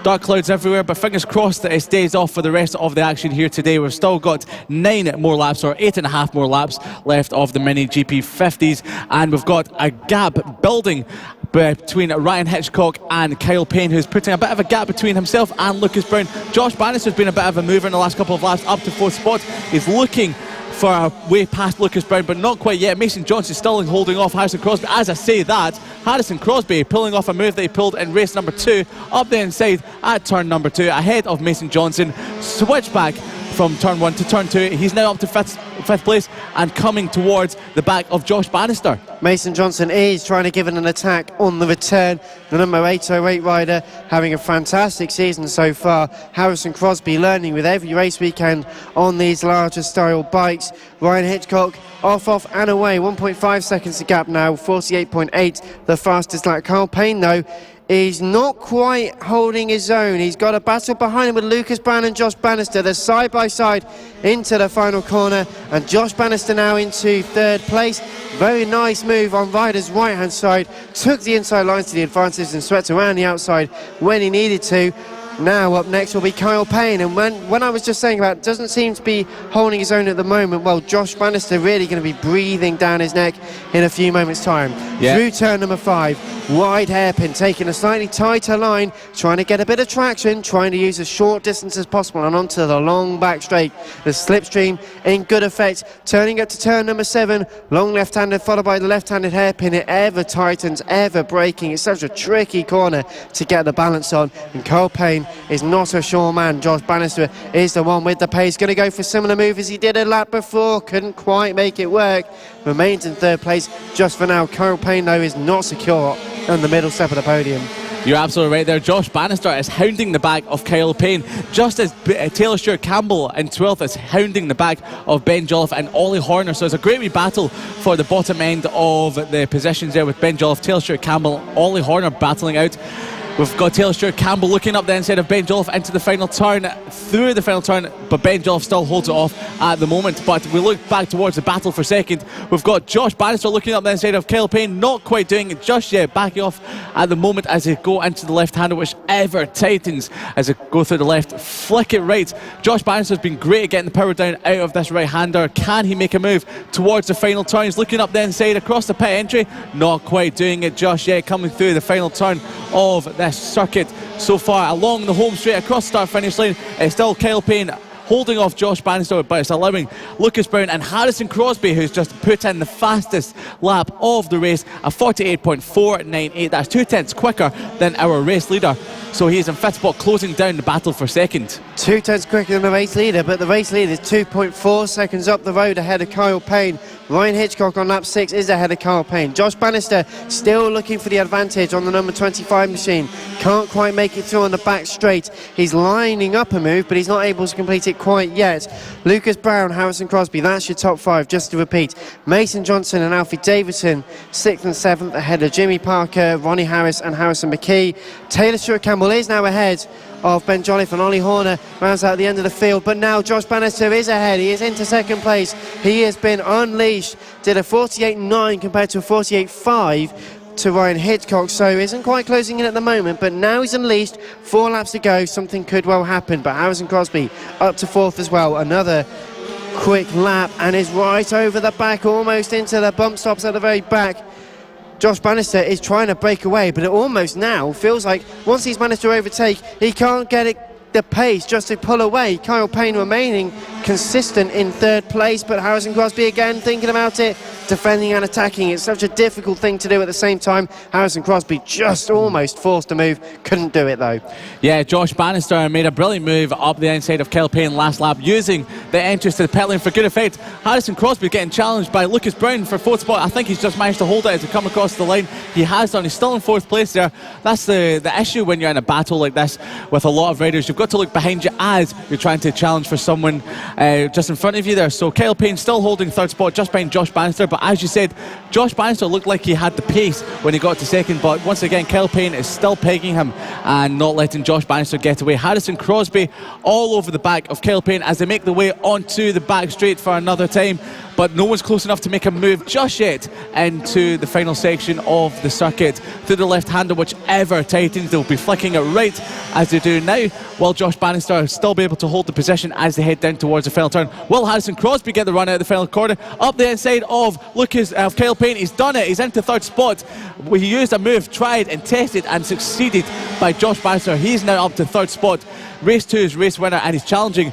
Dark clouds everywhere, but fingers crossed that it stays off for the rest of the action here today. We've still got 9 more laps, or 8.5 more laps left of the Mini GP 50s, and we've got a gap building between Ryan Hitchcock and Kyle Payne, who's putting a bit of a gap between himself and Lucas Brown. Josh Bannister's been a bit of a mover in the last couple of laps, up to 4th spot. He's looking for a way past Lucas Brown, but not quite yet. Mason Johnson still holding off Harrison Crosby. As I say that, Harrison Crosby pulling off a move that he pulled in race number 2 up the inside at turn number 2, ahead of Mason Johnson. Switchback from turn 1 to turn 2. He's now up to fifth place and coming towards the back of Josh Bannister. Mason Johnson is trying to give it an attack on the return. The number 808 rider having a fantastic season so far. Harrison Crosby learning with every race weekend on these larger style bikes. Ryan Hitchcock off and away, 1.5 seconds to gap now, 48.8 the fastest lap. Carl Payne though is not quite holding his own. He's got a battle behind him with Lucas Brown and Josh Bannister. They're side by side into the final corner, and Josh Bannister now into third place. Very nice move on Ryder's right hand side, took the inside lines to the advantage and swept around the outside when he needed to. Now up next will be Kyle Payne, and when I was just saying about doesn't seem to be holding his own at the moment, well, Josh Bannister really going to be breathing down his neck in a few moments time. Through turn number 5, wide hairpin, taking a slightly tighter line, trying to get a bit of traction, trying to use as short distance as possible and onto the long back straight. The slipstream in good effect, turning up to turn number 7, long left-handed followed by the left-handed hairpin. It ever tightens, ever braking. It's such a tricky corner to get the balance on, and Kyle Payne is not a sure man. Josh Bannister is the one with the pace, going to go for a similar move as he did a lap before, couldn't quite make it work, remains in third place just for now. Kyle Payne though is not secure on the middle step of the podium. You're absolutely right there. Josh Bannister is hounding the back of Kyle Payne, just as Taylor Stewart Campbell in 12th is hounding the back of Ben Jolliffe and Ollie Horner. So it's a great wee battle for the bottom end of the positions there with Ben Jolliffe, Taylor Stewart Campbell, Ollie Horner battling out. We've got Taylor Stewart Campbell looking up the inside of Ben Jolliffe into the final turn, through the final turn, but Ben Jolliffe still holds it off at the moment. But we look back towards the battle for second. We've got Josh Bannister looking up the inside of Kyle Payne, not quite doing it just yet, backing off at the moment as they go into the left-hander, which ever tightens as they go through the left, flick it right. Josh Bannister's been great at getting the power down out of this right-hander. Can he make a move towards the final turn? He's looking up the inside across the pit entry, not quite doing it just yet, coming through the final turn of this circuit so far along the home straight across the start finish line. It's still Kyle Payne holding off Josh Bannister, but it's allowing Lucas Brown and Harrison Crosby, who's just put in the fastest lap of the race, a 48.498. That's 2/10 quicker than our race leader. So he's in fifth spot, closing down the battle for second. 2/10 quicker than the race leader, but the race leader is 2.4 seconds up the road ahead of Kyle Payne. Ryan Hitchcock on lap 6 is ahead of Kyle Payne. Josh Bannister still looking for the advantage on the number 25 machine. Can't quite make it through on the back straight. He's lining up a move, but he's not able to complete it quite yet. Lucas Brown, Harrison Crosby, that's your top 5, just to repeat. Mason Johnson and Alfie Davidson, 6th and 7th ahead of Jimmy Parker, Ronnie Harris and Harrison McKee. Taylor Stewart Campbell is now ahead of Ben Jolliffe, and Ollie Horner rounds out the end of the field, but now Josh Bannister is ahead. He is into second place. He has been unleashed, did a 48.9 compared to a 48.5 to Ryan Hitchcock, so isn't quite closing in at the moment, but now he's unleashed. 4 laps to go, something could well happen, but Harrison Crosby up to 4th as well. Another quick lap and is right over the back, almost into the bump stops at the very back. Josh Bannister is trying to break away, but it almost now feels like once he's managed to overtake, he can't get the pace just to pull away. Kyle Payne remaining consistent in third place, but Harrison Crosby again thinking about it, defending and attacking. It's such a difficult thing to do at the same time. Harrison Crosby just almost forced a move, couldn't do it though. Yeah, Josh Bannister made a brilliant move up the inside of Kyle Payne last lap, using the entrance to the pit lane for good effect. Harrison Crosby getting challenged by Lucas Brown for 4th spot. I think he's just managed to hold it as he come across the line. He has done. He's still in 4th place there. That's the issue when you're in a battle like this with a lot of riders. You've got to look behind you as you're trying to challenge for someone just in front of you there. So Kyle Payne still holding 3rd spot just behind Josh Bannister, but as you said, Josh Bannister looked like he had the pace when he got to second, but once again Kyle Payne is still pegging him and not letting Josh Bannister get away. Harrison Crosby all over the back of Kyle Payne as they make the way onto the back straight for another time, but no one's close enough to make a move just yet into the final section of the circuit. Through the left-hander, whichever tightens, they'll be flicking it right as they do now, while Josh Bannister will still be able to hold the position as they head down towards the final turn. Will Harrison Crosby get the run out of the final corner? Up the inside of Kyle Payne, he's done it, he's into 3rd spot. He used a move, tried and tested and succeeded by Josh Bannister. He's now up to 3rd spot. Race 2's race winner, and he's challenging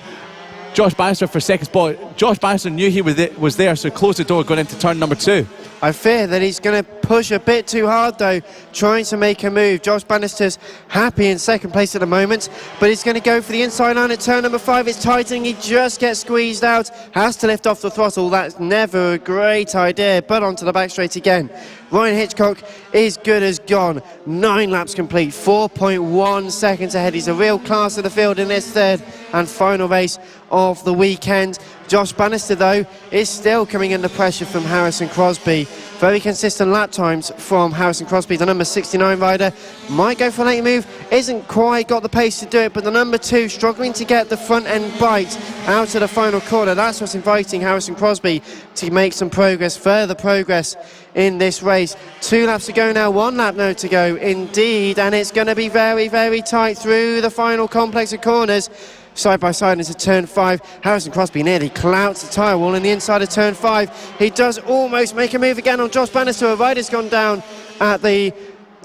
Josh Bannister for 2nd spot. Josh Bannister knew he was there, so closed the door going into turn number 2. I fear that he's going to push a bit too hard though, trying to make a move. Josh Bannister's happy in second place at the moment, but he's going to go for the inside line at turn number 5. It's tightening, he just gets squeezed out, has to lift off the throttle. That's never a great idea, but onto the back straight again. Ryan Hitchcock is good as gone. 9 laps complete, 4.1 seconds ahead. He's a real class of the field in this third and final race of the weekend. Josh Bannister, though, is still coming under pressure from Harrison Crosby. Very consistent lap times from Harrison Crosby. The number 69 rider might go for a late move, isn't quite got the pace to do it, but the number 2 struggling to get the front end bite out of the final corner. That's what's inviting Harrison Crosby to make some progress, further progress in this race. 2 laps to go now, 1 lap no to go indeed, and it's going to be very, very tight through the final complex of corners. Side by side into turn 5. Harrison Crosby nearly clouts the tyre wall in the inside of turn 5. He does almost make a move again on Josh Bannister. A rider's gone down at the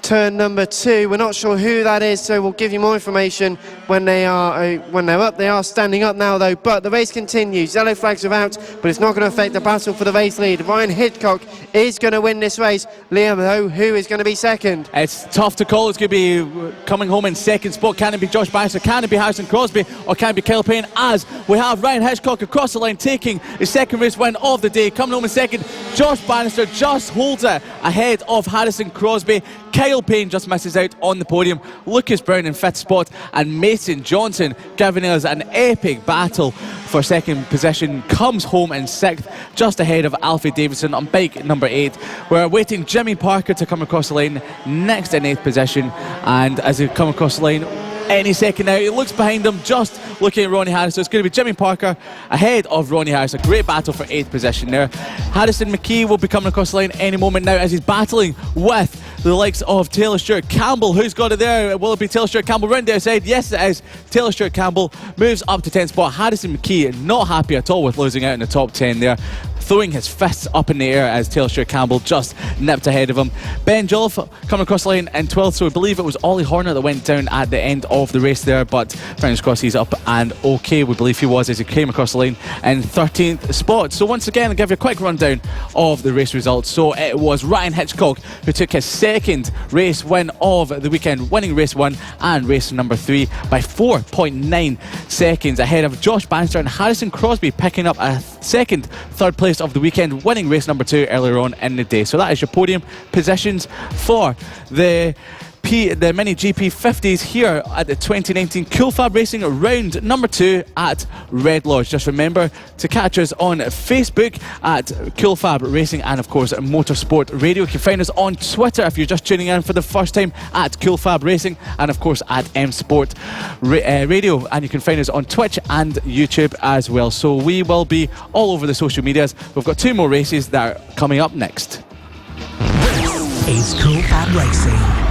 turn number 2. We're not sure who that is, so we'll give you more information when they're up. They are standing up now though, but the race continues. Yellow flags are out, but it's not going to affect the battle for the race lead. Ryan Hitchcock is going to win this race. Liam, though, who is going to be second? It's tough to call. It's going to be coming home in second spot. Can it be Josh Bannister? Can it be Harrison Crosby? Or can it be Kyle Payne? As we have Ryan Hitchcock across the line taking his second race win of the day. Coming home in second, Josh Bannister just holds it ahead of Harrison Crosby. Kyle Payne just misses out on the podium. Lucas Brown in 5th spot, and Mason Johnson giving us an epic battle for second position, comes home in 6th, just ahead of Alfie Davidson on bike number 8. We're awaiting Jimmy Parker to come across the line next in 8th position, and as they come across the line any second now, he looks behind him, just looking at Ronnie Harris. So it's going to be Jimmy Parker ahead of Ronnie Harris. A great battle for 8th position there. Harrison McKee will be coming across the line any moment now as he's battling with the likes of Taylor Stewart Campbell. Who's got it there? Will it be Taylor Stewart Campbell round the outside? Yes, it is. Taylor Stewart Campbell moves up to 10th spot. Harrison McKee not happy at all with losing out in the top 10 there, throwing his fists up in the air as Taylor Stewart Campbell just nipped ahead of him. Ben Jolliffe coming across the line in 12th, so we believe it was Ollie Horner that went down at the end of the race there, but fingers crossed he's up and okay. We believe he was, as he came across the line in 13th spot. So once again, I'll give you a quick rundown of the race results. So it was Ryan Hitchcock who took his second race win of the weekend, winning race 1 and race number 3 by 4.9 seconds ahead of Josh Bannister, and Harrison Crosby picking up a second, third place of the weekend, winning race number 2 earlier on in the day. So that is your podium positions for the Mini GP 50s here at the 2019 Cool Fab Racing round number 2 at Red Lodge. Just remember to catch us on Facebook at Cool Fab Racing, and of course Motorsport Radio. You can find us on Twitter if you're just tuning in for the first time at Cool Fab Racing, and of course at M Sport Radio, and you can find us on Twitch and YouTube as well. So we will be all over the social medias. We've got 2 more races that are coming up next. This is Cool Fab Racing.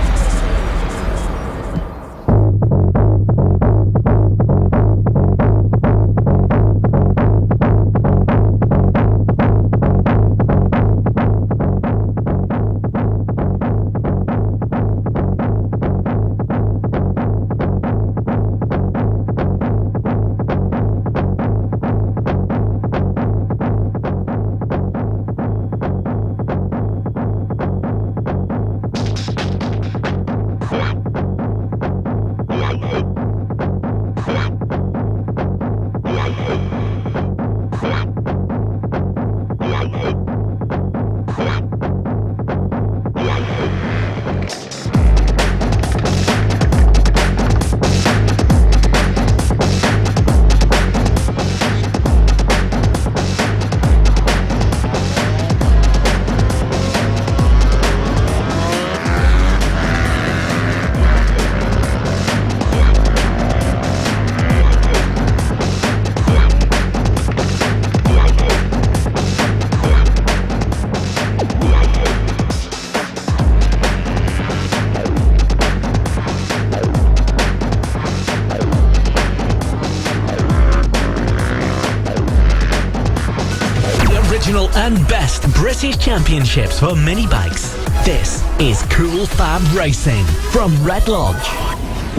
And best British championships for mini bikes. This is Cool Fab Racing from Red Lodge.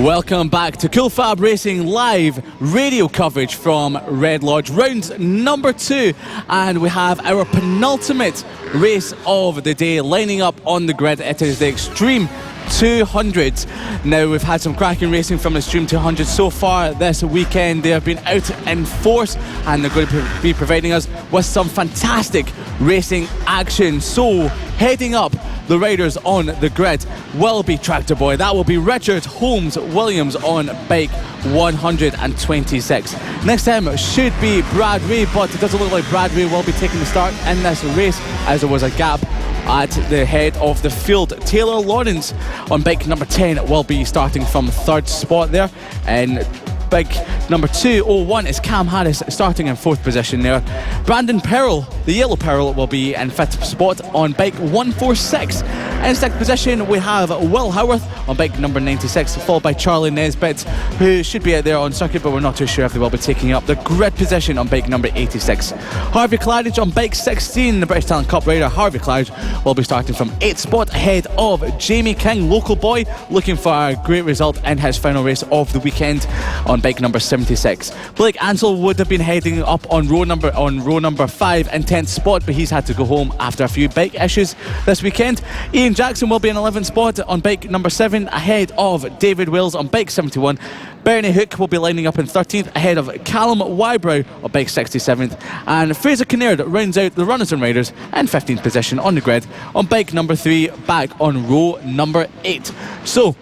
Welcome back to Cool Fab Racing live radio coverage from Red Lodge, round number 2, and we have our penultimate race of the day lining up on the grid. It is the Extreme 200. Now, we've had some cracking racing from the Extreme 200 so far this weekend. They have been out in force and they're going to be providing us with some fantastic racing action. So, heading up, the riders on the grid will be Tractor Boy. That will be Richard Holmes Williams on bike 126. Next to him should be Brad Ray, but it doesn't look like Brad Ray will be taking the start in this race as there was a gap at the head of the field. Taylor Lawrence on bike number 10 will be starting from third spot there, and bike number 201 is Cam Harris starting in fourth position there. Brandon Pearl, the yellow Pearl, will be in fifth spot on bike 146. In sixth position we have Will Howarth on bike number 96, followed by Charlie Nesbitt, who should be out there on circuit, but we're not too sure if they will be taking up the grid position on bike number 86. Harvey Claridge on bike 16, the British Talent Cup rider Harvey Claridge will be starting from 8th spot ahead of Jamie King, local boy, looking for a great result in his final race of the weekend on bike number 76. Blake Ansell would have been heading up on row number 5 in 10th spot, but he's had to go home after a few bike issues this weekend. Ian Jackson will be in 11th spot on bike number 7 ahead of David Wills on bike 71. Bernie Hook will be lining up in 13th ahead of Callum Wybrow on bike 67th, and Fraser Kinnaird rounds out the runners and riders in 15th position on the grid on bike number 3, back on row number 8. So,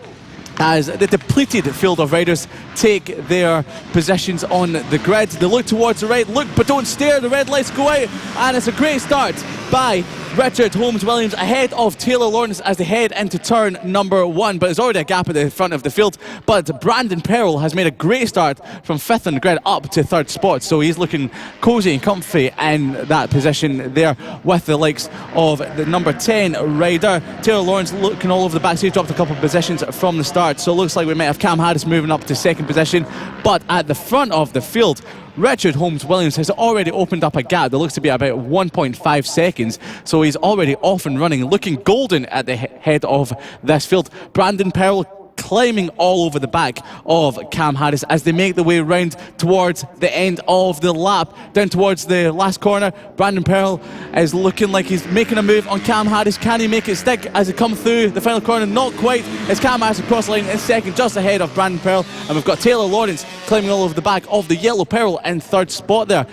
as the depleted field of riders take their positions on the grid, they look towards the right, look but don't stare, the red lights go out, and it's a great start by Richard Holmes Williams ahead of Taylor Lawrence as they head into turn number 1, but there's already a gap at the front of the field. But Brandon Pearl has made a great start from 5th on the grid up to 3rd spot, so he's looking cosy and comfy in that position there with the likes of the number 10 rider. Taylor Lawrence looking all over the back, so he's dropped a couple of positions from the start, so it looks like we might have Cam Harris moving up to 2nd position. But at the front of the field, Richard Holmes Williams has already opened up a gap that looks to be about 1.5 seconds, so he's already off and running, looking golden at the head of this field. Brandon Pearl climbing all over the back of Cam Harris as they make their way round towards the end of the lap. Down towards the last corner, Brandon Pearl is looking like he's making a move on Cam Harris. Can he make it stick as he comes through the final corner? Not quite. It's Cam Harris across the line in 2nd, just ahead of Brandon Pearl, and we've got Taylor Lawrence climbing all over the back of the yellow Pearl in 3rd spot there.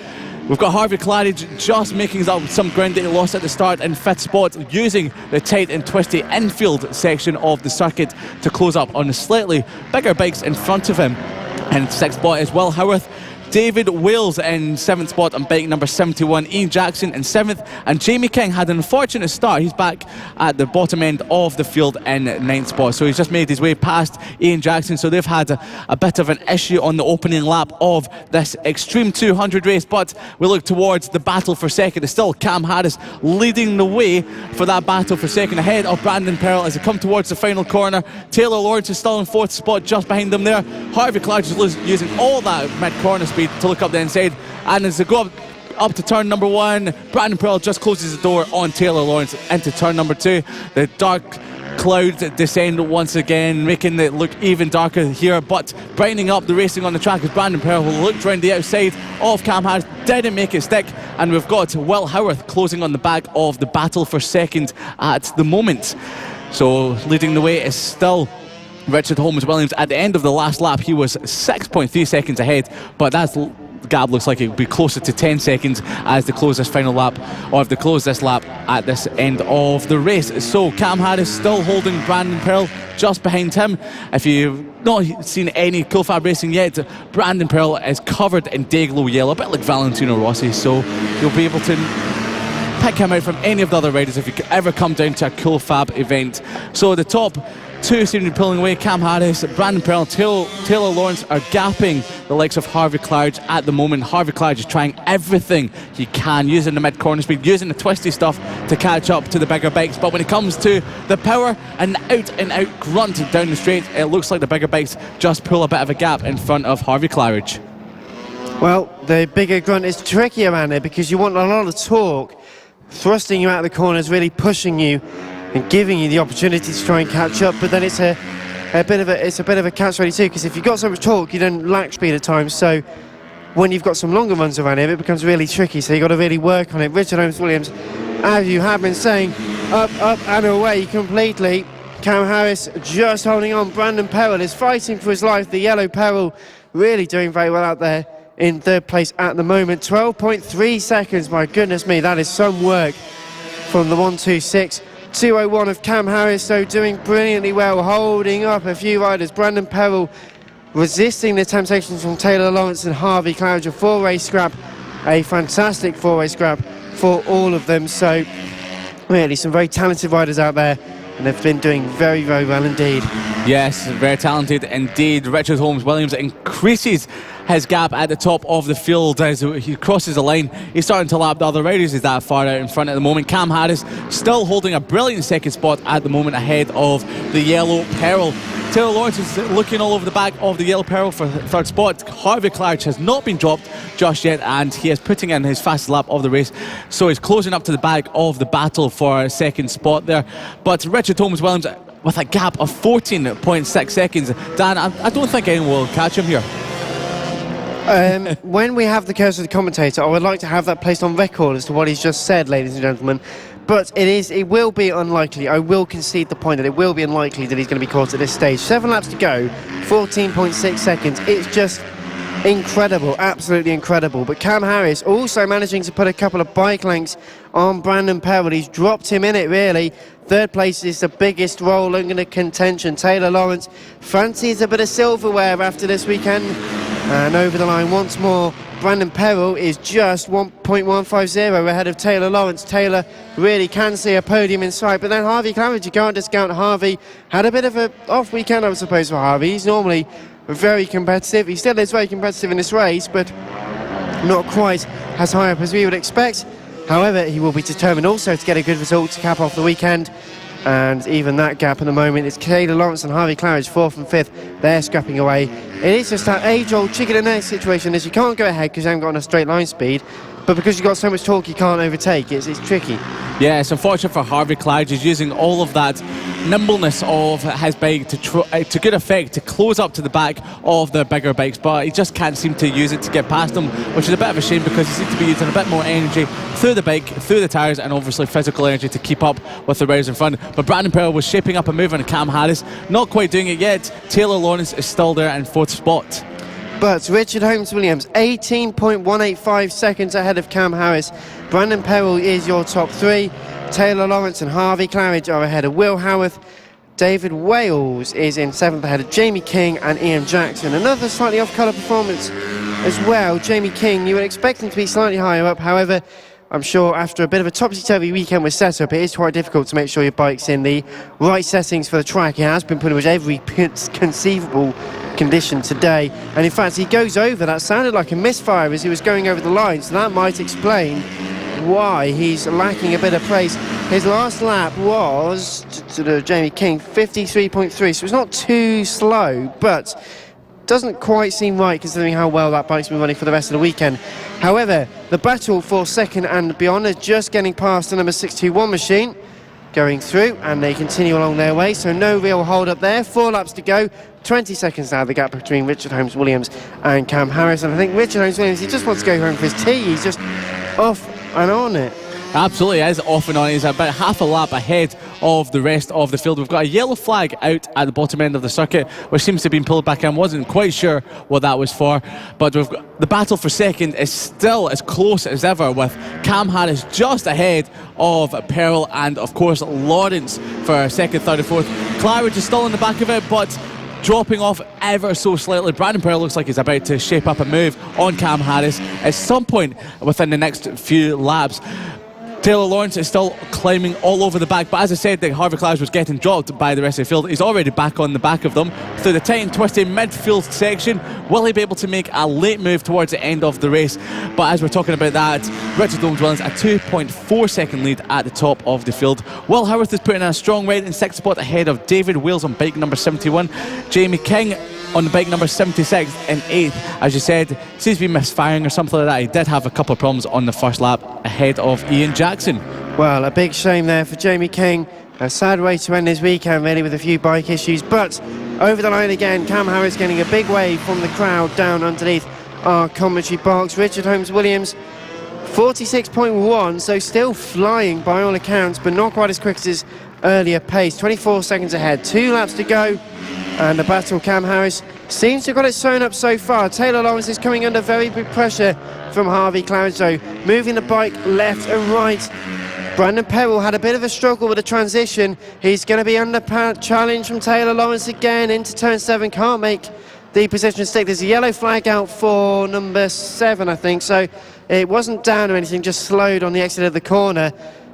We've got Harvey Claridge just making up some ground that he lost at the start in 5th spot, using the tight and twisty infield section of the circuit to close up on the slightly bigger bikes in front of him. And 6th spot is Will Howarth. David Wales in 7th spot on bike number 71, Ian Jackson in 7th, and Jamie King had an unfortunate start. He's back at the bottom end of the field in 9th spot, so he's just made his way past Ian Jackson, so they've had a bit of an issue on the opening lap of this Extreme 200 race. But we look towards the battle for 2nd. It's still Cam Harris leading the way for that battle for 2nd ahead of Brandon Pearl as they come towards the final corner. Taylor Lawrence is still in 4th spot just behind them there. Harvey Clark is using all that mid-corner speed to look up the inside, and as they go up to turn number 1, Brandon Pearl just closes the door on Taylor Lawrence into turn number 2. The dark clouds descend once again, making it look even darker here, but brightening up the racing on the track as Brandon Pearl looked round the outside of Cam Harris, didn't make it stick, and we've got Will Howarth closing on the back of the battle for 2nd at the moment. So leading the way is still Richard Holmes Williams. At the end of the last lap, he was 6.3 seconds ahead, but that gap looks like it would be closer to 10 seconds as they close this final lap, or if they close this lap at this end of the race. So Cam Harris still holding Brandon Pearl just behind him. If you've not seen any Cool Fab Racing yet, Brandon Pearl is covered in Dayglow yellow, a bit like Valentino Rossi, so you'll be able to pick him out from any of the other riders if you ever come down to a Cool Fab event. So the top 2 seem to be pulling away. Cam Harris, Brandon Pearl, Taylor Lawrence are gapping the likes of Harvey Claridge at the moment. Harvey Claridge is trying everything he can, using the mid-corner speed, using the twisty stuff to catch up to the bigger bikes. But when it comes to the power and out-and-out grunt down the straight, it looks like the bigger bikes just pull a bit of a gap in front of Harvey Claridge. Well, the bigger grunt is tricky around there because you want a lot of torque, thrusting you out of the corners, really pushing you and giving you the opportunity to try and catch up, but then it's a it's a bit of a catch-22, because if you've got so much torque, you don't lack speed at times. So when you've got some longer runs around him, it becomes really tricky. So you've got to really work on it. Richard Holmes-Williams, as you have been saying, up and away completely. Cam Harris just holding on. Brandon Perrell is fighting for his life. The yellow Perrell really doing very well out there in third place at the moment. 12.3 seconds, my goodness me, that is some work from the 1:26. 2:01 of Cam Harris, so doing brilliantly well, holding up a few riders. Brandon Perrell resisting the temptations from Taylor Lawrence and Harvey Claridge. A four-race scrap, a fantastic four-race scrap for all of them. So really some very talented riders out there, and they've been doing very, very well indeed. Yes, very talented indeed. Richard Holmes-Williams increases his gap at the top of the field as he crosses the line. He's starting to lap the other riders. He's that far out in front at the moment. Cam Harris still holding a brilliant second spot at the moment ahead of the yellow Perrell. Taylor Lawrence is looking all over the back of the yellow Perrell for third spot. Harvey Claridge has not been dropped just yet, and he is putting in his fastest lap of the race, so he's closing up to the back of the battle for a second spot there. But Richard Holmes-Williams with a gap of 14.6 seconds. Dan, I don't think anyone will catch him here. When we have the cursor of the commentator, I would like to have that placed on record as to what he's just said, ladies and gentlemen. But it will be unlikely. I will concede the point that it will be unlikely that he's going to be caught at this stage. 7 laps to go, 14.6 seconds. It's just incredible, absolutely incredible. But Cam Harris also managing to put a couple of bike lengths on Brandon Perrell. He's dropped him in it, really. Third place is the biggest role in the contention. Taylor Lawrence fancies a bit of silverware after this weekend. And over the line once more, Brandon Perrell is just 1.150 ahead of Taylor Lawrence. Taylor really can see a podium in sight, but then Harvey Claridge, you can't discount Harvey. Had a bit of an off weekend, I suppose, for Harvey. He's normally very competitive. He still is very competitive in this race, but not quite as high up as we would expect. However, he will be determined also to get a good result to cap off the weekend. And even that gap at the moment is Taylor Lawrence and Harvey Claridge, 4th and 5th. They're scrapping away. It is just that age-old chicken and egg situation, is you can't go ahead because you haven't got a straight line speed, but because you've got so much torque you can't overtake. It's tricky. Yeah, it's unfortunate for Harvey Claridge. He's using all of that nimbleness of his bike to good effect to close up to the back of the bigger bikes, but he just can't seem to use it to get past them, which is a bit of a shame because he seems to be using a bit more energy through the bike, through the tyres, and obviously physical energy to keep up with the riders in front. But Brandon Perrell was shaping up a move on Cam Harris, not quite doing it yet. Taylor Lawrence is still there in 4th spot. But Richard Holmes-Williams, 18.185 seconds ahead of Cam Harris. Brandon Perrell is your top 3. Taylor Lawrence and Harvey Claridge are ahead of Will Howarth. David Wales is in 7th ahead of Jamie King and Ian Jackson. Another slightly off-colour performance as well. Jamie King, you would expect him to be slightly higher up. However, I'm sure after a bit of a topsy-turvy weekend with setup, it is quite difficult to make sure your bike's in the right settings for the track. It has been pretty much every conceivable condition today, and in fact he goes over. That sounded like a misfire as he was going over the line, so that might explain why he's lacking a bit of pace. His last lap was to Jamie King, 53.3, so it's not too slow, but doesn't quite seem right considering how well that bike's been running for the rest of the weekend. However, the battle for second and beyond is just getting past the number 621 machine, going through, and they continue along their way, so no real hold up there. 4 laps to go, 20 seconds now, the gap between Richard Holmes-Williams and Cam Harris. And I think Richard Holmes-Williams, he just wants to go home for his tea. He's just off and on it. Absolutely is off and on. He's about half a lap ahead of the rest of the field. We've got a yellow flag out at the bottom end of the circuit, which seems to have been pulled back in. Wasn't quite sure what that was for, but we've got the battle for second is still as close as ever, with Cam Harris just ahead of Perrell and of course Lawrence for second, third and fourth. Claridge is still in the back of it, but dropping off ever so slightly. Brandon Perrell looks like he's about to shape up a move on Cam Harris at some point within the next few laps. Taylor Lawrence is still climbing all over the back, but as I said, Harvey Claridge was getting dropped by the rest of the field. He's already back on the back of them through the tight and twisty midfield section. Will he be able to make a late move towards the end of the race? But as we're talking about that, Richard Holmes-Williams a 2.4 second lead at the top of the field. Will Howarth is putting in a strong ride in 6th spot ahead of David Wales on bike number 71. Jamie King on the bike number 76 in 8th. As you said, seems to be misfiring or something like that. He did have a couple of problems on the first lap ahead of Ian Jackson. Well, a big shame there for Jamie King. A sad way to end his weekend, really, with a few bike issues. But over the line again. Cam Harris getting a big wave from the crowd down underneath our commentary box. Richard Holmes-Williams, 46.1, so still flying by all accounts, but not quite as quick as his earlier pace. 24 seconds ahead, 2 laps to go, and the battle Cam Harris seems to have got it sewn up so far. Taylor Lawrence is coming under very big pressure from Harvey Clouds, though, moving the bike left and right. Brandon Perrill had a bit of a struggle with the transition. He's going to be under challenge from Taylor Lawrence again into turn 7. Can't make the position stick. There's a yellow flag out for number 7, I think, so it wasn't down or anything, just slowed on the exit of the corner.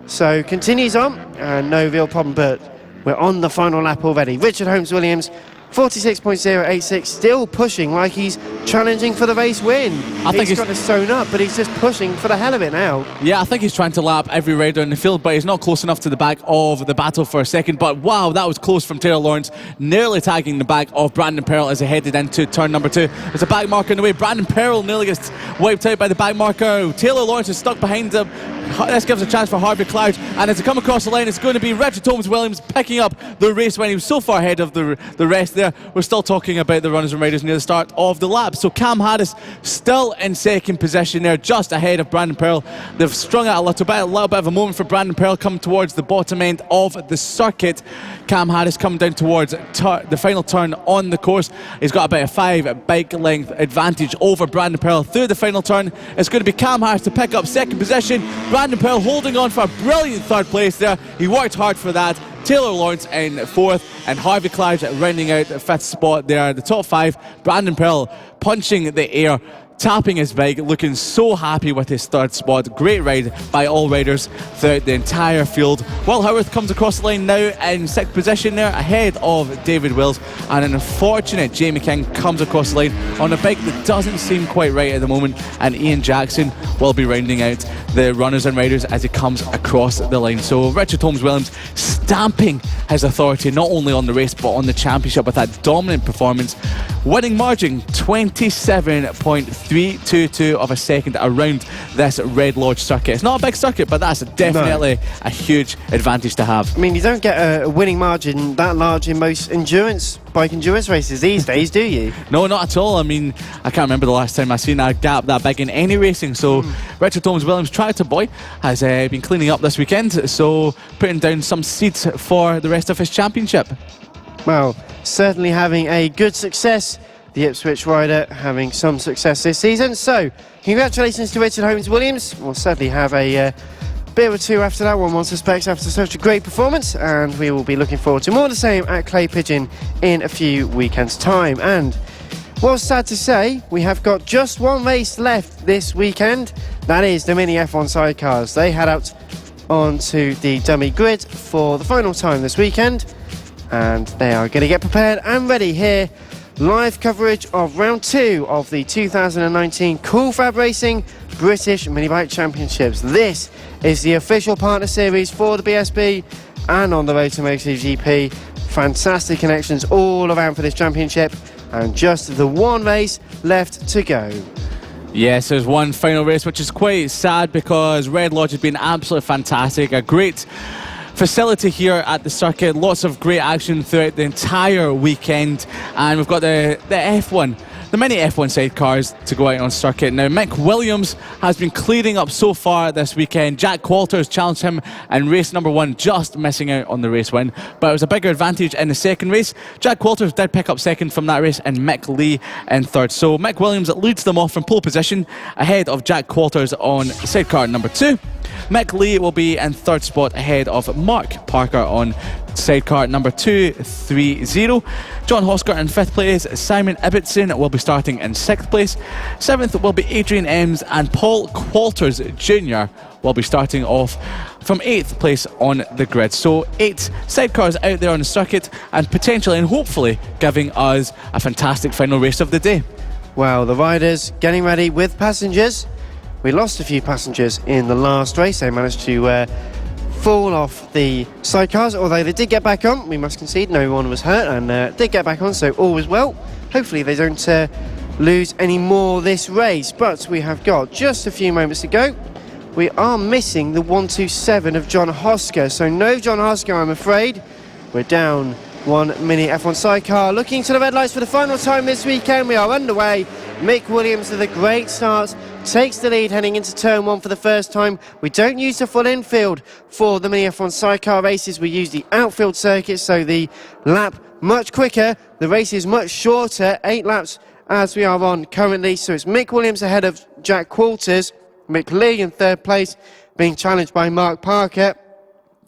So continues on, and no real problem, but we're on the final lap already. Richard Holmes-Williams, 46.086, still pushing like he's challenging for the race win. I think he's got it sewn up, but he's just pushing for the hell of it now. Yeah, I think he's trying to lap every rider in the field, but he's not close enough to the back of the battle for a second. But wow, that was close from Taylor Lawrence, nearly tagging the back of Brandon Perrill as he headed into turn number 2. There's a back marker in the way. Brandon Perrill nearly gets wiped out by the back marker. Taylor Lawrence is stuck behind him. This gives a chance for Harvey Cloud, and as they come across the line, it's going to be Richard Holmes-Williams picking up the race when he was so far ahead of the rest there. We're still talking about the runners and riders near the start of the lap. So Cam Harris still in second position there, just ahead of Brandon Perrill. They've strung out a little bit of a moment for Brandon Perrill coming towards the bottom end of the circuit. Cam Harris coming down towards the final turn on the course. He's got about a 5 bike length advantage over Brandon Perrill through the final turn. It's going to be Cam Harris to pick up second position. Brandon Perrill holding on for a brilliant third place there. He worked hard for that. Taylor Lawrence in 4th, and Harvey Cloud rounding out the 5th spot there. The top 5, Brandon Perrill punching the air, tapping his bike, looking so happy with his 3rd spot. Great ride by all riders throughout the entire field. Will Howarth comes across the line now in 6th position there, ahead of David Wills, and an unfortunate Jamie King comes across the line on a bike that doesn't seem quite right at the moment, and Ian Jackson will be rounding out the runners and riders as he comes across the line. So Richard Holmes-Williams stamping his authority not only on the race but on the championship with that dominant performance. Winning margin 27.322 of a second around this Red Lodge circuit. It's not a big circuit, but that's definitely a huge advantage to have. I mean, you don't get a winning margin that large in most bike endurance races these days, do you? No, not at all. I mean, I can't remember the last time I've seen a gap that big in any racing. So Richard Holmes-Williams, tractor boy, has been cleaning up this weekend, so putting down some seeds for the rest of his championship. Well, certainly having a good success. The Ipswich rider having some success this season. So, congratulations to Richard Holmes-Williams. We'll certainly have a beer or two after that one suspects, after such a great performance, and we will be looking forward to more of the same at Clay Pigeon in a few weekends' time. And well, sad to say, we have got just one race left this weekend. That is the Mini F1 sidecars. They head out onto the dummy grid for the final time this weekend, and they are going to get prepared and ready here. Live coverage of round 2 of the 2019 Cool FAB-Racing British Mini Bike Championships. This is the official partner series for the BSB and on the road to MotoGP. Fantastic connections all around for this championship, and just the one race left to go. Yes, there's one final race, which is quite sad because Red Lodge has been absolutely fantastic. A great facility here at the circuit, lots of great action throughout the entire weekend, and we've got the F1, the mini F1 sidecars to go out on circuit. Now, Mick Williams has been clearing up so far this weekend. Jack Walters challenged him in race number 1, just missing out on the race win, but it was a bigger advantage in the second race. Jack Walters did pick up second from that race, and Mick Lee in 3rd. So Mick Williams leads them off from pole position ahead of Jack Walters on sidecar number 2. Mick Lee will be in 3rd spot ahead of Mark Parker on sidecar number 230. John Hoskert in 5th place. Simon Ibbotson will be starting in 6th place. 7th will be Adrian Ems, and Paul Qualters Jr. will be starting off from 8th place on the grid. So 8 sidecars out there on the circuit, and potentially and hopefully giving us a fantastic final race of the day. Well, the riders getting ready with passengers. We lost a few passengers in the last race. They managed to fall off the sidecars, although they did get back on. We must concede no one was hurt, and did get back on, so all was well. Hopefully they don't lose any more this race, but we have got just a few moments to go. We are missing the 127 of John Hosker, so no John Hosker, I'm afraid. We're down One Mini F1 sidecar. Looking to the red lights for the final time this weekend. We are underway. Mick Williams with a great start takes the lead heading into turn 1 for the first time. We don't use the full infield for the Mini F1 sidecar races. We use the outfield circuit, so the lap much quicker. The race is much shorter, 8 laps as we are on currently. So it's Mick Williams ahead of Jack Qualters. Mick Lee in third place, being challenged by Mark Parker.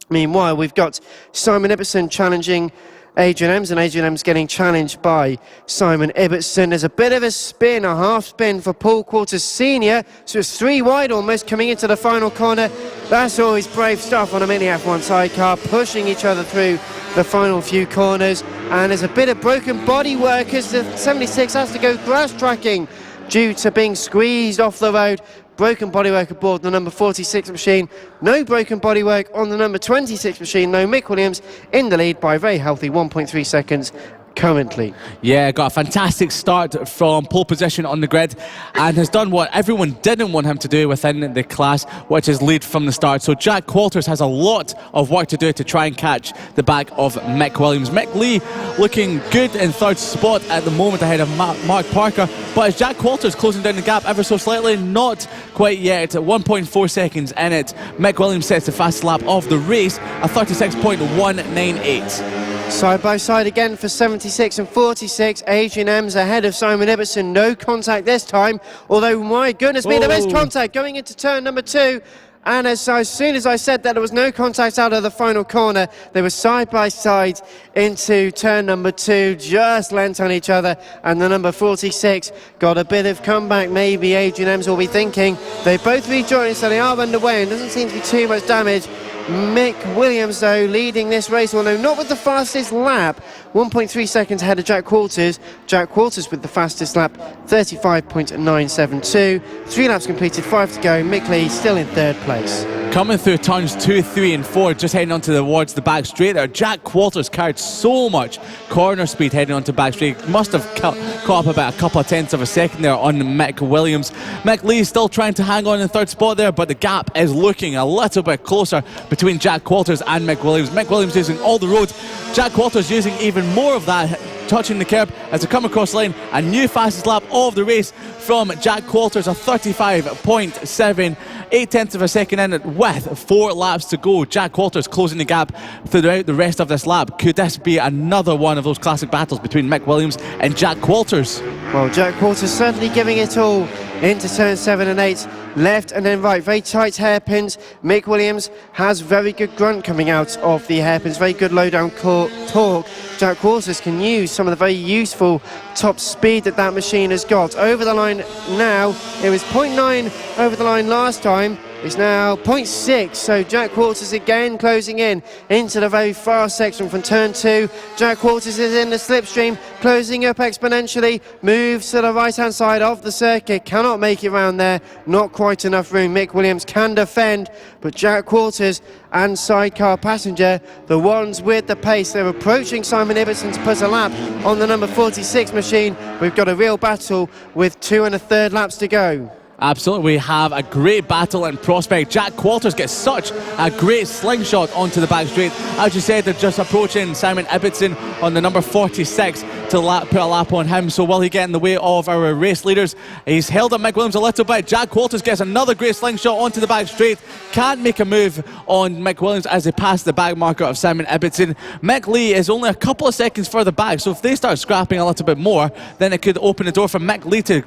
Meanwhile, we've got Simon Ibbotson challenging Adrian Ems, and Adrian Ems getting challenged by Simon Ibbotson. There's a bit of a spin, a half spin for Paul Qualters Senior, so it's 3 wide almost coming into the final corner. That's always brave stuff on a Mini F1 sidecar, pushing each other through the final few corners. And there's a bit of broken bodywork as the 76 has to go grass tracking due to being squeezed off the road. Broken bodywork aboard the number 46 machine. No broken bodywork on the number 26 machine. No, Mick Williams in the lead by a very healthy 1.3 seconds currently. Yeah, got a fantastic start from pole position on the grid and has done what everyone didn't want him to do within the class, which is lead from the start. So Jack Qualters has a lot of work to do to try and catch the back of Mick Williams. Mick Lee looking good in third spot at the moment ahead of Mark Parker, but as Jack Qualters closing down the gap ever so slightly, not quite yet, at 1.4 seconds in it. Mick Williams sets the fastest lap of the race, a 36.198. Side by side again for 76 and 46. Adrian Ems ahead of Simon Ibbotson. No contact this time, although my goodness me, there is contact going into turn number 2. And as soon as I said that there was no contact out of the final corner, they were side by side into turn number 2, just lent on each other, and the number 46 got a bit of comeback. Maybe Adrian Ems will be thinking. They both rejoined, so they are underway and doesn't seem to be too much damage. Mick Williams, though, leading this race, although not with the fastest lap, 1.3 seconds ahead of Jack Qualters. Jack Qualters with the fastest lap, 35.972. 3 laps completed, 5 to go. Mick Lee still in third place. Coming through turns 2, 3 and 4, just heading onto towards the back straight there. Jack Qualters carried so much corner speed heading onto back straight. Must have caught up about a couple of tenths of a second there on Mick Williams. Mick Lee still trying to hang on in third spot there, but the gap is looking a little bit closer between Jack Qualters and Mick Williams. Mick Williams using all the roads. Jack Qualters using even more of that, touching the curb as they come across the line. A new fastest lap of the race from Jack Qualters, a 35.7, 8 tenths of a second in it with 4 laps to go. Jack Qualters closing the gap throughout the rest of this lap. Could this be another one of those classic battles between Mick Williams and Jack Qualters? Well, Jack Qualters certainly giving it all into turn 7 and 8. Left and then right, very tight hairpins. Mick Williams has very good grunt coming out of the hairpins, very good low down torque. Jack Qualters can use some of the very useful top speed that machine has got. Over the line now, it was 0.9 over the line last time. It's now 0.6, so Jack Qualters again closing in into the very fast section from turn 2. Jack Qualters is in the slipstream, closing up exponentially, moves to the right hand side of the circuit, cannot make it round there, not quite enough room. Mick Williams can defend, but Jack Qualters and sidecar passenger, the ones with the pace, they're approaching Simon Ibbotson to put a lap on the number 46 machine. We've got a real battle with 2 1/3 laps to go. Absolutely, we have a great battle in prospect. Jack Qualters gets such a great slingshot onto the back straight. As you said, they're just approaching Simon Ibbotson on the number 46 to put a lap on him. So will he get in the way of our race leaders? He's held up Mick Williams a little bit. Jack Qualters gets another great slingshot onto the back straight. Can't make a move on Mick Williams as they pass the back marker of Simon Ibbotson. Mick Lee is only a couple of seconds further back, so if they start scrapping a little bit more, then it could open the door for Mick Lee to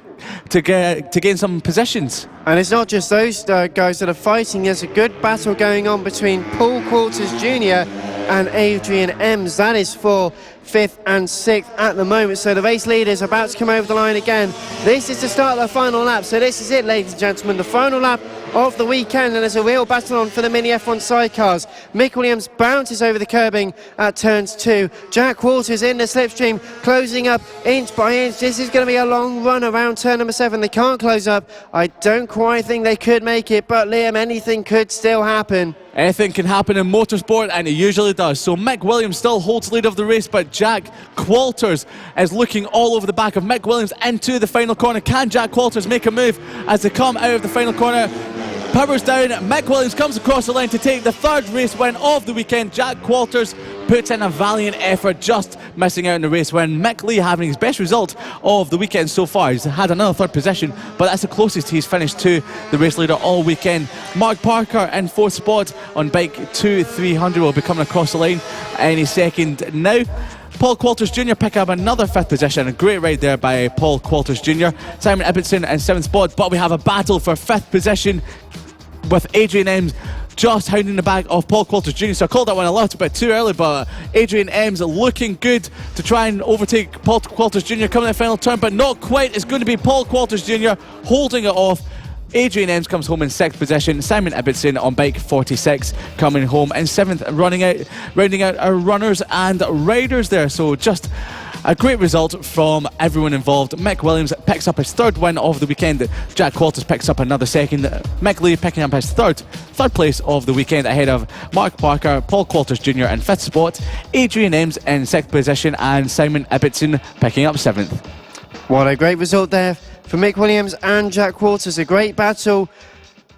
gain some positions. And it's not just those guys that are fighting. There's a good battle going on between Paul Qualters Jr. and Adrian Ems. That is for 5th and 6th at the moment. So the race leader is about to come over the line again. This is the start of the final lap. So this is it, ladies and gentlemen, the final lap of the weekend, and there's a real battle on for the Mini F1 sidecars. Mick Williams bounces over the curbing at turns 2. Jack Qualters in the slipstream, closing up inch by inch. This is going to be a long run around turn number 7. They can't close up. I don't quite think they could make it, but Liam, anything could still happen. Anything can happen in motorsport, and it usually does. So Mick Williams still holds lead of the race, but Jack Qualters is looking all over the back of Mick Williams into the final corner. Can Jack Qualters make a move as they come out of the final corner? Powers down, Mick Williams comes across the line to take the third race win of the weekend. Jack Walters puts in a valiant effort, just missing out in the race win. Mick Lee having his best result of the weekend so far. He's had another third position, but that's the closest he's finished to the race leader all weekend. Mark Parker in fourth spot on bike 2300 will be coming across the line any second now. Paul Qualters Jr. pick up another fifth position. A great ride there by Paul Qualters Jr. Simon Ibbotson in seventh spot, but we have a battle for fifth position with Adrian Ems just hounding the back of Paul Qualters Jr. So I called that one a little bit too early, but Adrian Ems looking good to try and overtake Paul Qualters Jr. coming in the final turn, but not quite. It's going to be Paul Qualters Jr. holding it off. Adrian Ems comes home in sixth position. Simon Ibbotson on bike 46 coming home in seventh, rounding out our runners and riders there. So just a great result from everyone involved. Mick Williams picks up his third win of the weekend. Jack Qualters picks up another second. Mick Lee picking up his third place of the weekend ahead of Mark Parker, Paul Qualters Jr. in fifth spot, Adrian Ems in sixth position, and Simon Ibbotson picking up seventh. What a great result there for Mick Williams and Jack Walters. A great battle.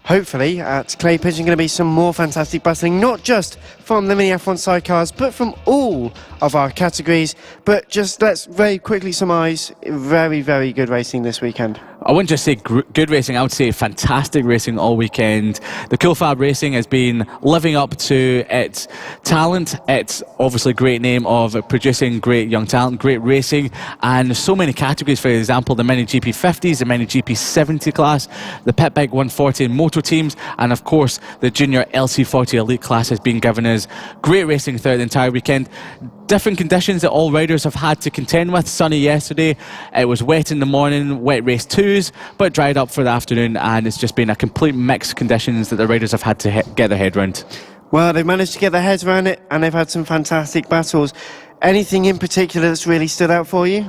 Hopefully at Clay Pigeon going to be some more fantastic battling, not just from the mini F1 sidecars, but from all of our categories. But just let's very quickly surmise, very, very good racing this weekend. I wouldn't just say good racing, I would say fantastic racing all weekend. The Cool FAB-Racing has been living up to its talent, its obviously great name of producing great young talent, great racing, and so many categories. For example, the mini GP50s, the mini GP70 class, the Pit Bike 140 and moto teams, and of course the junior LC40 elite class has been given us great racing throughout the entire weekend. Different conditions that all riders have had to contend with. Sunny yesterday, it was wet in the morning, wet race twos, but dried up for the afternoon, and it's just been a complete mixed conditions that the riders have had to get their head around. Well, they've managed to get their heads around it, and they've had some fantastic battles. Anything in particular that's really stood out for you?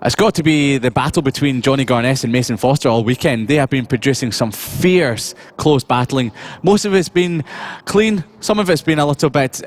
It's got to be the battle between Johnny Garness and Mason Foster all weekend. They have been producing some fierce, close battling. Most of it's been clean. Some of it's been a little bit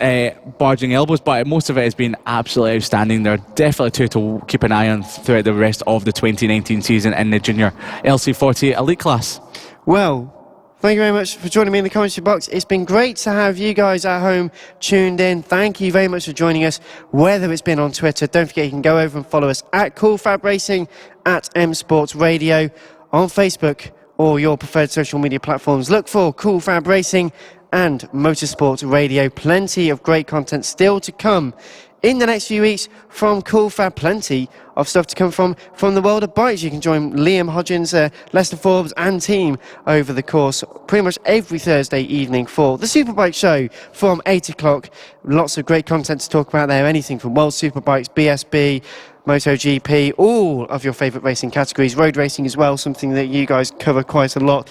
barging elbows, but most of it has been absolutely outstanding. They're definitely two to keep an eye on throughout the rest of the 2019 season in the junior LC40 elite class. Well, thank you very much for joining me in the commentary box. It's been great to have you guys at home tuned in. Thank you very much for joining us, whether it's been on Twitter. Don't forget you can go over and follow us at Cool FAB-Racing, at M Sports Radio, on Facebook or your preferred social media platforms. Look for Cool FAB-Racing and Motorsports Radio. Plenty of great content still to come in the next few weeks from Cool Fab. Plenty of stuff to come from the world of bikes. You can join Liam Hodgins, Lester Forbes and team over the course pretty much every Thursday evening for the Superbike Show from 8 o'clock. Lots of great content to talk about there. Anything from World Superbikes, BSB, MotoGP, all of your favourite racing categories. Road racing as well, something that you guys cover quite a lot.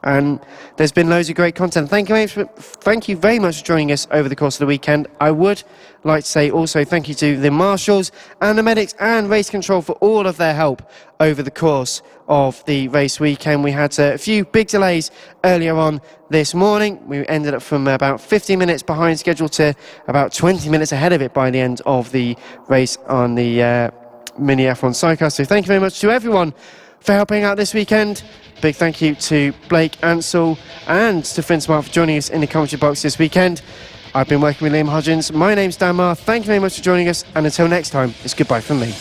And there's been loads of great content. Thank you very much for joining us over the course of the weekend. I would like to say also thank you to the marshals and the medics and race control for all of their help over the course of the race weekend. We had a few big delays earlier on this morning. We ended up from about 15 minutes behind schedule to about 20 minutes ahead of it by the end of the race on the mini F1 sidecar. So thank you very much to everyone for helping out this weekend. Big thank you to Blake Ansell and to Finn Smart for joining us in the commentary box this weekend. I've been working with Liam Hodgins. My name's Dan Marr. Thank you very much for joining us, and until next time, it's goodbye from me.